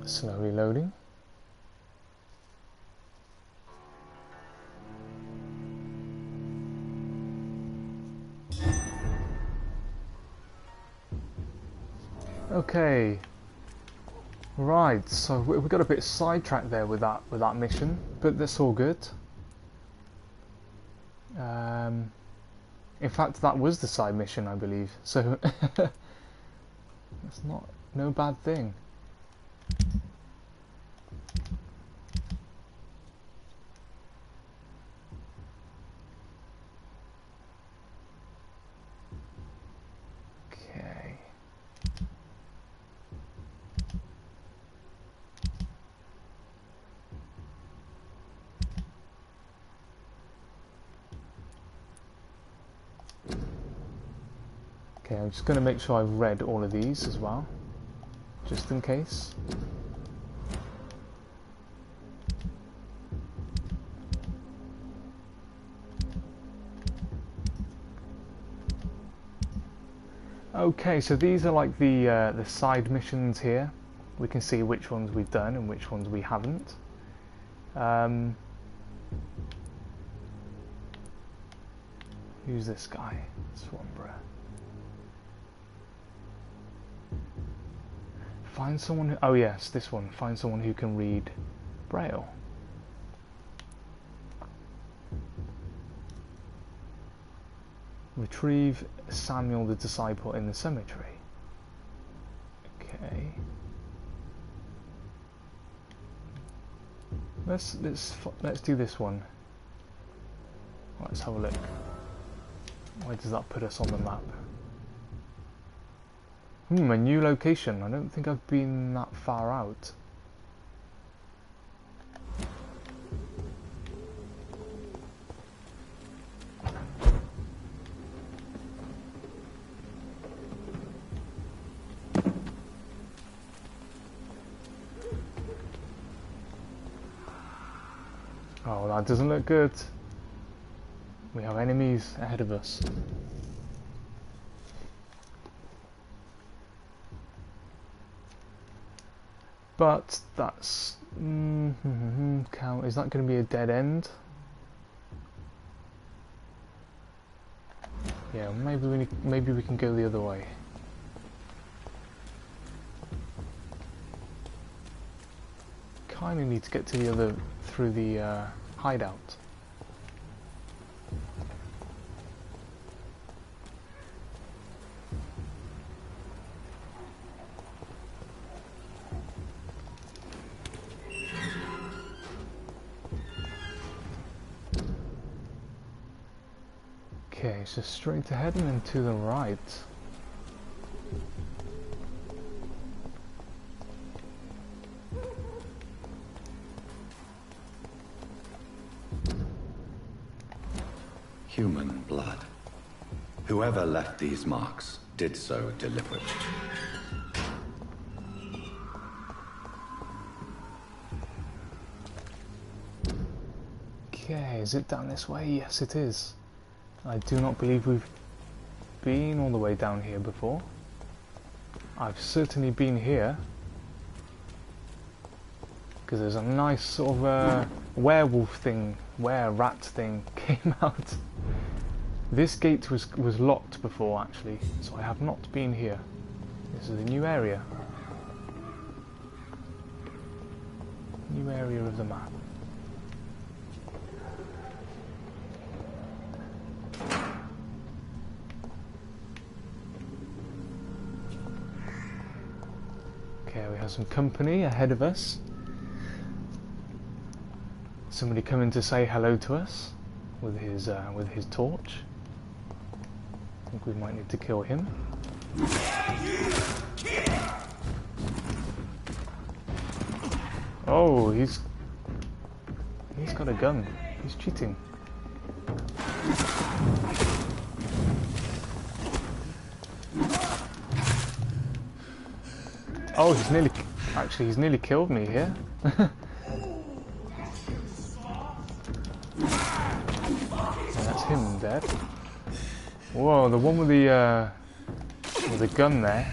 Slowly loading. Okay. Right, so we got a bit sidetracked there with that mission, but that's all good. In fact, that was the side mission, I believe. So that's no bad thing. Okay, I'm just going to make sure I've read all of these as well, just in case. Okay, so these are like the side missions here. We can see which ones we've done and which ones we haven't. Who's this guy? Swanborough. Find someone who, oh yes, this one. Find someone who can read Braille. Retrieve Samuel the disciple in the cemetery. Okay. Let's do this one. Let's have a look. Where does that put us on the map? A new location. I don't think I've been that far out. Oh, that doesn't look good. We have enemies ahead of us. But that's count. Is that going to be a dead end? Yeah, maybe we can go the other way. Kind of need to get to the other through the hideout. Okay, so straight ahead and then to the right. Human blood. Whoever left these marks did so deliberately. Okay, is it down this way? Yes, it is. I do not believe we've been all the way down here before. I've certainly been here. Because there's a nice sort of werewolf thing, were-rat thing came out. This gate was locked before actually, so I have not been here. This is a new area. New area of the map. Okay, we have some company ahead of us. Somebody coming to say hello to us with his torch. I think we might need to kill him. Oh, he's got a gun. He's cheating. Oh, he's nearly killed me here. That's him dead. Whoa, the one with the gun there.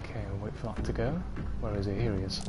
Okay, we'll wait for that to go. Where is he? Here he is.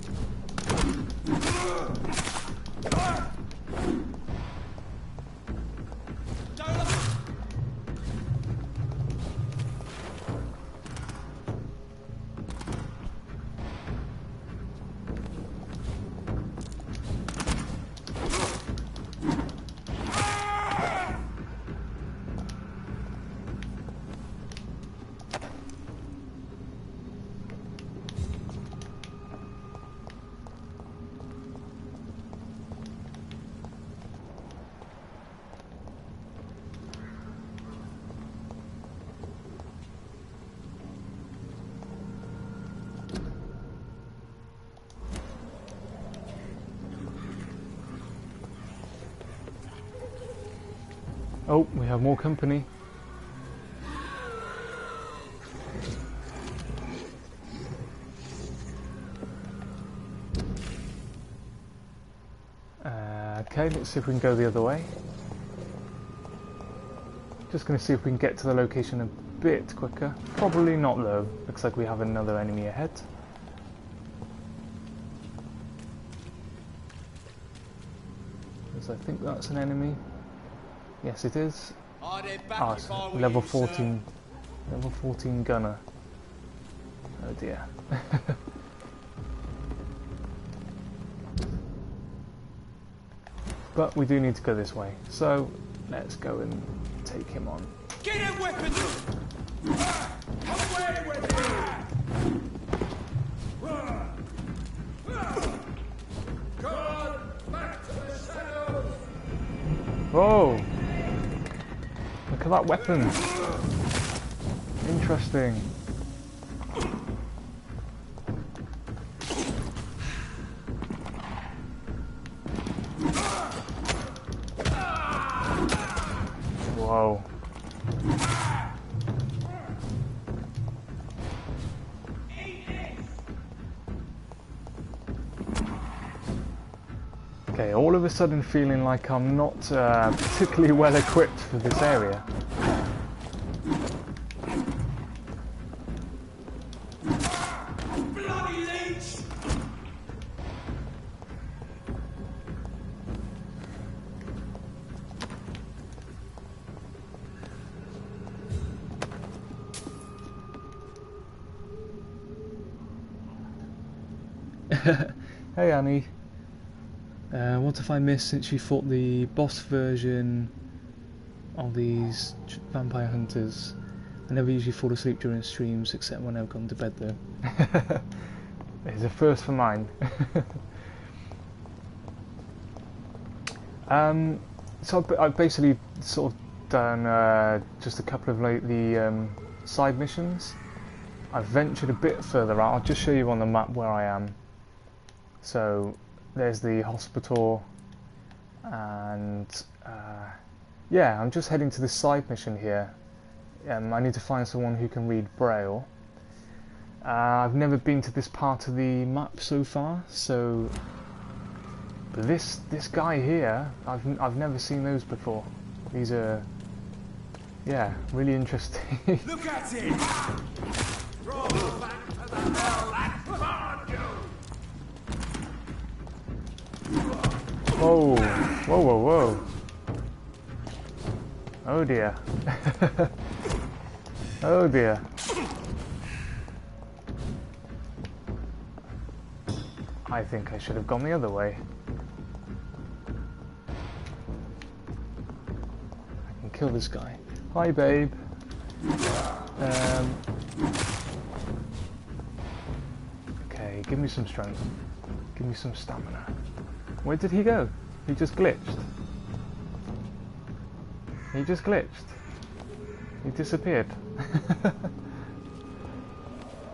Oh, we have more company. Okay, let's see if we can go the other way. Just going to see if we can get to the location a bit quicker. Probably not though. Looks like we have another enemy ahead. So I think that's an enemy. Yes, it is. Ah, it's level 14. Level 14 gunner. Oh dear. But we do need to go this way, so let's go and take him on. Get him, weapons! Away with it! God, back to the shadows! Whoa! Look at that weapon. Interesting. Whoa. Okay, all of a sudden feeling like I'm not particularly well equipped for this area. Bloody leech! Hey Annie. What have I missed since you fought the boss version of these vampire hunters? I never usually fall asleep during streams except when I've gone to bed though. It's a first for mine. So I've basically sort of done just a couple of the side missions. I've ventured a bit further out. I'll just show you on the map where I am. So there's the hospital, and yeah, I'm just heading to this side mission here. I need to find someone who can read Braille. I've never been to this part of the map so far, so but this guy here, I've never seen those before. These are, yeah, really interesting. Look at it! Roll back to the hell that found you! Whoa, whoa, whoa, whoa. Oh dear. Oh dear. I think I should have gone the other way. I can kill this guy. Hi, babe. Okay, give me some strength. Give me some stamina. Where did he go? He just glitched. He just glitched. He disappeared.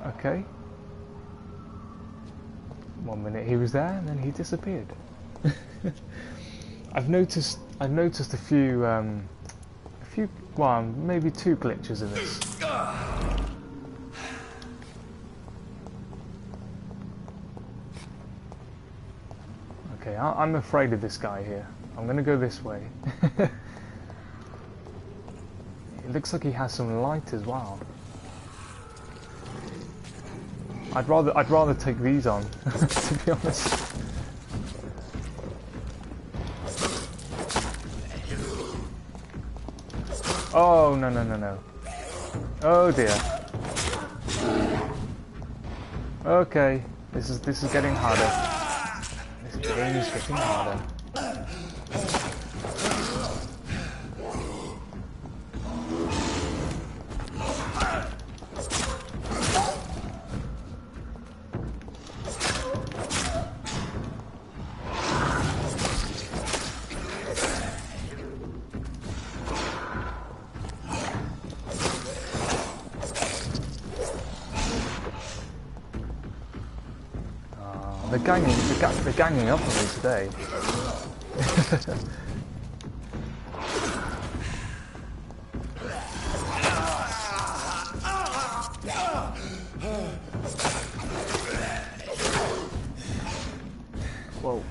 Okay. 1 minute he was there and then he disappeared. I've noticed a few well, maybe 2 glitches in this. Okay, I'm afraid of this guy here. I'm gonna go this way. It looks like he has some light as well. I'd rather take these on, to be honest. Oh no no no no! Oh dear. Okay, this is getting harder. This game is getting harder. They're ganging up on me today. Whoa.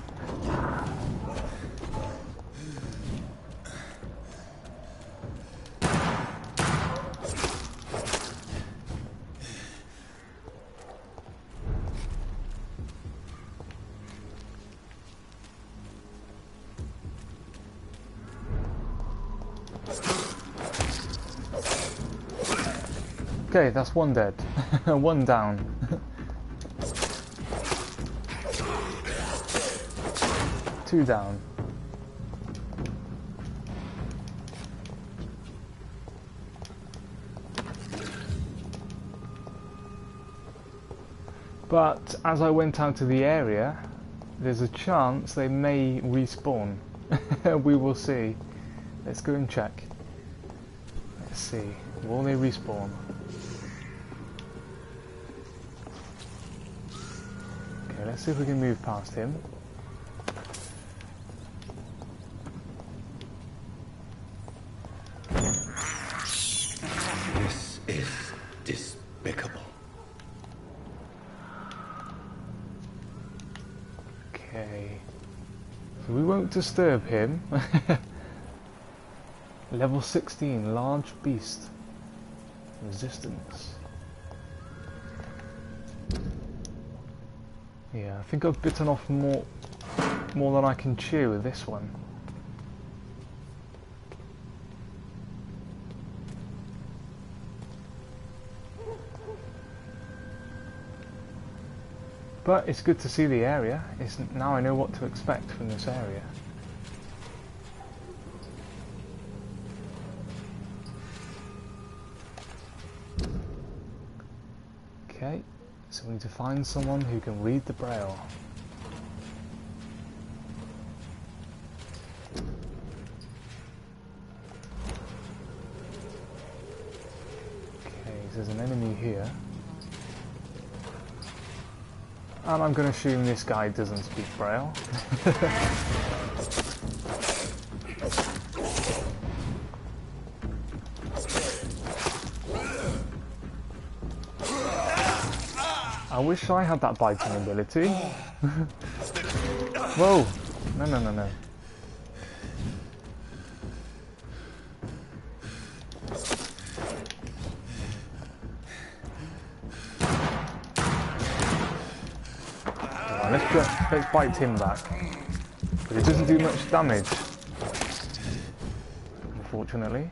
Okay, that's 1 dead. 1 down. Two down. But as I went out to the area, there's a chance they may respawn. We will see. Let's go and check. Let's see. Will they respawn? Okay, let's see if we can move past him. This is despicable. Okay. So we won't disturb him. Level 16, large beast. Resistance. Yeah, I think I've bitten off more than I can chew with this one. But it's good to see the area. Now I know what to expect from this area. Okay, so we need to find someone who can read the Braille. Okay, so there's an enemy here. And I'm going to assume this guy doesn't speak Braille. I wish I had that biting ability. Whoa! No, no, no, no. Let's bite him back. But it doesn't do much damage, unfortunately.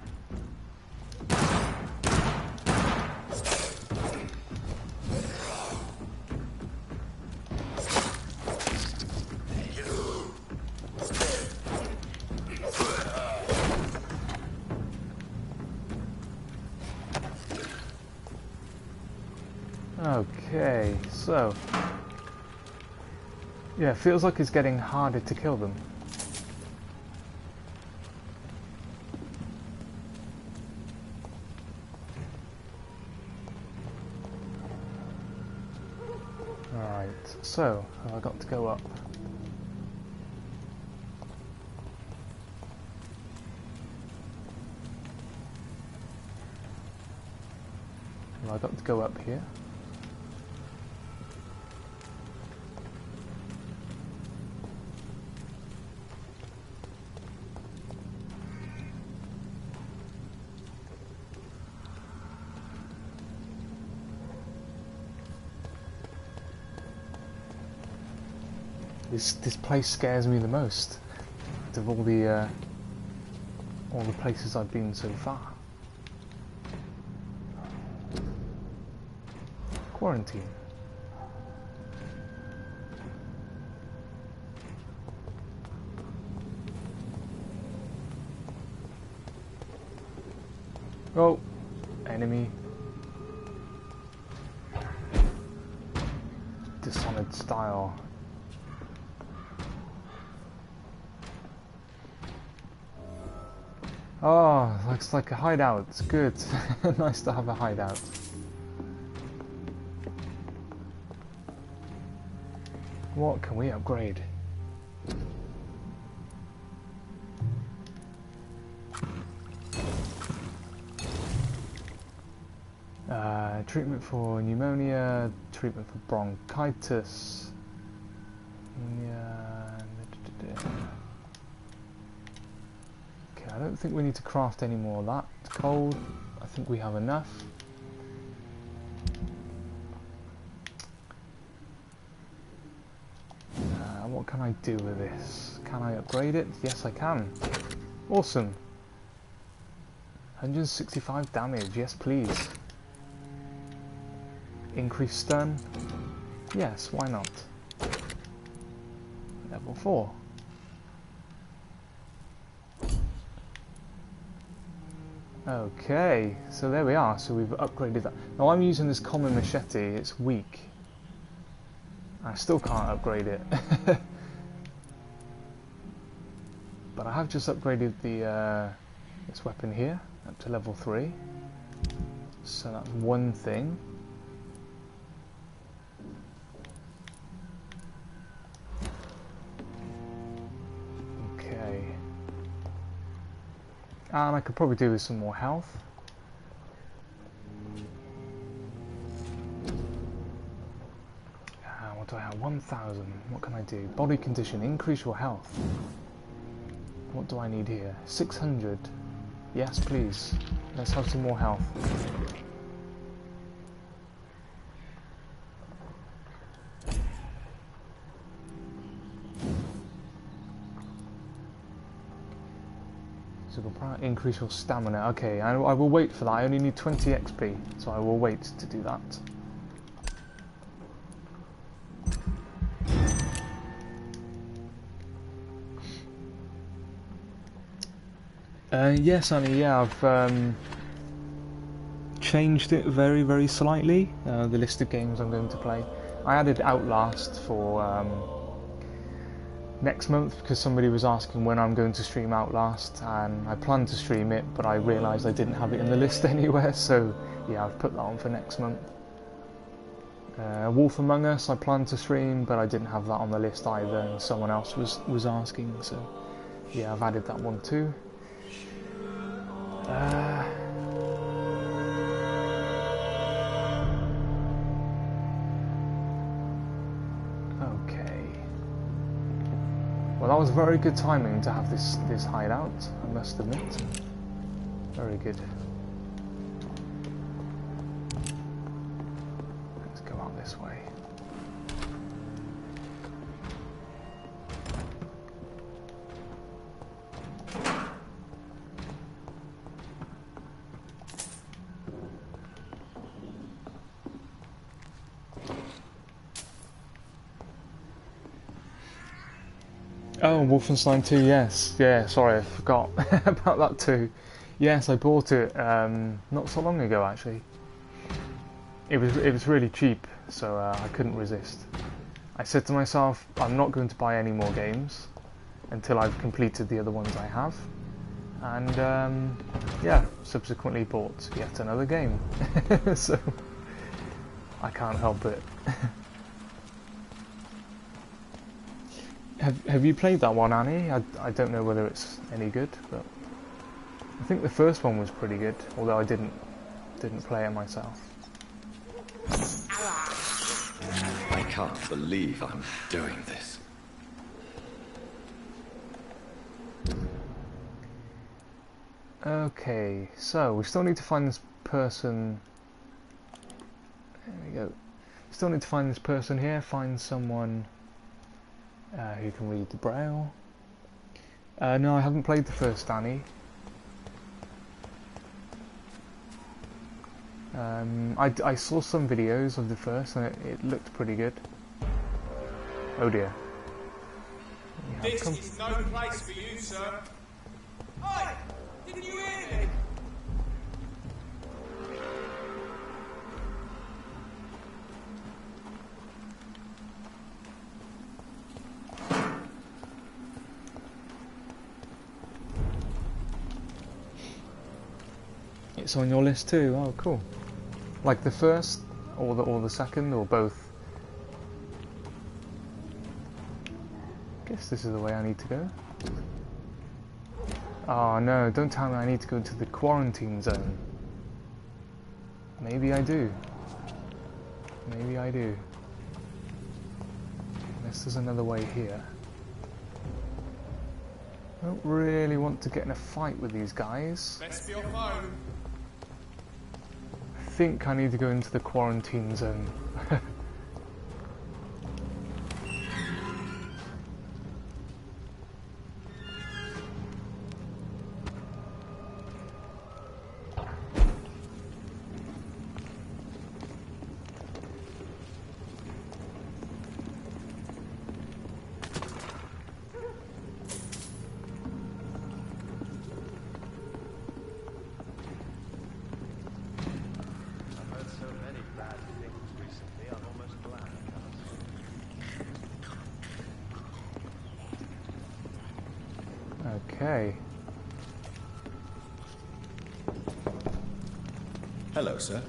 Okay, so yeah, it feels like it's getting harder to kill them. Alright, so have I got to go up? Have I got to go up here? This place scares me the most of all the places I've been so far. Quarantine. Oh, enemy. Dishonored style. Oh, looks like a hideout. It's good. Nice to have a hideout. What can we upgrade? Treatment for pneumonia, treatment for bronchitis. I don't think we need to craft any more of that. Coal, I think we have enough. What can I do with this? Can I upgrade it? Yes, I can. Awesome. 165 damage, yes please. Increased stun? Yes, why not? Level 4. Okay, so there we are. So we've upgraded that. Now I'm using this common machete. It's weak. I still can't upgrade it. But I have just upgraded the this weapon here up to level 3. So that's one thing. Okay. And I could probably do with some more health. What do I have? 1,000. What can I do? Body condition. Increase your health. What do I need here? 600. Yes, please. Let's have some more health. So we'll increase your stamina. Okay, I will wait for that. I only need 20 XP, so I will wait to do that. Yes, Annie, yeah, I've changed it very, very slightly, the list of games I'm going to play. I added Outlast for next month because somebody was asking when I'm going to stream Outlast, and I planned to stream it, but I realised I didn't have it in the list anywhere, so yeah, I've put that on for next month. Wolf Among Us I planned to stream, but I didn't have that on the list either, and someone else was asking, so yeah, I've added that one too. Okay. Well, that was very good timing to have this hideout, I must admit. Very good. Let's go out this way. Oh, Wolfenstein 2, yes. Yeah, sorry, I forgot about that too. Yes, I bought it not so long ago actually. It was really cheap, so I couldn't resist. I said to myself, I'm not going to buy any more games until I've completed the other ones I have. And yeah, subsequently bought yet another game. So I can't help it. Have you played that one, Annie? I don't know whether it's any good, but I think the first one was pretty good, although I didn't play it myself. I can't believe I'm doing this. Okay, so we still need to find this person. There we go. Still need to find this person here, find someone who can read the braille. No, I haven't played the first Annie. I saw some videos of the first and it looked pretty good. Oh dear. This is no place for you, sir. Oi! Didn't you hear me? It's on your list too. Oh, cool. Like the first, or the second, or both. Guess this is the way I need to go. Oh no! Don't tell me I need to go to the quarantine zone. Maybe I do. Maybe I do. Unless there's another way here. I don't really want to get in a fight with these guys. Best be your phone. I think I need to go into the quarantine zone. Okay. Hello, sir.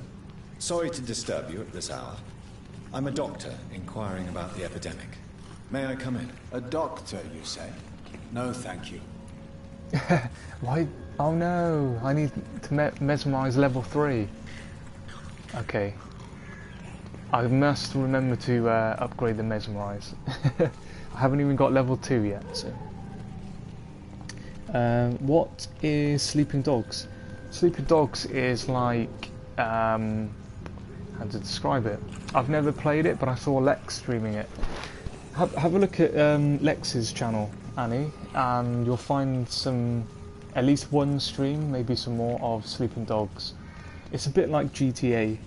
Sorry to disturb you at this hour. I'm a doctor inquiring about the epidemic. May I come in? A doctor, you say? No, thank you. Why? Oh no! I need to mesmerize level 3. Okay. I must remember to upgrade the mesmerize. I haven't even got level 2 yet, so. What is Sleeping Dogs? Sleeping Dogs is like, how to describe it? I've never played it, but I saw Lex streaming it. Have a look at Lex's channel, Annie, and you'll find at least one stream, maybe some more, of Sleeping Dogs. It's a bit like GTA,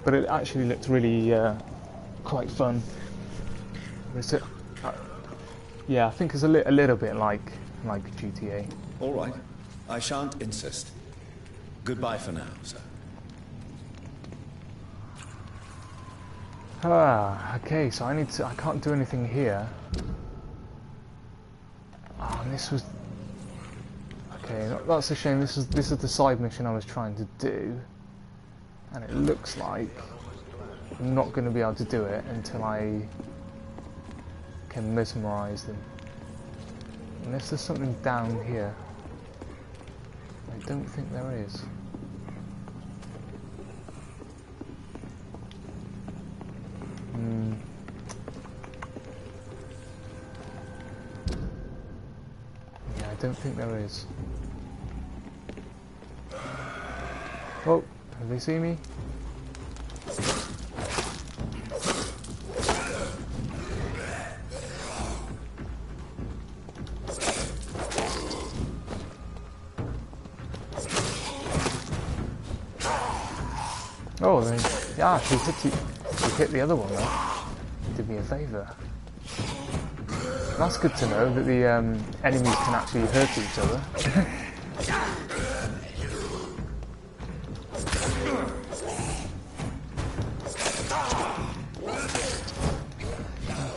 but it actually looked really quite fun. Yeah, I think it's a little bit like GTA. All right. I shan't insist. Goodbye for now, sir. Okay, so I can't do anything here. Oh, and this was... Okay, that's a shame. This is the side mission I was trying to do. And it looks like I'm not going to be able to do it until I can mesmerize them. Unless there's something down here. I don't think there is. Yeah, I don't think there is. Oh, have they seen me? Oh, yeah, she hit the other one though. Did me a favour. That's good to know that the enemies can actually hurt each other.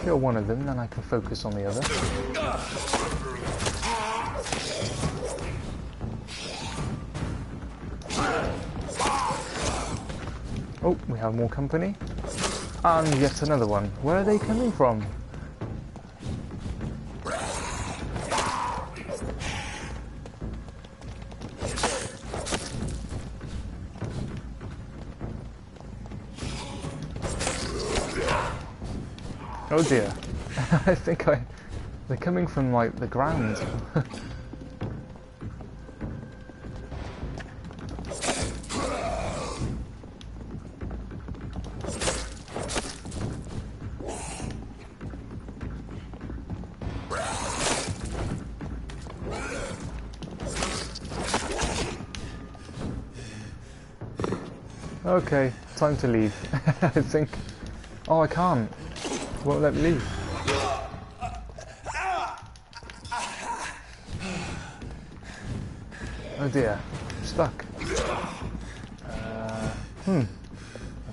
Kill one of them, then I can focus on the other. Oh, we have more company. And yet another one. Where are they coming from? Oh dear. I think they're coming from like the ground. Okay, time to leave. I think... Oh, I can't. Won't let me leave. Oh dear, I'm stuck.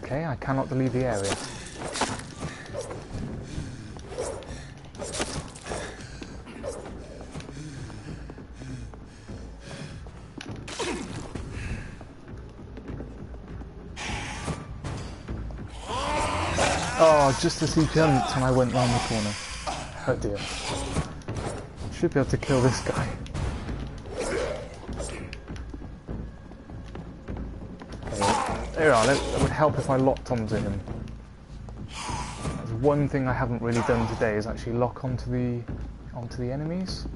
Okay, I cannot leave the area. Oh, just as he jumped and I went round the corner. Oh dear. Should be able to kill this guy. Okay, there we are. That would help if I locked onto him. That's one thing I haven't really done today, is actually lock onto the enemies.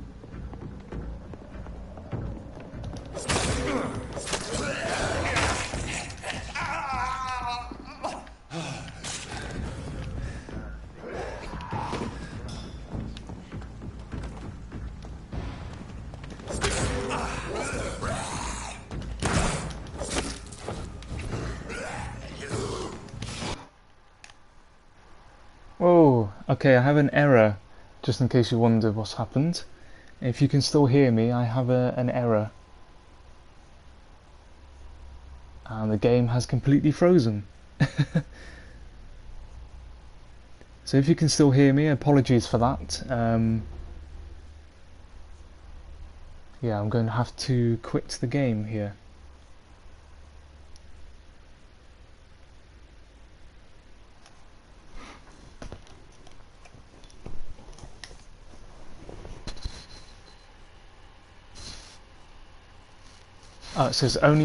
Oh, okay, I have an error, just in case you wonder what's happened. If you can still hear me, I have an error. And the game has completely frozen. So if you can still hear me, apologies for that. Yeah, I'm going to have to quit the game here. It says only